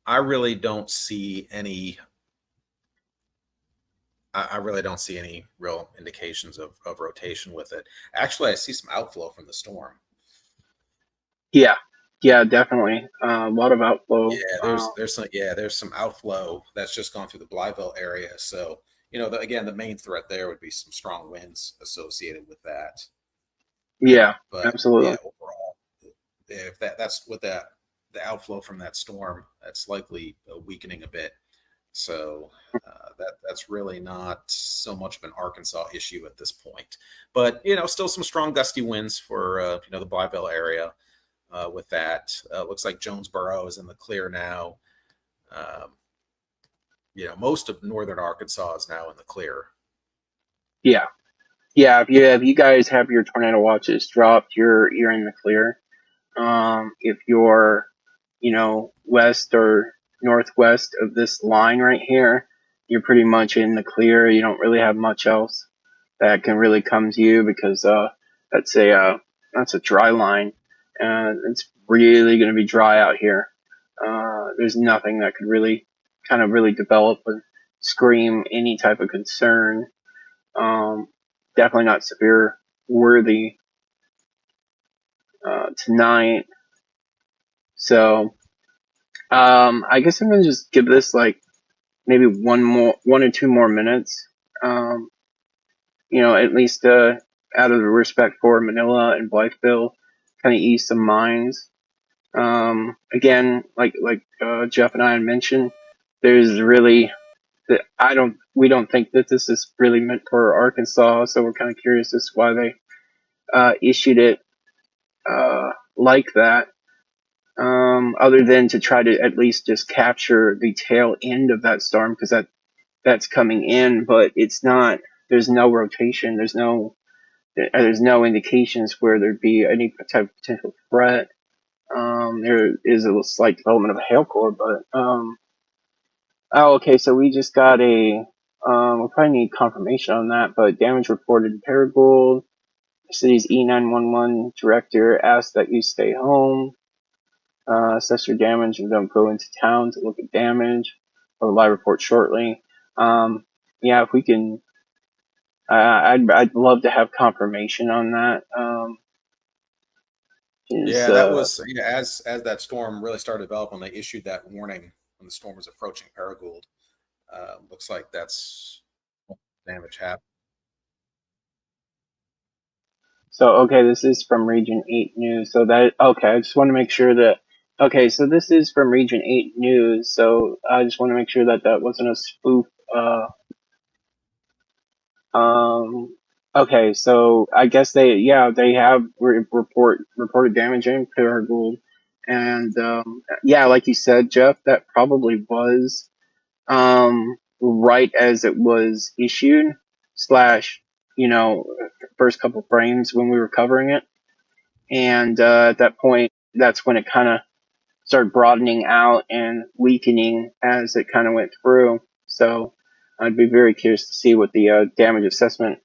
I really don't see any. I really don't see any real indications of rotation with it. Actually, I see some outflow from the storm. yeah, yeah, definitely. A lot of outflow. Yeah, there's some outflow that's just gone through the Blytheville area. So again, the main threat there would be some strong winds associated with that. Yeah, But yeah, absolutely. overall, if that's with that the outflow from that storm, that's likely weakening a bit. So that's really not so much of an Arkansas issue at this point. But still some strong gusty winds for the Blytheville area. With that, looks like Jonesboro is in the clear now. Um, most of northern Arkansas is now in the clear. Yeah, yeah. If you guys have your tornado watches dropped, you're in the clear. If you're, west or northwest of this line right here, you're pretty much in the clear. You don't really have much else that can really come to you because that's a dry line, and it's really going to be dry out here. There's nothing that could really kind of really develop and scream any type of concern. Um, Definitely not severe worthy tonight. So I guess I'm gonna just give this like maybe 1 or 2 more minutes. Um, at least out of respect for Manila and Blytheville, kind of ease some minds. Again, like Jeff and I had mentioned, there's really that we don't think that this is really meant for Arkansas, so we're kind of curious as to why they issued it like that. Other than to try to at least just capture the tail end of that storm because that's coming in, but it's not. There's no rotation. There's no indications where there'd be any type of potential threat. There is a slight development of a hail core, but oh, okay. So we just got we'll probably need confirmation on that, but damage reported in Paragould. The city's E911 director asked that you stay home, assess your damage, and don't go into town to look at damage. Or live report shortly. Yeah, if we can, I'd love to have confirmation on that. Is Yeah, that was as that storm really started developing. They issued that warning when the storm was approaching Paragould. Looks like that's damage happened. So okay, this is from Region 8 News. So that okay, I just want to make sure that okay, so this is from Region 8 News. So I just want to make sure that that wasn't a spoof. Okay, so I guess they have reported damage in Paragould, and yeah, like you said, Jeff, that probably was right as it was issued slash you know first couple frames when we were covering it. And at that point, that's when it kind of started broadening out and weakening as it kind of went through. So I'd be very curious to see what the damage assessment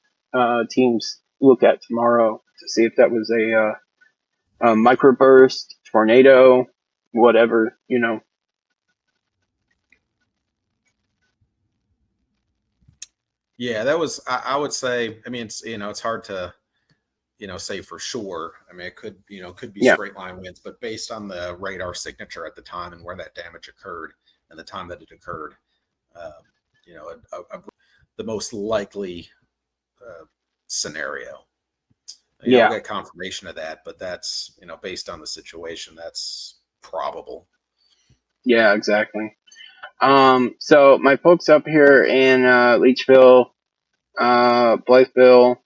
teams look at tomorrow to see if that was a microburst, tornado, whatever. Yeah, that was. I would say. I mean, it's hard to say for sure. I mean, it could be Yeah, straight line winds, but based on the radar signature at the time and where that damage occurred and the time that it occurred, uh, you know, the most likely scenario. I'll yeah, get confirmation of that, but that's based on the situation, that's probable. yeah, exactly. So my folks up here in Leachville, Blytheville,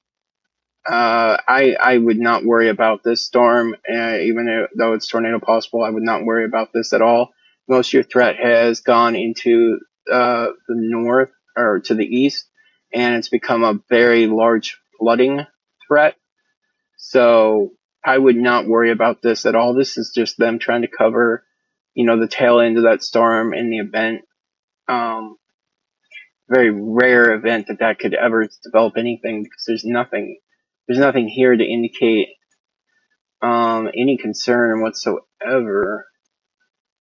I would not worry about this storm, even though it's tornado possible. I would not worry about this at all. Most of your threat has gone into the north or to the east, and it's become a very large flooding threat. So I would not worry about this at all. This is just them trying to cover, the tail end of that storm in the event. Um, Very rare event that could ever develop anything because there's nothing here to indicate any concern whatsoever.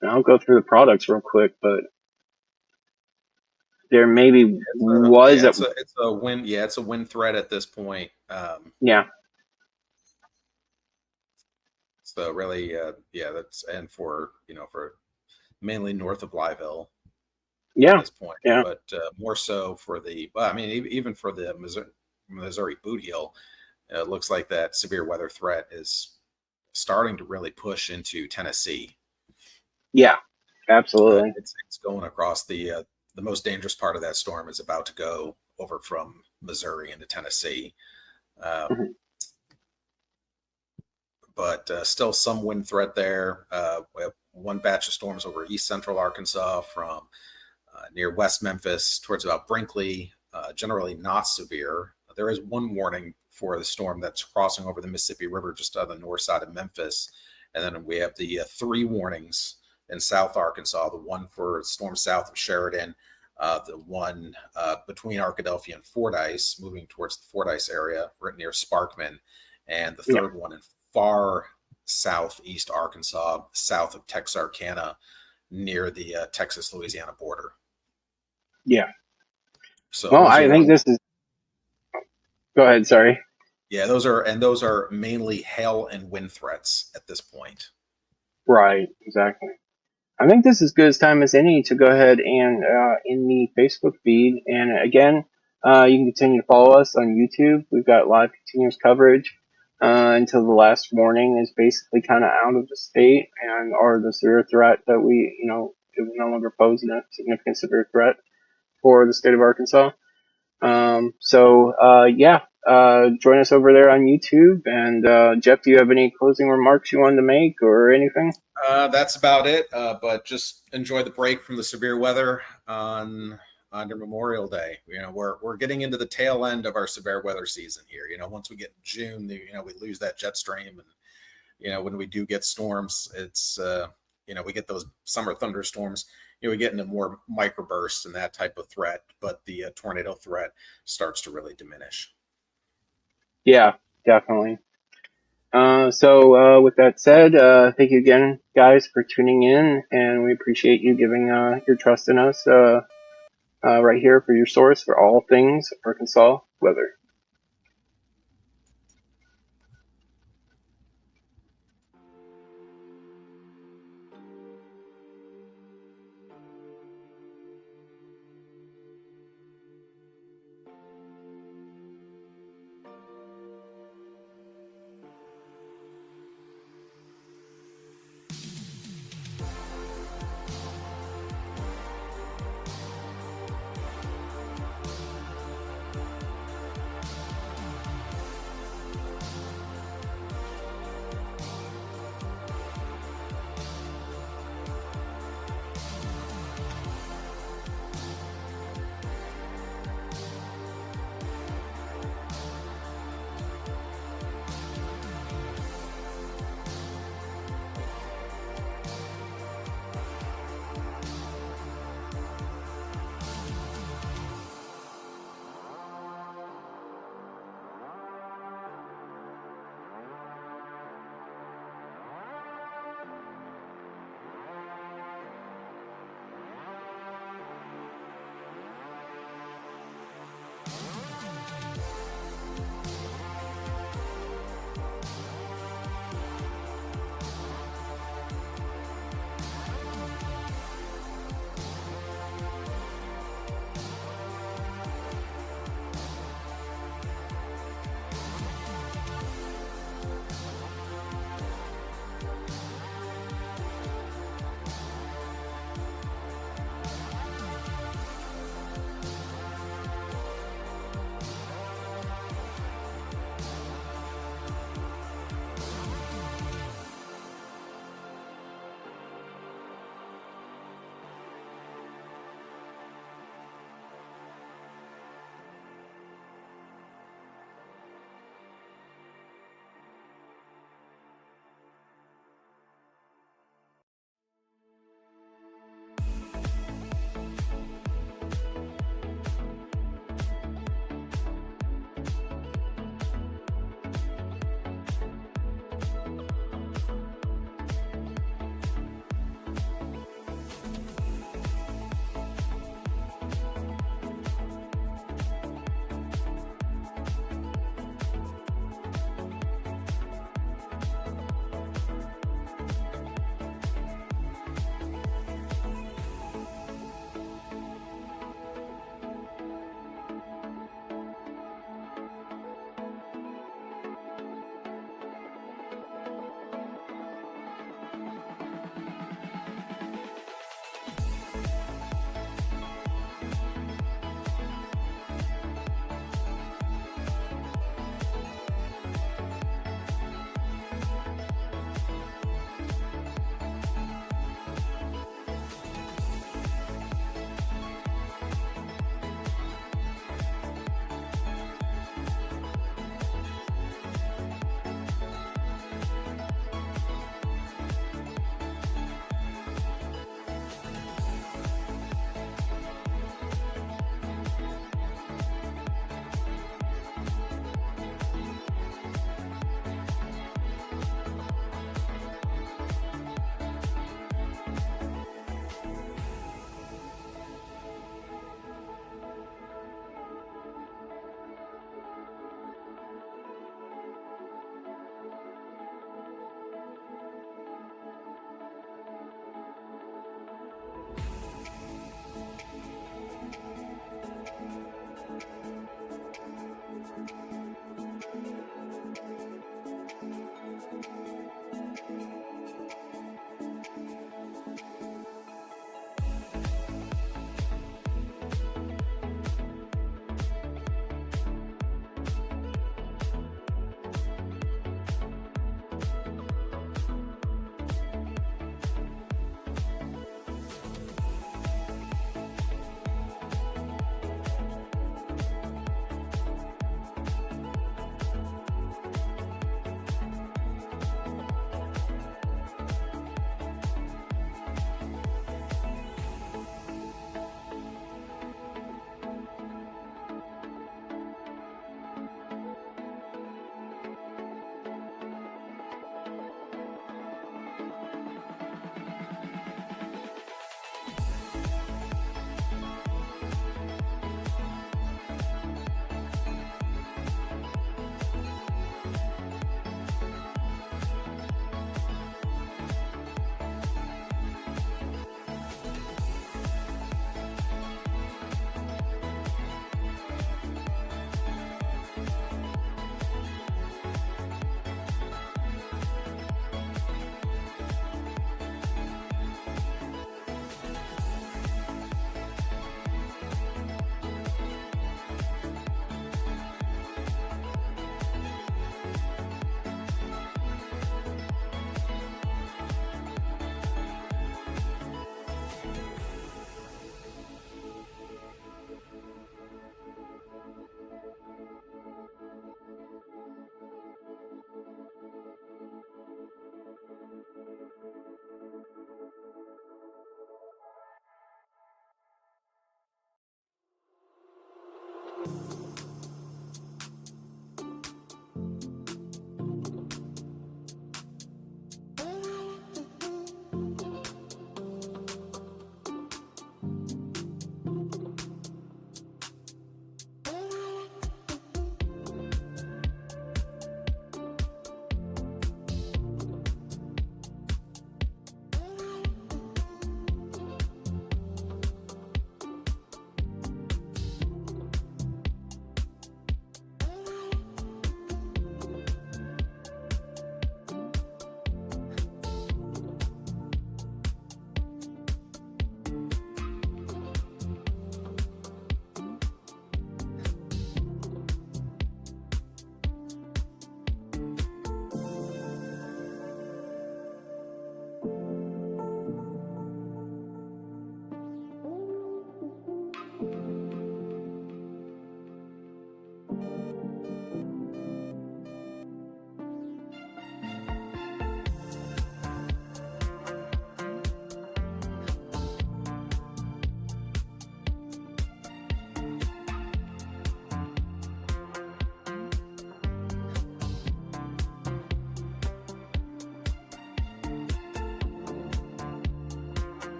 And I'll go through the products real quick, but there maybe was it's a wind. Yeah, it's a wind threat at this point. Yeah. So really, that's for mainly north of Blyville Yeah. at this point. Yeah. But more so for even for the Missouri boot heel, it looks like that severe weather threat is starting to really push into Tennessee. Yeah, absolutely. It's going across the most dangerous part of that storm is about to go over from Missouri into Tennessee. Mhm. But still some wind threat there. We have one batch of storms over east central Arkansas from near West Memphis towards about Brinkley, generally not severe. There is one warning for the storm that's crossing over the Mississippi River just on the north side of Memphis. And then we have the 3 warnings in South Arkansas, the one for storm south of Sheridan, the one between Arkadelphia and Fordyce, moving towards the Fordyce area, right near Sparkman, and the third one in far southeast Arkansas, south of Texarkana, near the Texas-Louisiana border. Yeah. So well, I think this is. Go ahead. Sorry. Yeah, those are mainly hail and wind threats at this point. Right. Exactly. I think this is good as time as any to go ahead and in the Facebook feed. And again, you can continue to follow us on YouTube. We've got live continuous coverage until the last warning is basically kind of out of the state or the severe threat that it will no longer pose a significant severe threat for the state of Arkansas. Join us over there on YouTube. And Jeff, do you have any closing remarks you wanted to make or anything? That's about it. But just enjoy the break from the severe weather on your Memorial Day. We're getting into the tail end of our severe weather season here. Once we get June, we lose that jet stream, and when we do get storms, it's we get those summer thunderstorms. We get into more microbursts and that type of threat, but the tornado threat starts to really diminish. Yeah, definitely. With that said, thank you again, guys, for tuning in, and we appreciate you giving your trust in us right here for your source for all things Arkansas weather.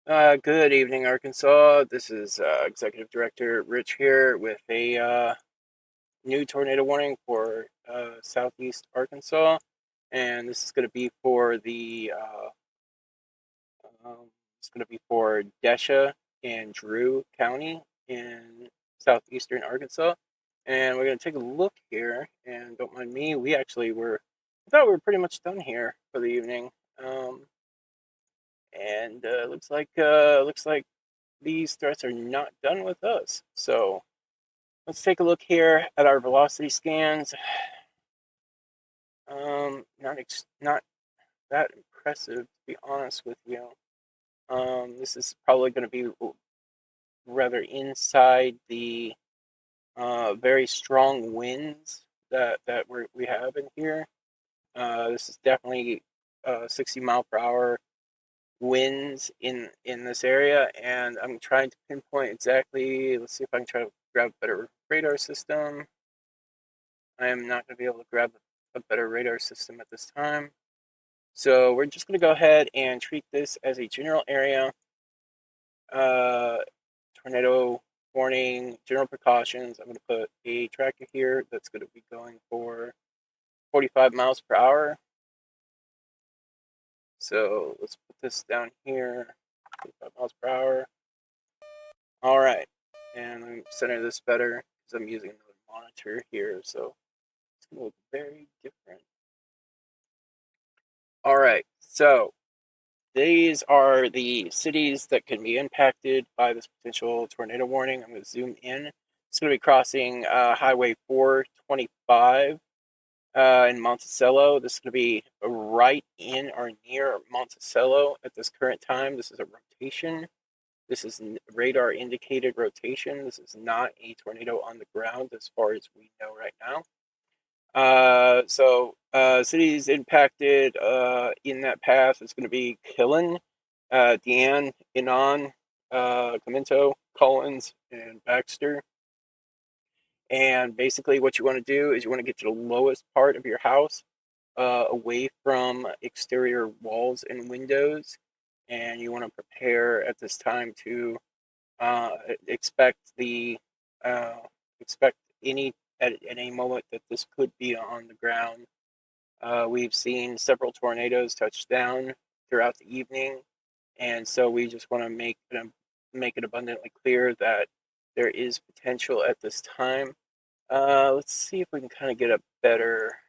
Good evening, Arkansas. This is Executive Director Rich here with a new tornado warning for southeast Arkansas, and this is going to be for the it's going to be for Desha and Drew County in southeastern Arkansas. And we're going to take a look here, and don't mind me. I thought we were pretty much done here for the evening. And looks like these threats are not done with us. So let's take a look here at our velocity scans. Not that impressive, to be honest with you. This is probably going to be rather inside the very strong winds that we have in here. This is definitely 60-mile-per-hour winds in this area, and I'm trying to pinpoint exactly. Let's see if I can try to grab a better radar system. I am not going to be able to grab a better radar system at this time, so we're just going to go ahead and treat this as a general area tornado warning, general precautions. I'm going to put a tracker here that's going to be going for 45 miles per hour. So let's put this down here, 45 miles per hour. All right, and I'm center this better because I'm using another monitor here, so it's going to look very different. All right, so these are the cities that can be impacted by this potential tornado warning. I'm going to zoom in. It's going to be crossing Highway 425 in Monticello. This is going to be right in or near Monticello at this current time. This is a rotation. This is radar indicated rotation. This is not a tornado on the ground as far as we know right now. Cities impacted in that path is going to be Killen, Deanne, Inan, Clemento, Collins, and Baxter. And basically what you want to do is you want to get to the lowest part of your house, away from exterior walls and windows. And you want to prepare at this time to expect at any moment that this could be on the ground. We've seen several tornadoes touch down throughout the evening, and so we just want to make it abundantly clear that there is potential at this time. Let's see if we can kind of get a better.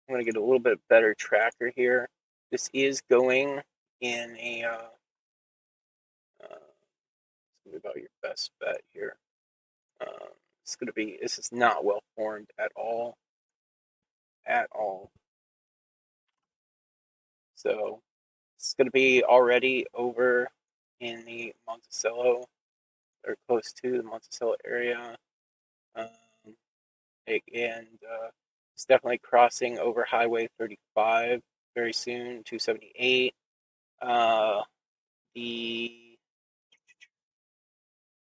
I'm going to get a little bit better tracker here. This is going in a. About your best bet here. This is not well formed at all. So it's going to be already over in the Monticello, or close to the Monticello area. It's definitely crossing over Highway 35 very soon, 278.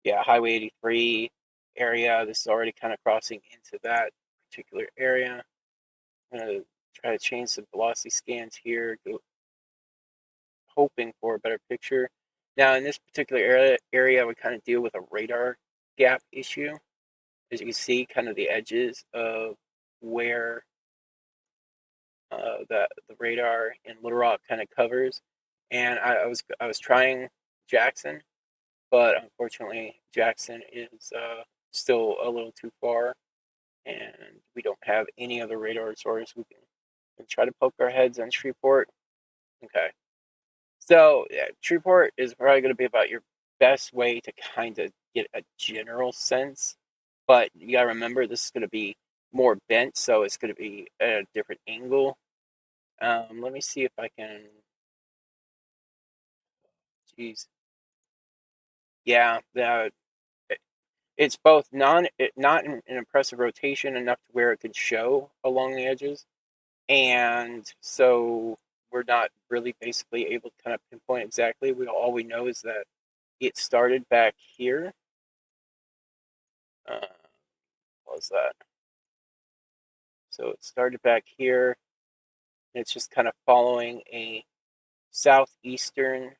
Highway 83 area. This is already kind of crossing into that particular area. I'm going to try to change some velocity scans here, hoping for a better picture. Now, in this particular area, we kind of deal with a radar gap issue. As you can see, kind of the edges of where the radar in Little Rock kind of covers. And I was trying Jackson, but unfortunately, Jackson is still a little too far, and we don't have any other radar source. We can try to poke our heads on Shreveport. Okay. So, Shreveport is probably going to be about your best way to kind of get a general sense, but you got to remember this is going to be more bent, so it's going to be at a different angle. Let me see if I can. Jeez. Yeah, it's both not an impressive rotation enough to where it could show along the edges, and so we're not really basically able to kind of pinpoint exactly. All we know is that it started back here. What was that? So it started back here. And it's just kind of following a southeastern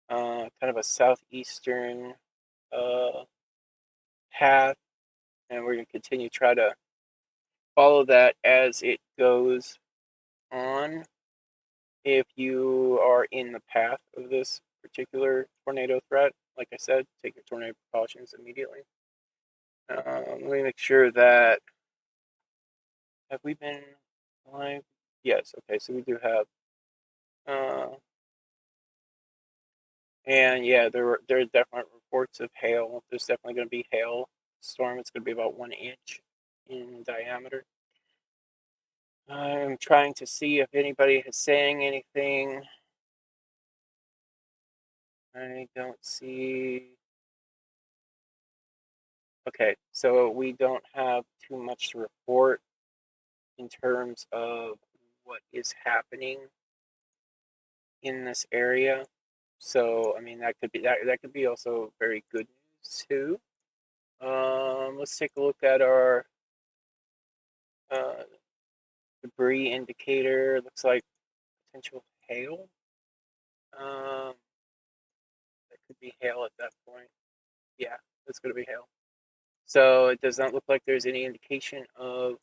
kind of a southeastern path, and we're going to continue to try to follow that as it goes on. If you are in the path of this particular tornado threat, like I said, take your tornado precautions immediately. Let me make sure that, have we been live? Yes, okay, so we do have, and yeah, there are definite reports of hail. There's definitely going to be hail storm. It's going to be about 1 inch in diameter. I'm trying to see if anybody is saying anything. I don't see. Okay, so we don't have too much to report in terms of what is happening in this area. So I mean that could be also very good news too. Let's take a look at our debris indicator. Looks like potential hail. That could be hail at that point. Yeah, it's going to be hail. So it does not look like there's any indication of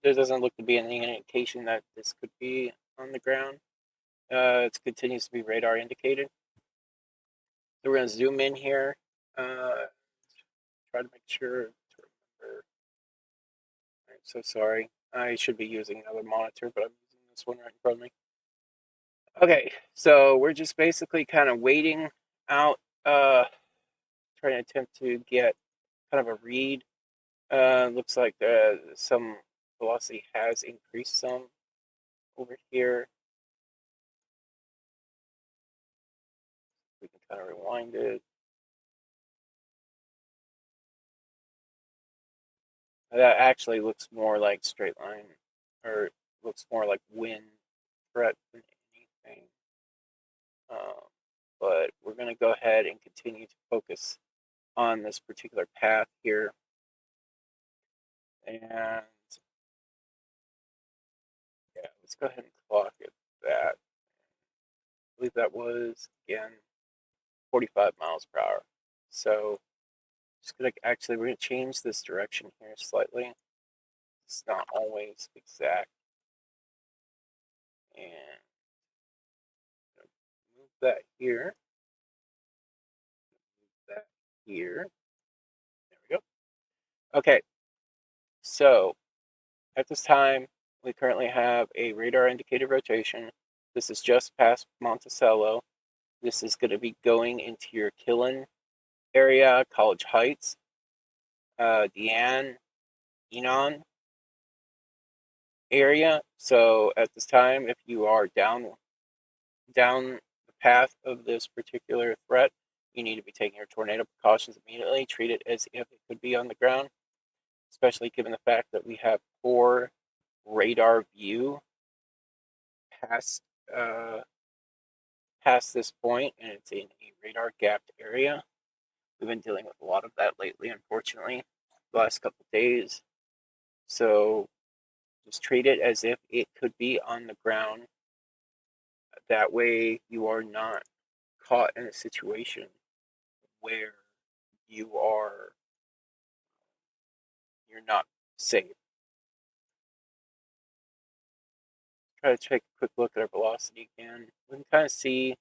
there doesn't look to be any indication that this could be on the ground. It continues to be radar indicated. So we're going to zoom in here. Try to make sure to remember. I'm so sorry. I should be using another monitor, but I'm using this one right in front of me. Okay, so we're just basically kind of waiting out, trying to attempt to get kind of a read. Looks like some velocity has increased some over here. We can kind of rewind it. That actually looks more like straight line, or looks more like wind threat than anything. But we're going to go ahead and continue to focus on this particular path here. And yeah, let's go ahead and clock it that. I believe that was, again, 45 miles per hour. So just going to actually, we're going to change this direction here slightly. It's not always exact. And move that here. Move that here. There we go. Okay. So at this time, we currently have a radar indicated rotation. This is just past Monticello. This is going to be going into your Killen area, College Heights, Deanne, Enon area. So at this time, if you are down the path of this particular threat, you need to be taking your tornado precautions immediately. Treat it as if it could be on the ground, especially given the fact that we have poor radar view past this point, and it's in a radar gapped area. We've been dealing with a lot of that lately, unfortunately, the last couple of days. So just treat it as if it could be on the ground. That way you are not caught in a situation where you're not safe. Try to take a quick look at our velocity again. We can kind of see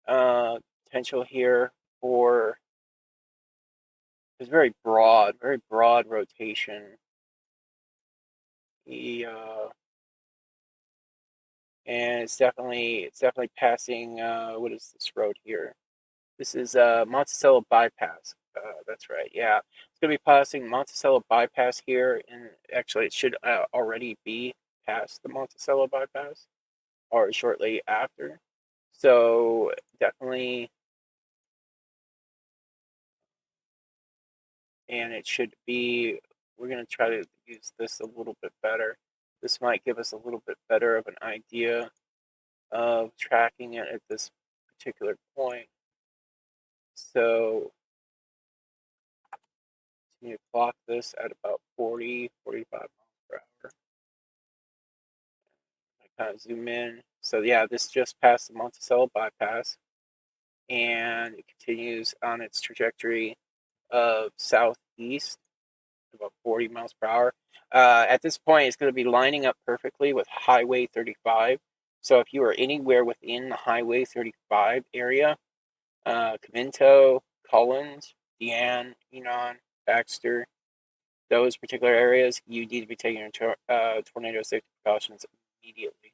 potential here for this very broad rotation. And it's definitely passing. What is this road here? This is Monticello bypass. That's right. Yeah, it's gonna be passing Monticello bypass here, and actually, it should already be past the Monticello bypass, or shortly after. So definitely, and it should be. We're gonna try to use this a little bit better. This might give us a little bit better of an idea of tracking it at this particular point. So you clock this at about 40, 45 miles per hour. Zoom in. So yeah, this just passed the Monticello bypass, and it continues on its trajectory of southeast, about 40 miles per hour. At this point, it's going to be lining up perfectly with Highway 35. So if you are anywhere within the Highway 35 area, Cominto, Collins, Deanne, Enon, Baxter, those particular areas, you need to be taking your tornado safety precautions immediately.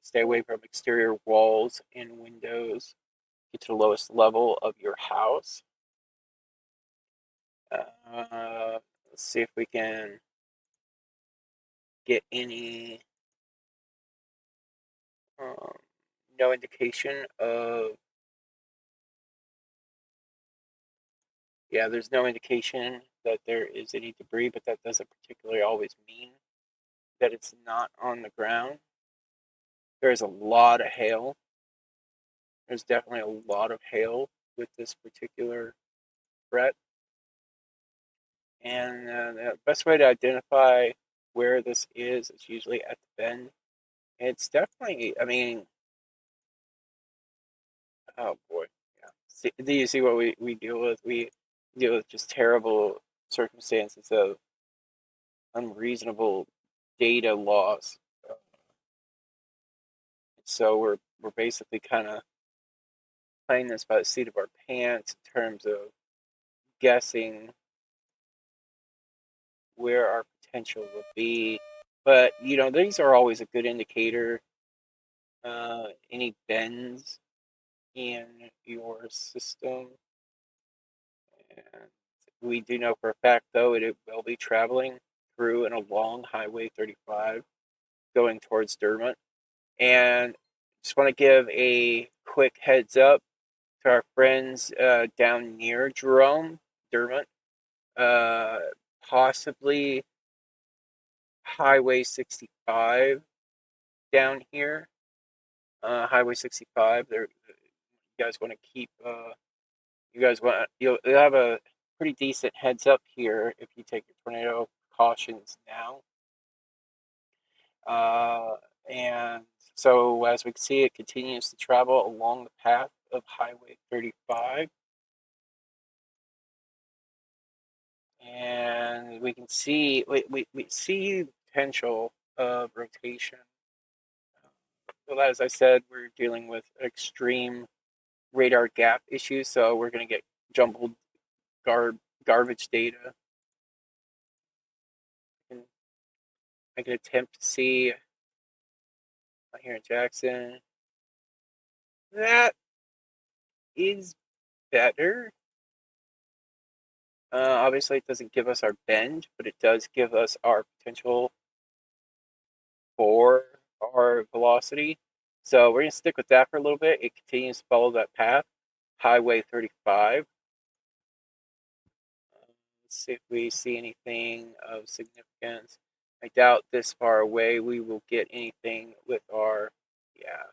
Stay away from exterior walls and windows. Get to the lowest level of your house. Let's see if we can get any no indication of, yeah, there's no indication that there is any debris, but that doesn't particularly always mean that it's not on the ground. There's a lot of hail. There's definitely a lot of hail with this particular threat. And the best way to identify where this is usually at the bend. It's definitely, I mean, oh boy. Yeah. Do you see what we deal with? We deal with just terrible circumstances of unreasonable data loss. So we're basically kind of playing this by the seat of our pants in terms of guessing where our potential will be. But these are always a good indicator. Any bends in your system, and we do know for a fact though it will be traveling through and along Highway 35 going towards Dermot. And just want to give a quick heads up to our friends down near Dermot, possibly Highway 65 down here. Highway 65. You guys want to keep. You'll have a pretty decent heads up here if you take your tornado precautions now. And so as we can see, it continues to travel along the path of Highway 35. And we can see, we see the potential of rotation. Well, as I said, we're dealing with extreme radar gap issues, so we're going to get jumbled garbage data. And I can attempt to see here in Jackson. That is better. Obviously, it doesn't give us our bend, but it does give us our potential for our velocity. So we're going to stick with that for a little bit. It continues to follow that path, Highway 35. Let's see if we see anything of significance. I doubt this far away we will get anything with our, yeah,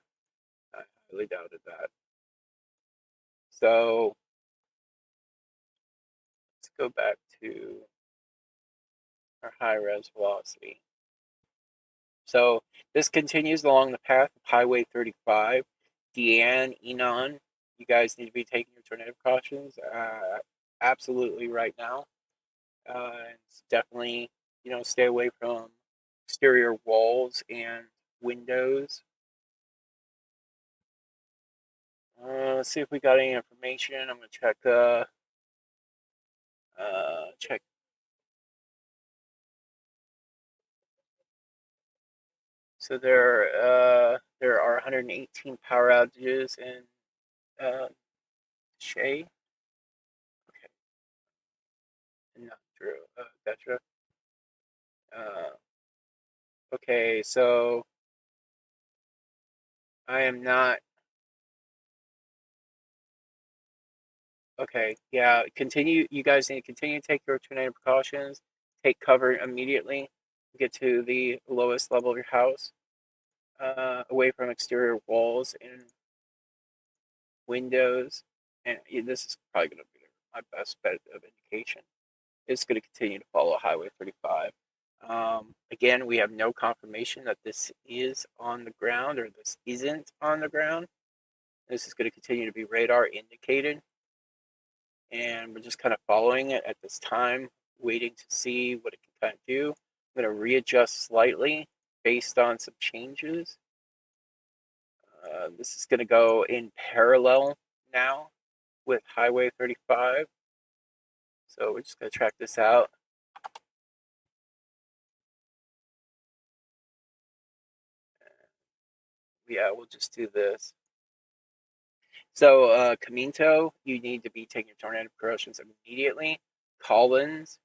I highly doubted that. So let's go back to our high-res velocity. So this continues along the path of Highway 35. Deanne, Enon, you guys need to be taking your tornado precautions absolutely right now. It's definitely, stay away from exterior walls and windows. Let's see if we got any information. I'm going to check check. So there are 118 power outages in Shea. Okay. Not true. Gotcha. Okay, so I am not. Okay, yeah. Continue. You guys need to continue to take your tornado precautions. Take cover immediately. Get to the lowest level of your house, away from exterior walls and windows. And this is probably going to be my best bet of indication. It's going to continue to follow Highway 35. Again, we have no confirmation that this is on the ground or this isn't on the ground. This is going to continue to be radar indicated. And we're just kind of following it at this time, waiting to see what it can kind of do. I'm going to readjust slightly based on some changes. This is going to go in parallel now with Highway 35. So we're just going to track this out. Yeah, we'll just do this. So Caminto, you need to be taking your tornado precautions immediately. Collins,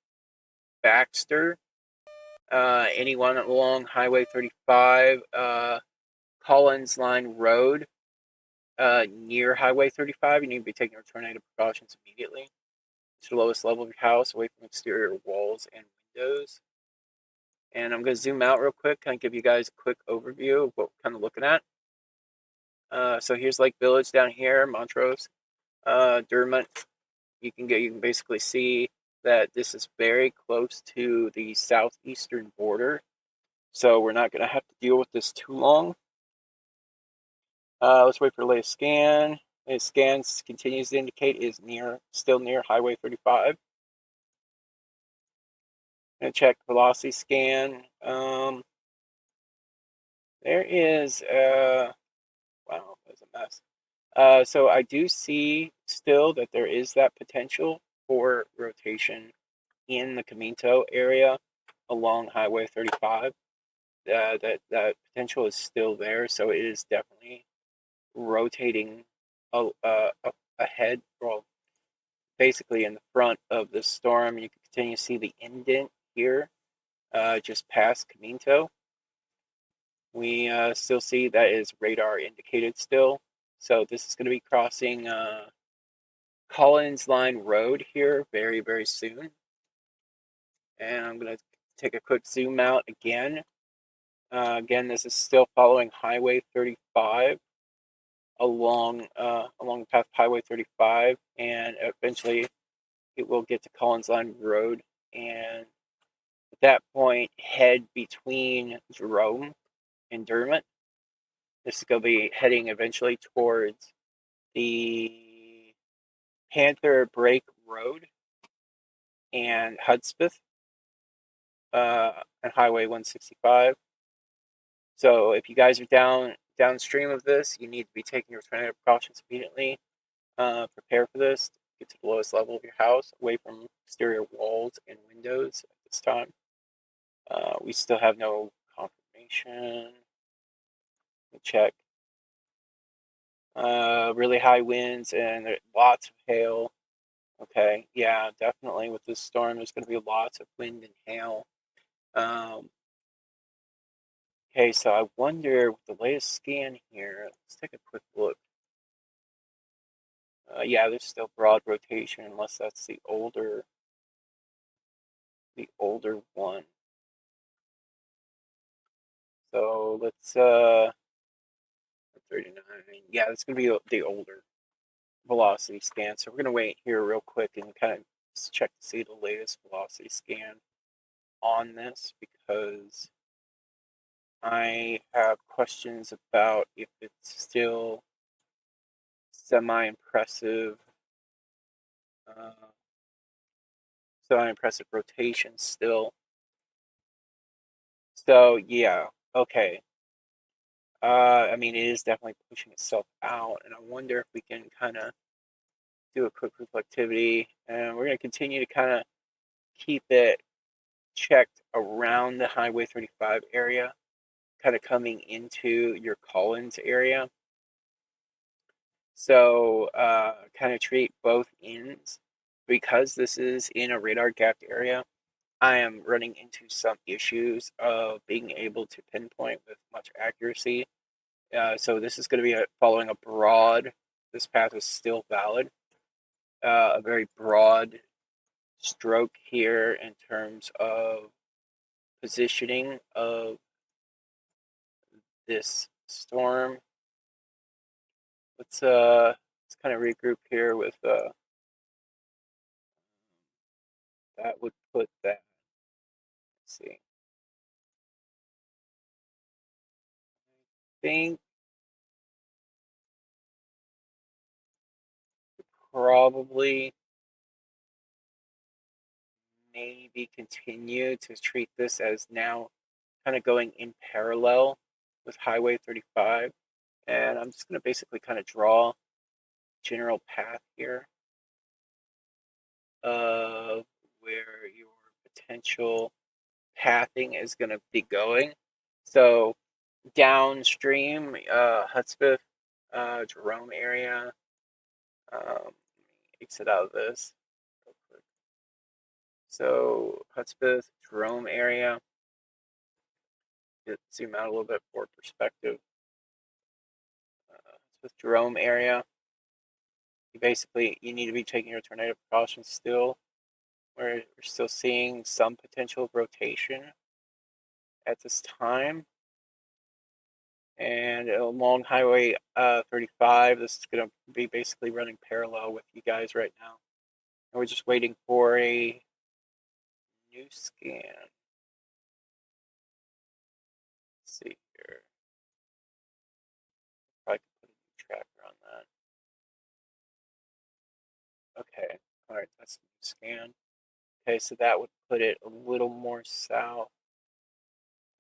Baxter, anyone along Highway 35, Collins Line Road, near Highway 35, you need to be taking your tornado precautions immediately. To the lowest level of your house, away from exterior walls and windows. And I'm going to zoom out real quick, kind of give you guys a quick overview of what we're kind of looking at. So here's Lake Village down here, Montrose, Dermot. You can basically see that this is very close to the southeastern border. So we're not going to have to deal with this too long. Let's wait for the latest scan. The scan continues to indicate is still near Highway 35. I'm going to check velocity scan. There is, wow, that's a mess. So I do see still that there is that potential for rotation in the Caminto area along Highway 35. That potential is still there, so it is definitely rotating ahead, well, basically in the front of the storm. You can continue to see the indent here, just past Caminto. We still see that is radar indicated still. So this is going to be crossing Collins Line Road here very, very soon. And I'm going to take a quick zoom out again. Again, this is still following Highway 35 along the path of Highway 35, and eventually it will get to Collins Line Road, and at that point head between Jerome and Dermot. This is going to be heading eventually towards the Panther Break Road and Hudspeth on Highway 165. So if you guys are downstream of this, you need to be taking your tornado precautions immediately. Prepare for this. Get to the lowest level of your house, away from exterior walls and windows at this time. We still have no confirmation. Let me check. Really high winds and lots of hail. Okay, yeah, definitely with this storm, there's going to be lots of wind and hail. Okay, so I wonder with the latest scan here, let's take a quick look. Yeah, there's still broad rotation unless that's the older one. So let's 39. Yeah, that's gonna be the older velocity scan. So we're gonna wait here real quick and kind of check to see the latest velocity scan on this, because I have questions about if it's still semi-impressive rotation still. So yeah, okay. I mean, it is definitely pushing itself out, and I wonder if we can kind of do a quick reflectivity, and we're going to continue to kind of keep it checked around the Highway 35 area, kind of coming into your Collins area. So kind of treat both ends. Because this is in a radar gapped area, I am running into some issues of being able to pinpoint with much accuracy. So this is going to be following a broad, this path is still valid, a very broad stroke here in terms of positioning of this storm. Let's kind of regroup here with that would put that, let's see. think probably maybe continue to treat this as now kind of going in parallel with Highway 35. And I'm just going to basically kind of draw general path here of where your potential pathing is going to be going. So downstream, Hudspeth, Jerome area. Exit out of this real quick. So Hudspeth, Jerome area. Zoom out a little bit for perspective. Hudspeth, Jerome area. You need to be taking your tornado precautions still. We're still seeing some potential rotation at this time. And along Highway 35, this is going to be basically running parallel with you guys right now. And we're just waiting for a new scan. Let's see here. Probably could put a new tracker on that. Okay, all right, that's a new scan. Okay, so that would put it a little more south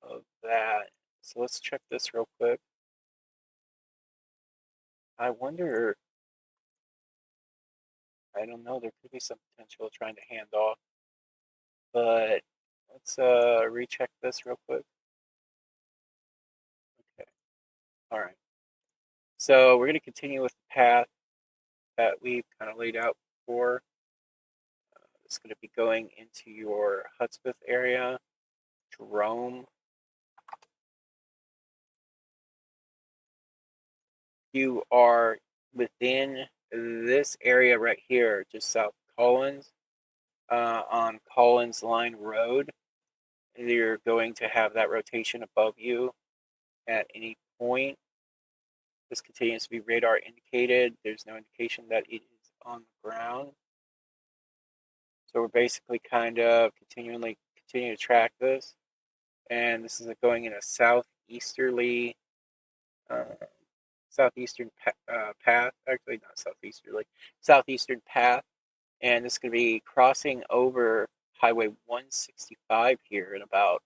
of that. So let's check this real quick. I wonder, I don't know, there could be some potential trying to hand off, but let's recheck this real quick. Okay, all right. So we're going to continue with the path that we've kind of laid out before. It's going to be going into your Hudspeth area, Jerome. You are within this area right here, just south of Collins, on Collins Line Road. You're going to have that rotation above you at any point. This continues to be radar indicated. There's no indication that it is on the ground. So we're basically kind of continue to track this. And this is going in a southeastern path. Actually, not southeastern path. And this is going to be crossing over Highway 165 here in about,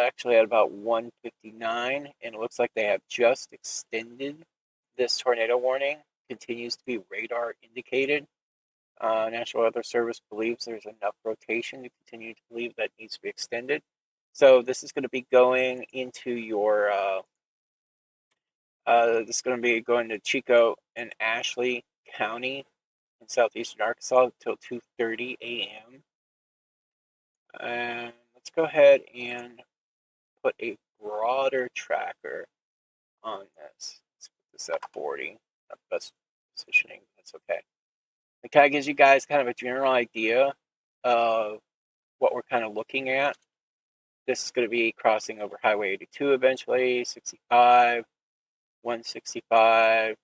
actually at about 159. And it looks like they have just extended this tornado warning. Continues to be radar indicated. National Weather Service believes there's enough rotation to continue to believe that needs to be extended. So this is going to be going into your, this is going to be going to Chico and Ashley County in southeastern Arkansas until 2:30 a.m. And let's go ahead and put a broader tracker on this. Let's put this at 40. Not the best positioning, that's okay. It kind of gives you guys kind of a general idea of what we're kind of looking at. This is going to be crossing over Highway 82 eventually, 65, 165,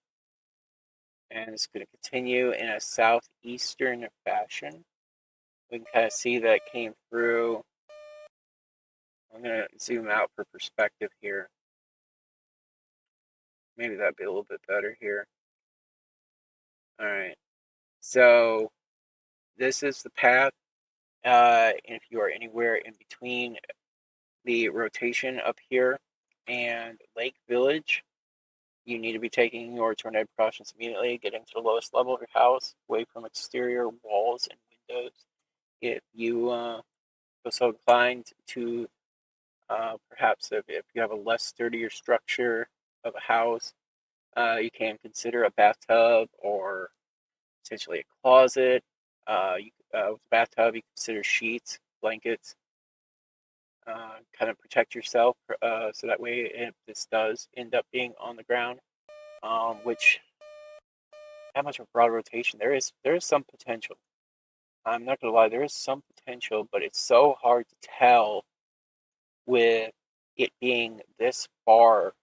and it's going to continue in a southeastern fashion. We can kind of see that it came through. I'm going to zoom out for perspective here. Maybe that'd be a little bit better here. All right. So this is the path. And if you are anywhere in between the rotation up here and Lake Village, you need to be taking your tornado precautions immediately, getting to the lowest level of your house, away from exterior walls and windows. If you feel so inclined to, perhaps if you have a less sturdier structure of a house, you can consider a bathtub or potentially a closet. With a bathtub, you consider sheets, blankets, kind of protect yourself, so that way if this does end up being on the ground, which that much of a broad rotation, there is some potential. I'm not gonna lie, there is some potential, but it's so hard to tell with it being this far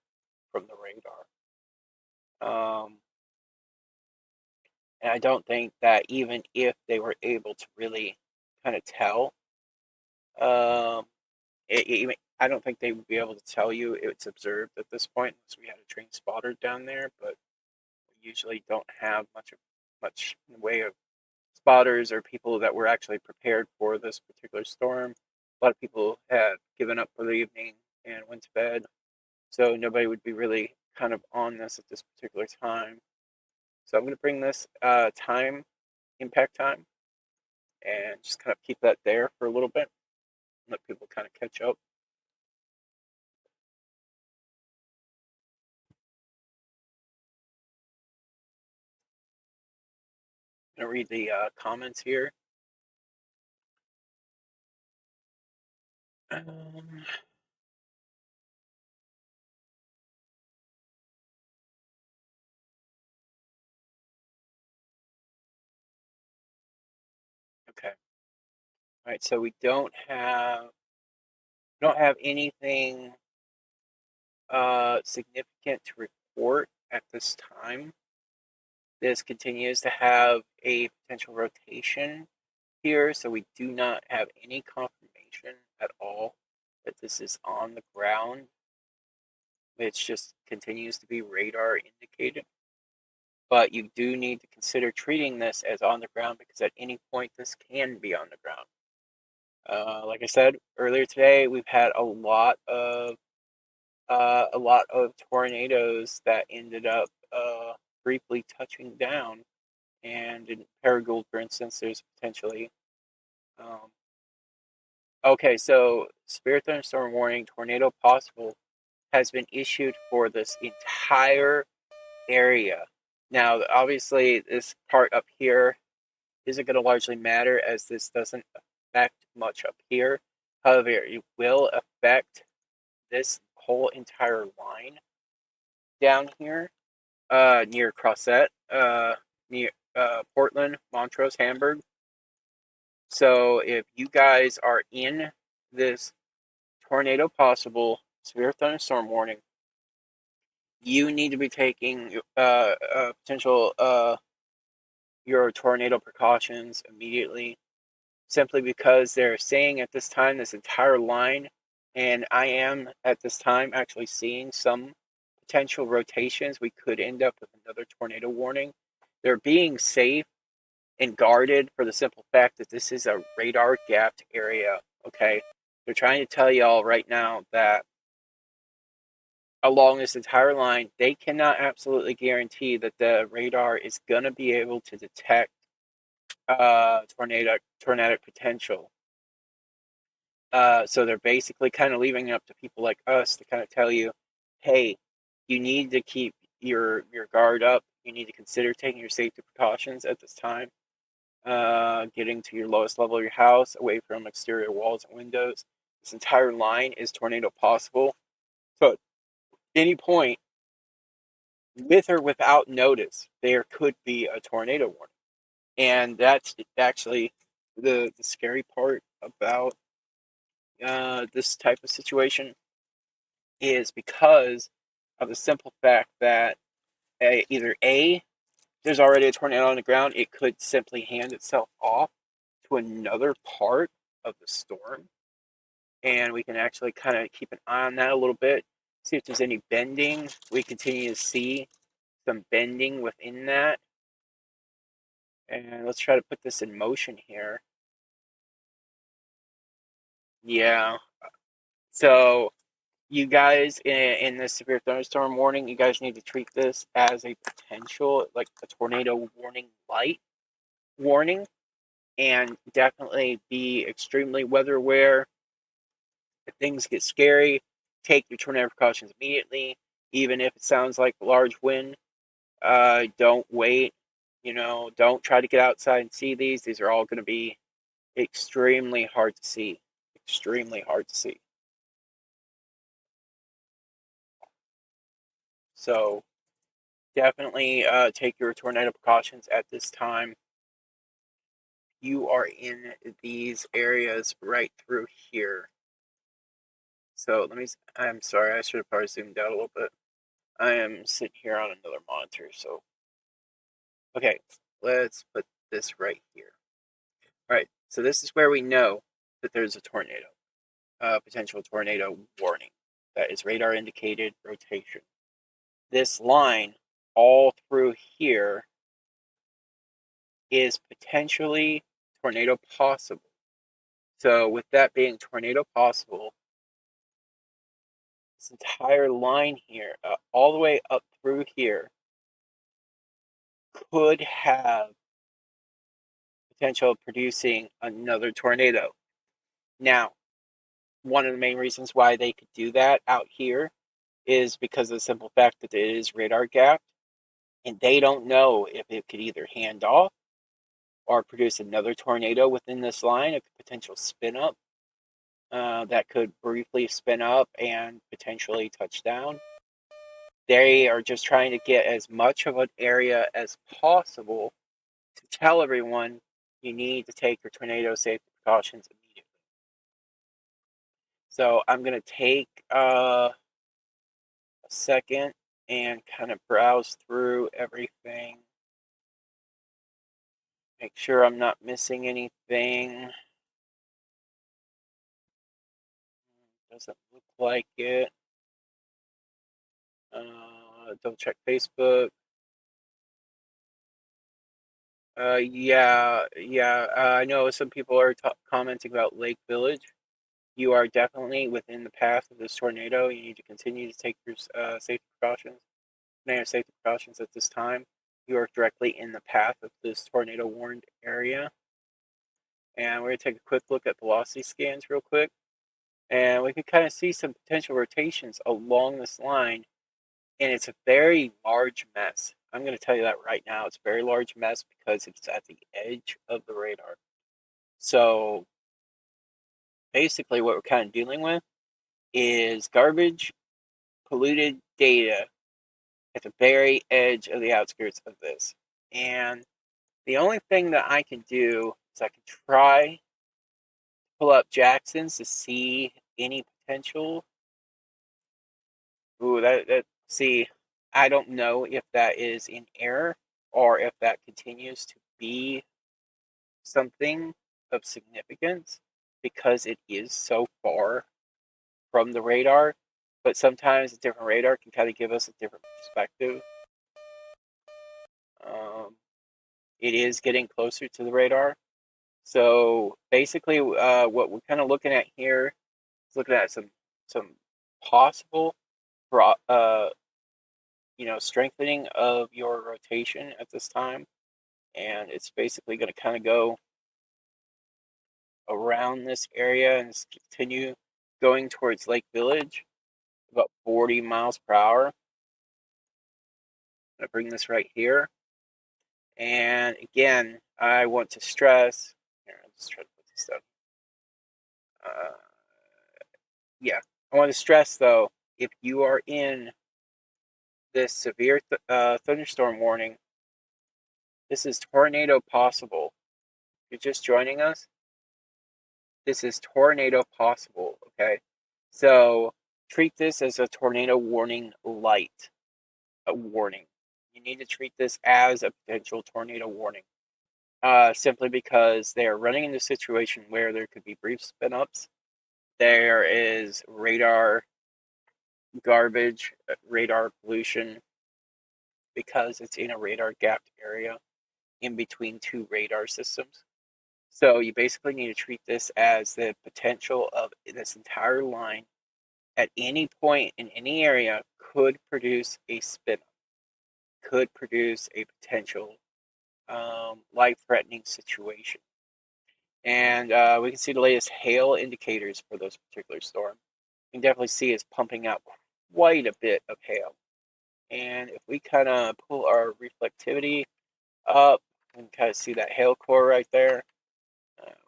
from the radar. And I don't think that even if they were able to really kind of tell, I don't think they would be able to tell you it's observed at this point unless we had a trained spotter down there, but we usually don't have much in the way of spotters or people that were actually prepared for this particular storm. A lot of people had given up for the evening and went to bed, so nobody would be really kind of on this at this particular time. So I'm going to bring this impact time, and just kind of keep that there for a little bit, and let people kind of catch up. I'm going to read the comments here. Okay. All right. So we don't have anything significant to report at this time. This continues to have a potential rotation here, so we do not have any confirmation at all that this is on the ground. It just continues to be radar indicated. But you do need to consider treating this as on the ground because at any point this can be on the ground. Like I said earlier today, we've had a lot of tornadoes that ended up briefly touching down, and in Paragould, for instance, there's potentially. Okay, so Spirit Thunderstorm warning, tornado possible, has been issued for this entire area. Now, obviously, this part up here isn't going to largely matter as this doesn't affect much up here. However, it will affect this whole entire line down here near Crosset, near Portland, Montrose, Hamburg. So if you guys are in this tornado possible severe thunderstorm warning, you need to be taking potential your tornado precautions immediately, simply because they're saying at this time this entire line, and I am at this time actually seeing some potential rotations. We could end up with another tornado warning. They're being safe and guarded for the simple fact that this is a radar gapped area. Okay, they're trying to tell y'all right now that along this entire line, they cannot absolutely guarantee that the radar is going to be able to detect tornadic potential. So they're basically kind of leaving it up to people like us to kind of tell you, hey, you need to keep your guard up. You need to consider taking your safety precautions at this time. Getting to your lowest level of your house, away from exterior walls and windows. This entire line is tornado possible. So at any point, with or without notice, there could be a tornado warning. And that's actually the scary part about this type of situation, is because of the simple fact that either A, there's already a tornado on the ground, it could simply hand itself off to another part of the storm, and we can actually kind of keep an eye on that a little bit, see if there's any bending. We continue to see some bending within that, and let's try to put this in motion here. Yeah, so you guys in this severe thunderstorm warning, you guys need to treat this as a potential, like a tornado warning light warning, and definitely be extremely weather aware. If things get scary, take your tornado precautions immediately, even if it sounds like a large wind. Don't wait. Don't try to get outside and see these. These are all going to be extremely hard to see. Extremely hard to see. So definitely take your tornado precautions at this time. You are in these areas right through here. So I'm sorry, I should have probably zoomed out a little bit. I am sitting here on another monitor, so. Okay, let's put this right here. All right, so this is where we know that there's a tornado. potential tornado warning. That is radar indicated rotation. This line all through here is potentially tornado possible. So with that being tornado possible, this entire line here, all the way up through here, could have potential of producing another tornado. Now, one of the main reasons why they could do that out here is because of the simple fact that it is radar gapped, and they don't know if it could either hand off or produce another tornado within this line, a potential spin up that could briefly spin up and potentially touch down. They are just trying to get as much of an area as possible to tell everyone you need to take your tornado safety precautions immediately. So I'm going to take a second and kind of browse through everything. Make sure I'm not missing anything. Doesn't look like it. Double check Facebook. Yeah. I know some people are commenting about Lake Village. You are definitely within the path of this tornado. You need to continue to take your safety precautions. Safety precautions at this time. You are directly in the path of this tornado warned area. And we're going to take a quick look at velocity scans real quick. And we can kind of see some potential rotations along this line. And it's a very large mess. I'm going to tell you that right now. It's a very large mess because it's at the edge of the radar. So basically what we're kind of dealing with is garbage, polluted data at the very edge of the outskirts of this. And the only thing that I can do is I can try to pull up Jackson's to see any potential. Ooh, see, I don't know if that is in error or if that continues to be something of significance because it is so far from the radar. But sometimes a different radar can kind of give us a different perspective. It is getting closer to the radar. So basically, what we're kind of looking at here is looking at some possible, strengthening of your rotation at this time, and it's basically going to kind of go around this area and continue going towards Lake Village, about 40 miles per hour. I'm going to bring this right here. And again, I want to stress, here, I'll just try to put this up. I want to stress though, if you are in this severe thunderstorm warning, this is tornado possible. If you're just joining us, this is tornado possible, okay? So treat this as a tornado warning light, a warning. You need to treat this as a potential tornado warning. Simply because they are running into a situation where there could be brief spin-ups. There is radar garbage, radar pollution, because it's in a radar gapped area in between two radar systems. So you basically need to treat this as the potential of this entire line at any point in any area could produce a spin-up, could produce a potential life-threatening situation. And we can see the latest hail indicators for those particular storms. You can definitely see it's pumping out quite a bit of hail. And if we kind of pull our reflectivity up, we can kind of see that hail core right there.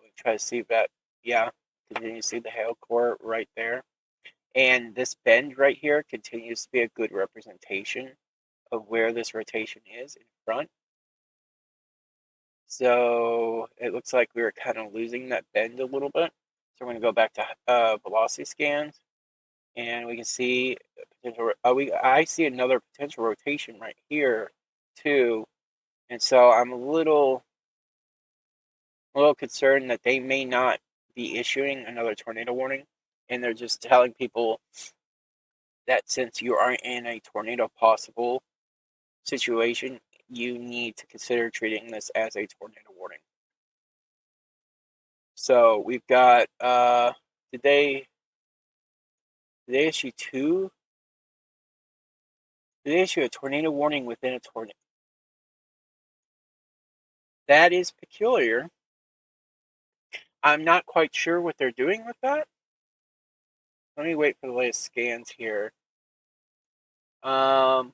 We try to see that, continue to see the hail core right there. And this bend right here continues to be a good representation of where this rotation is in front. So it looks like we were kind of losing that bend a little bit. So we're going to go back to velocity scans, and we can see potential. I see another potential rotation right here too, and so I'm a little concerned that they may not be issuing another tornado warning and they're just telling people that since you are in a tornado possible situation, you need to consider treating this as a tornado warning. So we've got did they issue two? Did they issue a tornado warning within a tornado? That is peculiar. I'm not quite sure what they're doing with that. Let me wait for the latest scans here. Okay,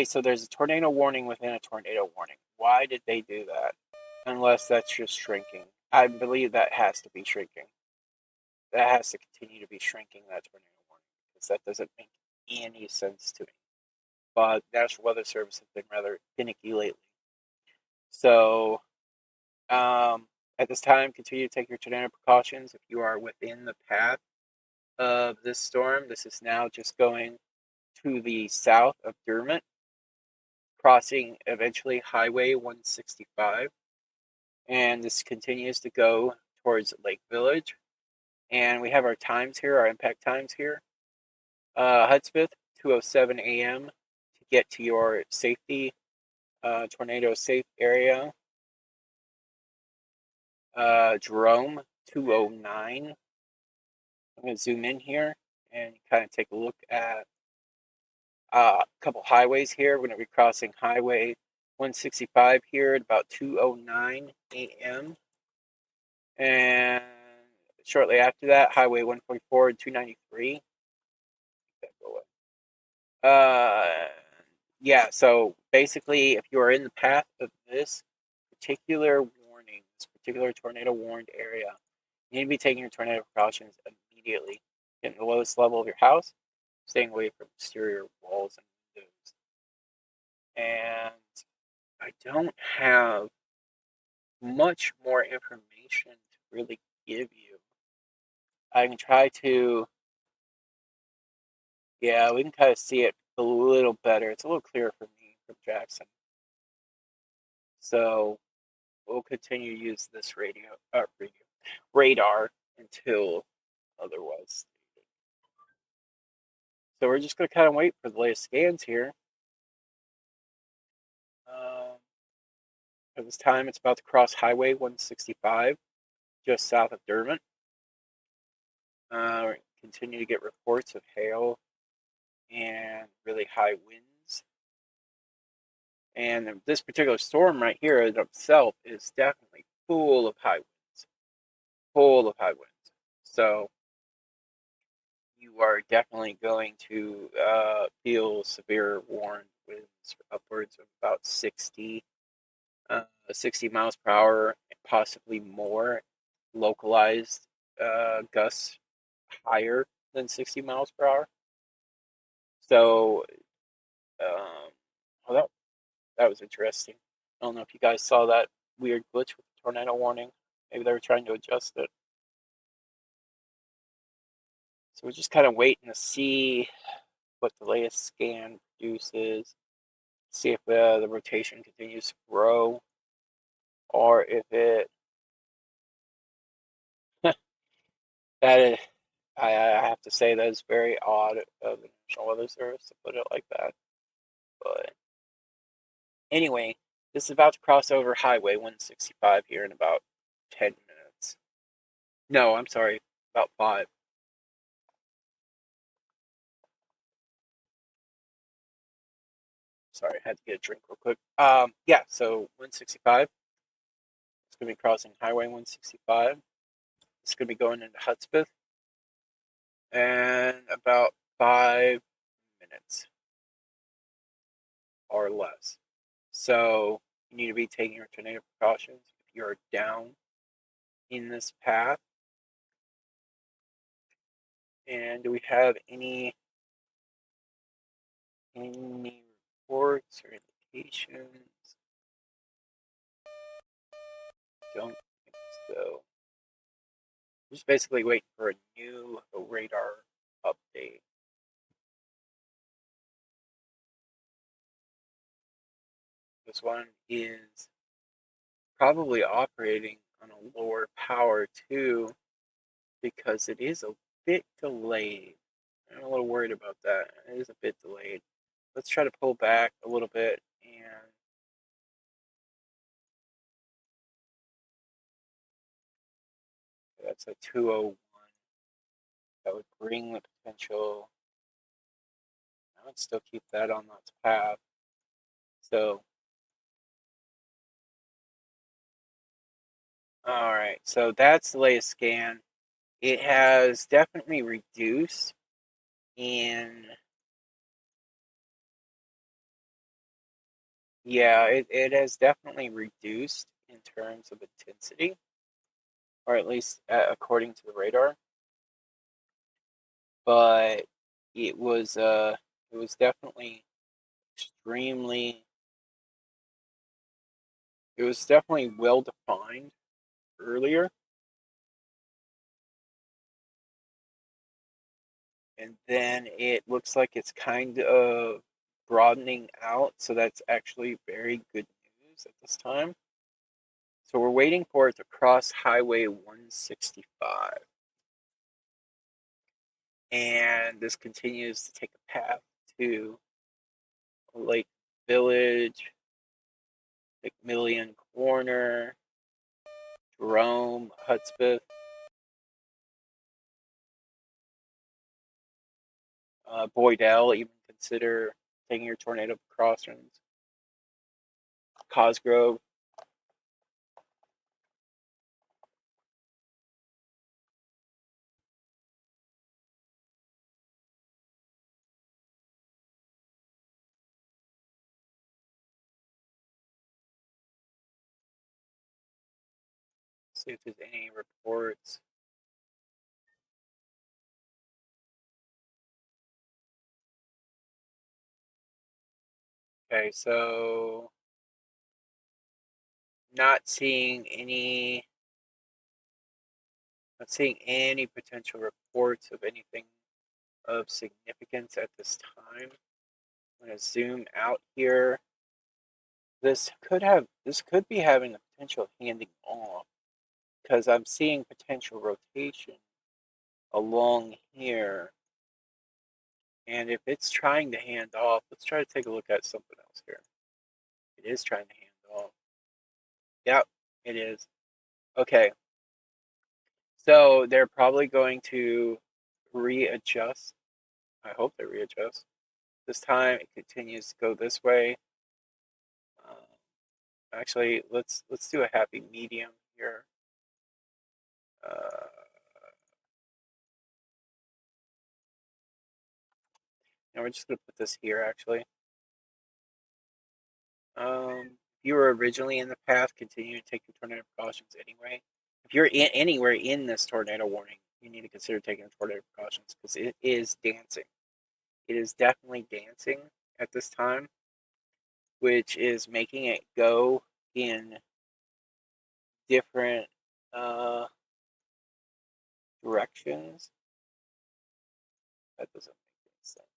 so there's a tornado warning within a tornado warning. Why did they do that? Unless that's just shrinking. I believe that has to be shrinking. That has to continue to be shrinking, that tornado warning, because that doesn't make any sense to me. But National Weather Service has been rather finicky lately. So, at this time, continue to take your tornado precautions if you are within the path of this storm. This is now just going to the south of Dermot, crossing eventually Highway 165. And this continues to go towards Lake Village. And we have our times here, our impact times here. Hudspeth, 2:07 a.m. to get to your safety, tornado safe area. Jerome, 2:09. I'm going to zoom in here and kind of take a look at a couple highways here. We're going to be crossing Highway 165 here at about 2:09 a.m. And shortly after that, Highway 144 and 293. Yeah, so basically, if you are in the path of this particular warning, this particular tornado warned area, you need to be taking your tornado precautions immediately. Getting the lowest level of your house, staying away from exterior walls and windows. And I don't have much more information to really give you. I can try to, yeah, we can kind of see it a little better. It's a little clearer for me from Jackson. So we'll continue to use this radar until otherwise. So we're just going to kind of wait for the latest scans here. At this time, it's about to cross Highway 165, just south of Dermot. We continue to get reports of hail and really high winds. And this particular storm right here in itself is definitely full of high winds. Full of high winds. So you are definitely going to feel severe warned winds upwards of about 60 miles per hour, possibly more. Localized gusts higher than 60 miles per hour. So, well, that was interesting. I don't know if you guys saw that weird glitch with the tornado warning. Maybe they were trying to adjust it. So we're just kind of waiting to see what the latest scan produces. See if the rotation continues to grow, or if it that is, I have to say that is very odd of the National Weather Service to put it like that. But anyway, this is about to cross over Highway 165 here in about 10 minutes. No, I'm sorry, about 5. Sorry, I had to get a drink real quick. Yeah, so 165. It's going to be crossing Highway 165. It's going to be going into Hudspeth. And about 5 minutes or less. So you need to be taking your tornado precautions if you're down in this path. And do we have any reports or indications? Don't think so. Just basically waiting for a new radar update. This one is probably operating on a lower power too, because it is a bit delayed. I'm a little worried about that. It is a bit delayed. Let's try to pull back a little bit, and that's a 201. That would bring the potential. I would still keep that on its path. So, all right. So that's the latest scan. It has definitely reduced in. Yeah, it has definitely reduced in terms of intensity, or at least according to the radar. But it was definitely extremely. It was definitely well defined earlier, and then it looks like it's kind of broadening out. So that's actually very good news at this time. So we're waiting for it to cross Highway 165. And this continues to take a path to Lake Village, McMillian Corner, Jerome, Hudspeth, Boydell. Even consider taking your tornado crossings. Cosgrove. See if there's any reports. Okay, so not seeing any potential reports of anything of significance at this time. I'm going to zoom out here. This could be having the potential of handing off because I'm seeing potential rotation along here. And if it's trying to hand off, let's try to take a look at something else here. It is trying to hand off. Yep, it is. Okay. So they're probably going to readjust. I hope they readjust. This time it continues to go this way. Actually, let's do a happy medium here. Now we're just gonna put this here. Actually, if you were originally in the path, continue to take your tornado precautions anyway. If you're anywhere in this tornado warning, you need to consider taking tornado precautions because it is dancing. It is definitely dancing at this time, which is making it go in different directions. That doesn't make any sense.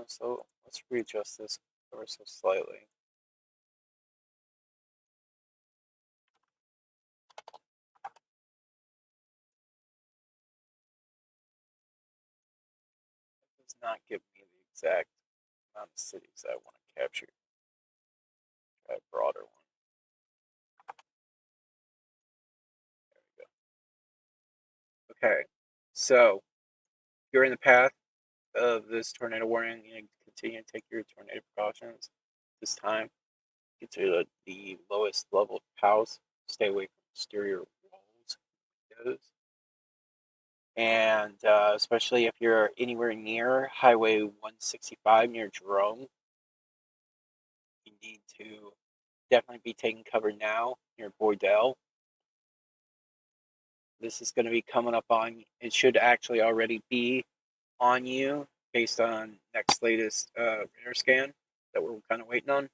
So let's readjust this ever so slightly. It does not give me the exact amount of cities I want to capture. Try a broader one. There we go. Okay, so you're in the path of this tornado warning. You need to continue to take your tornado precautions. This time, get to the lowest level of house. Stay away from exterior walls, windows. And especially if you're anywhere near Highway 165 near Jerome, you need to definitely be taking cover now near Boydell. This is going to be coming up on, it should actually already be on you based on next latest radar scan that we're kind of waiting on.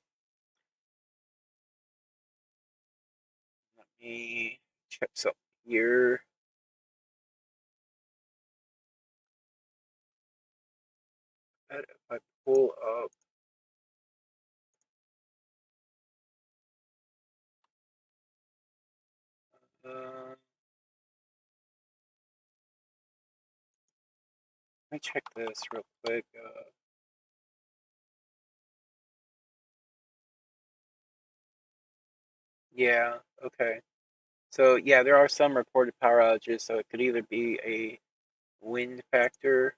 Let me check something here. If I pull up me check this real quick. Yeah, okay. So yeah, there are some reported power outages, so it could either be a wind factor.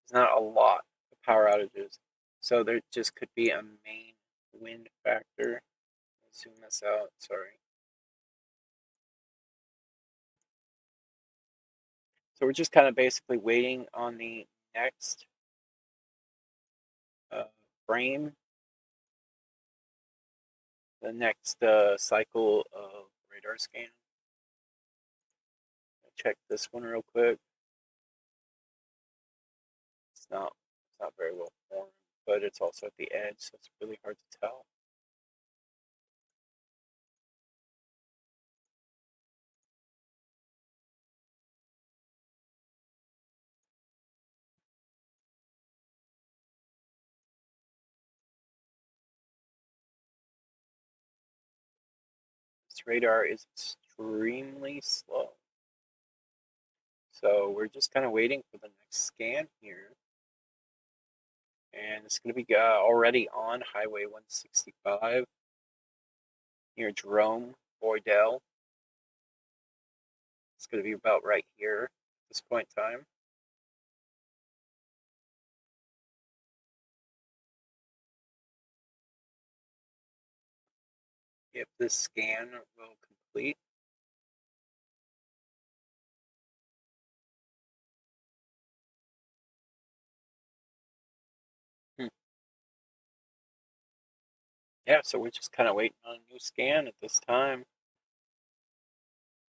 It's not a lot of power outages, so there just could be a main wind factor. Let's zoom this out, sorry. So we're just kind of basically waiting on the next frame, the next cycle of radar scan. Check this one real quick. It's not very well formed, but it's also at the edge, so it's really hard to tell. This radar is extremely slow. So we're just kind of waiting for the next scan here. And it's going to be already on Highway 165 near Jerome, Boydell. It's going to be about right here at this point in time. If this scan will complete. Yeah, so we're just kind of waiting on a new scan at this time.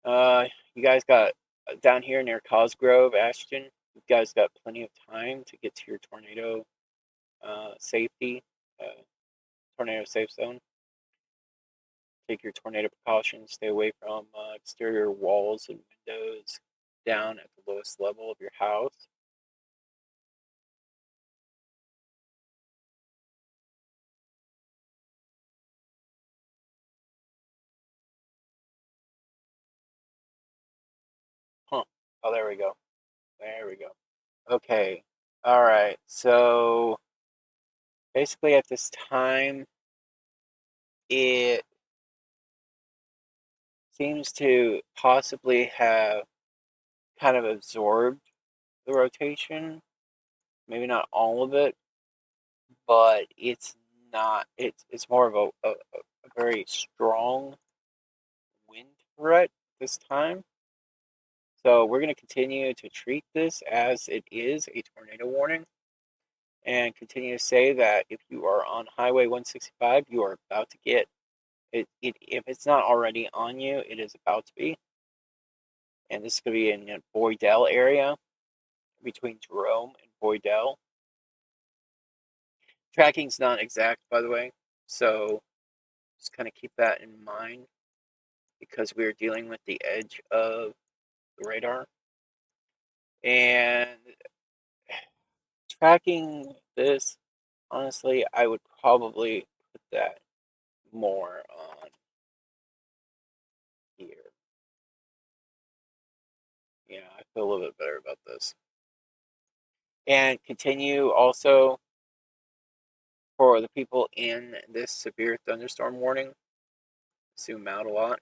You guys got down here near Cosgrove, Ashton. You guys got plenty of time to get to your tornado safety, tornado safe zone. Take your tornado precautions. Stay away from exterior walls and windows down at the lowest level of your house. Huh. Oh, there we go. There we go. Okay. All right. So basically at this time, it seems to possibly have kind of absorbed the rotation. Maybe not all of it, but it's not. It's more of a very strong wind threat this time. So we're going to continue to treat this as it is a tornado warning and continue to say that if you are on Highway 165, you are about to get it. If it's not already on you, it is about to be. And this is going to be in the Boydell area between Jerome and Boydell. Tracking's not exact, by the way, so just kind of keep that in mind because we are dealing with the edge of the radar. And tracking this, honestly, I would probably put that more on here. Yeah, I feel a little bit better about this. And continue also for the people in this severe thunderstorm warning. Zoom out a lot.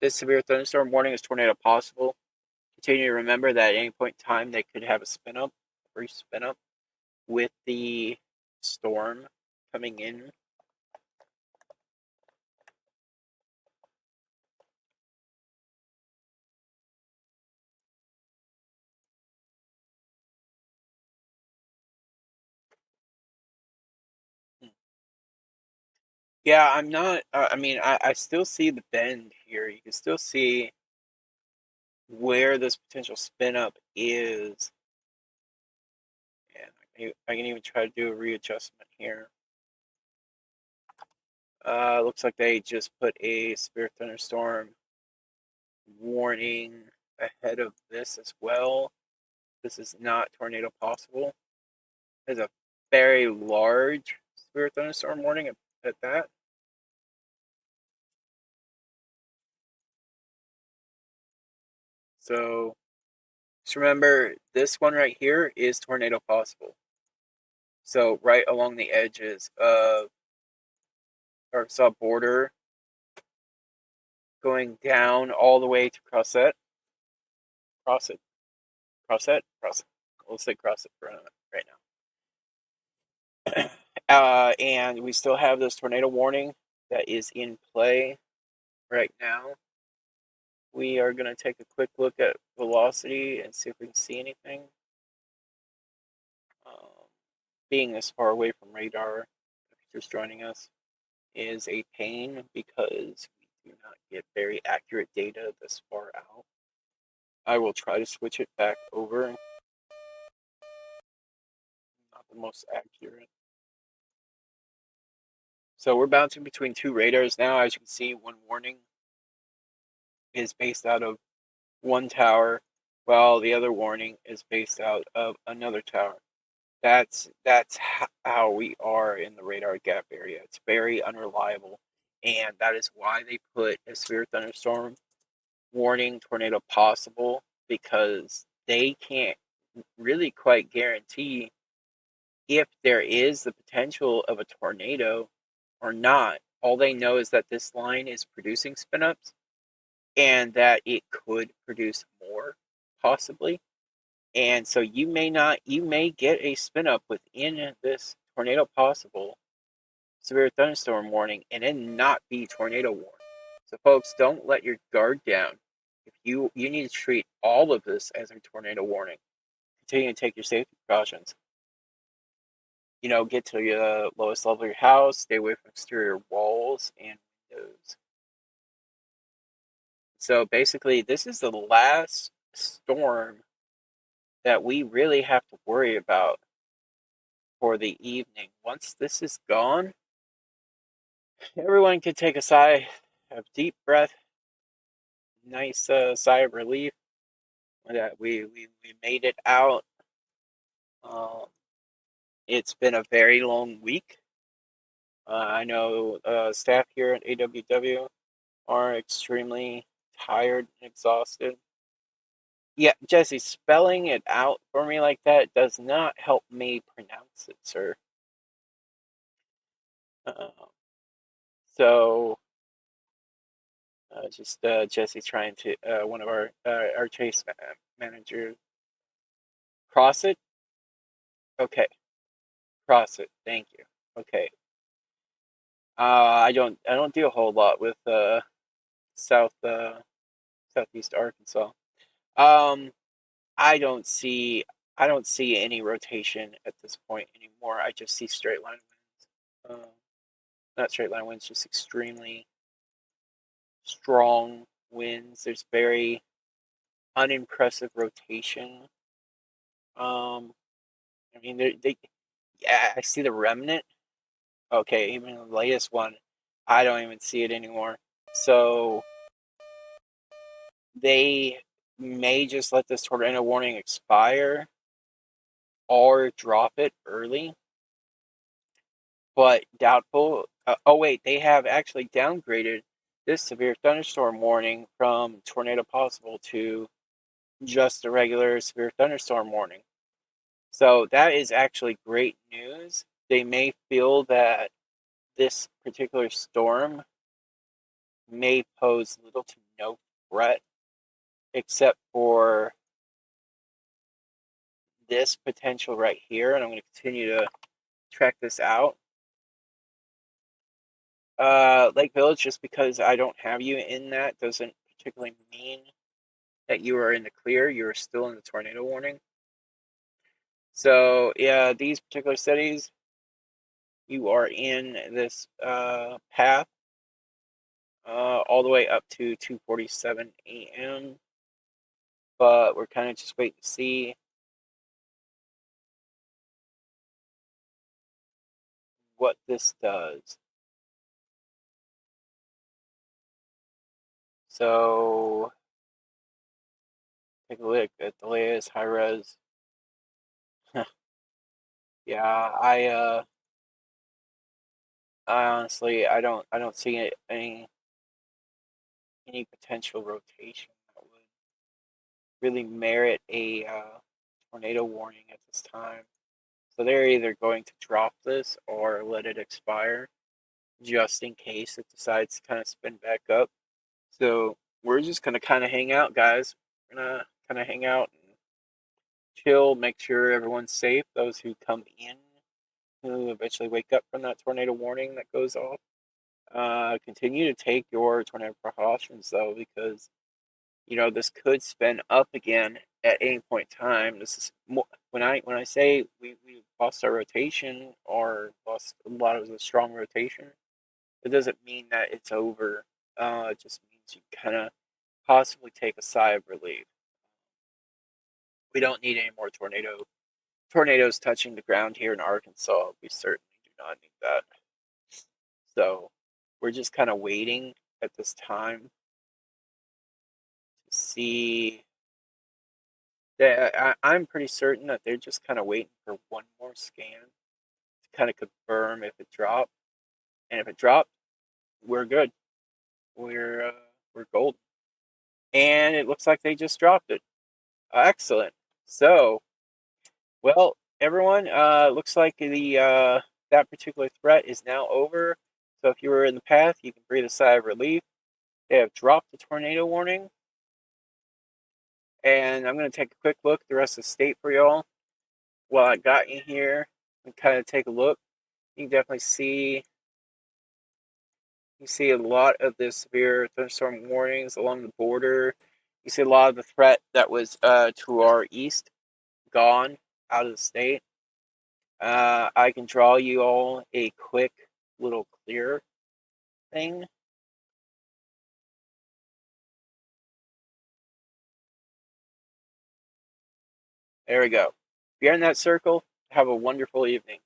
This severe thunderstorm warning is tornado possible. Continue to remember that at any point in time they could have a spin up, brief spin up, with the storm coming in. Yeah, I'm not. I mean, I still see the bend here. You can still see where this potential spin up is. And I can even try to do a readjustment here. Looks like they just put a severe thunderstorm warning ahead of this as well. This is not tornado possible. There's a very large severe thunderstorm warning at that. So Just remember, this one right here is tornado possible. So right along the edges of Arkansas border, going down all the way to Crosset. We'll say Crosset for right now. And we still have this tornado warning that is in play right now. We are going to take a quick look at velocity and see if we can see anything. Being this far away from radar, if you're just joining us, is a pain because we do not get very accurate data this far out. I will try to switch it back over. Not the most accurate. So we're bouncing between two radars now. As you can see, one warning is based out of one tower, while the other warning is based out of another tower. That's how we are in the radar gap area. It's very unreliable, and that is why they put a severe thunderstorm warning, tornado possible, because they can't really quite guarantee if there is the potential of a tornado or not. All they know is that this line is producing spin-ups and that it could produce more, possibly. And so you may get a spin-up within this tornado possible severe thunderstorm warning and then not be tornado warning. So folks, don't let your guard down. If you need to treat all of this as a tornado warning. Continue to take your safety precautions. Get to the lowest level of your house, stay away from exterior walls and windows. So basically, this is the last storm that we really have to worry about for the evening. Once this is gone, everyone can take a sigh of deep breath, nice sigh of relief that we made it out. It's been a very long week. I know staff here at AWW are extremely tired and exhausted. Yeah, Jesse, spelling it out for me like that does not help me pronounce it, sir. So, just Jesse trying to, one of our chase managers. Cross it? Okay. Cross it. Thank you. Okay. I don't do a whole lot with southeast Arkansas. I don't see any rotation at this point anymore. I just see straight line winds. Not straight line winds, just extremely strong winds. There's very unimpressive rotation. I mean, yeah, I see the remnant. Okay, even the latest one, I don't even see it anymore. So they may just let this tornado warning expire or drop it early, but doubtful. Oh wait, they have actually downgraded this severe thunderstorm warning from tornado possible to just a regular severe thunderstorm warning. So that is actually great news. They may feel that this particular storm may pose little to no threat except for this potential right here, and I'm going to continue to track this out. Lake Village, just because I don't have you in that doesn't particularly mean that you are in the clear. You're still in the tornado warning. So yeah, these particular cities, you are in this path all the way up to 2:47 a.m. But we're kind of just waiting to see what this does. So take a look at the latest high res. Yeah, I honestly I don't see any potential rotation that would really merit a tornado warning at this time. So they're either going to drop this or let it expire just in case it decides to kind of spin back up. So we're just going to kind of hang out, guys. We're going to kind of hang out and chill, make sure everyone's safe. Those who come in, who eventually wake up from that tornado warning that goes off. Continue to take your tornado precautions, though, because this could spin up again at any point in time. This is when I say we lost our rotation or lost a lot of the strong rotation. It doesn't mean that it's over. It just means you kind of possibly take a sigh of relief. We don't need any more tornadoes touching the ground here in Arkansas. We certainly do not need that. So we're just kind of waiting at this time to see. I'm pretty certain that they're just kind of waiting for one more scan to kind of confirm if it dropped. And if it dropped, we're good. We're golden. And it looks like they just dropped it. Excellent. So, well, everyone, looks like that particular threat is now over. So if you were in the path, you can breathe a sigh of relief. They have dropped the tornado warning. And I'm going to take a quick look at the rest of the state for y'all. While I got you here, and kind of take a look. You can definitely see a lot of the severe thunderstorm warnings along the border. You see a lot of the threat that was to our east gone out of the state. I can draw you all a quick little clear thing. There we go. If you're in that circle, have a wonderful evening.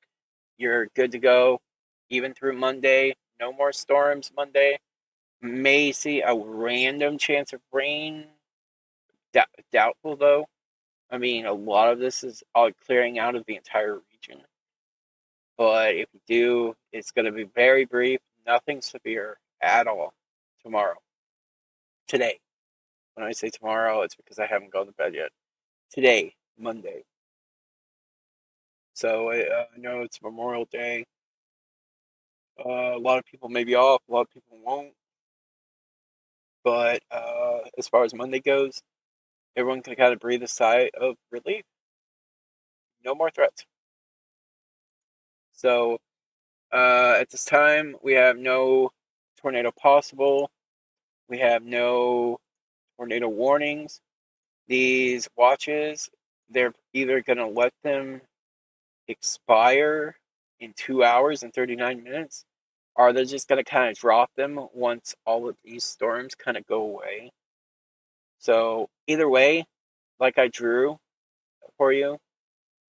You're good to go, even through Monday. No more storms Monday. May see a random chance of rain. Doubtful, though. I mean, a lot of this is all clearing out of the entire region. But if you do, it's going to be very brief. Nothing severe at all tomorrow. Today. When I say tomorrow, it's because I haven't gone to bed yet. Today, Monday. So I know it's Memorial Day. A lot of people may be off. A lot of people won't. But as far as Monday goes, everyone can kind of breathe a sigh of relief. No more threats. So at this time, we have no tornado possible. We have no tornado warnings. These watches, they're either going to let them expire in 2 hours and 39 minutes, or they're just going to kind of drop them once all of these storms kind of go away. So either way, like I drew for you,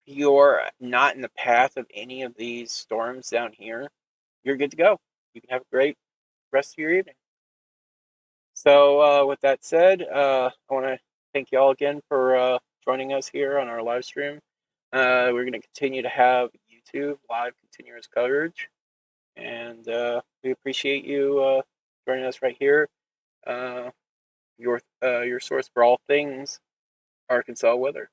you're not in the path of any of these storms down here, you're good to go. You can have a great rest of your evening. So with that said, I want to thank you all again for joining us here on our live stream. We're going to continue to have YouTube live continuous coverage, and we appreciate you joining us right here. Your source for all things Arkansas weather.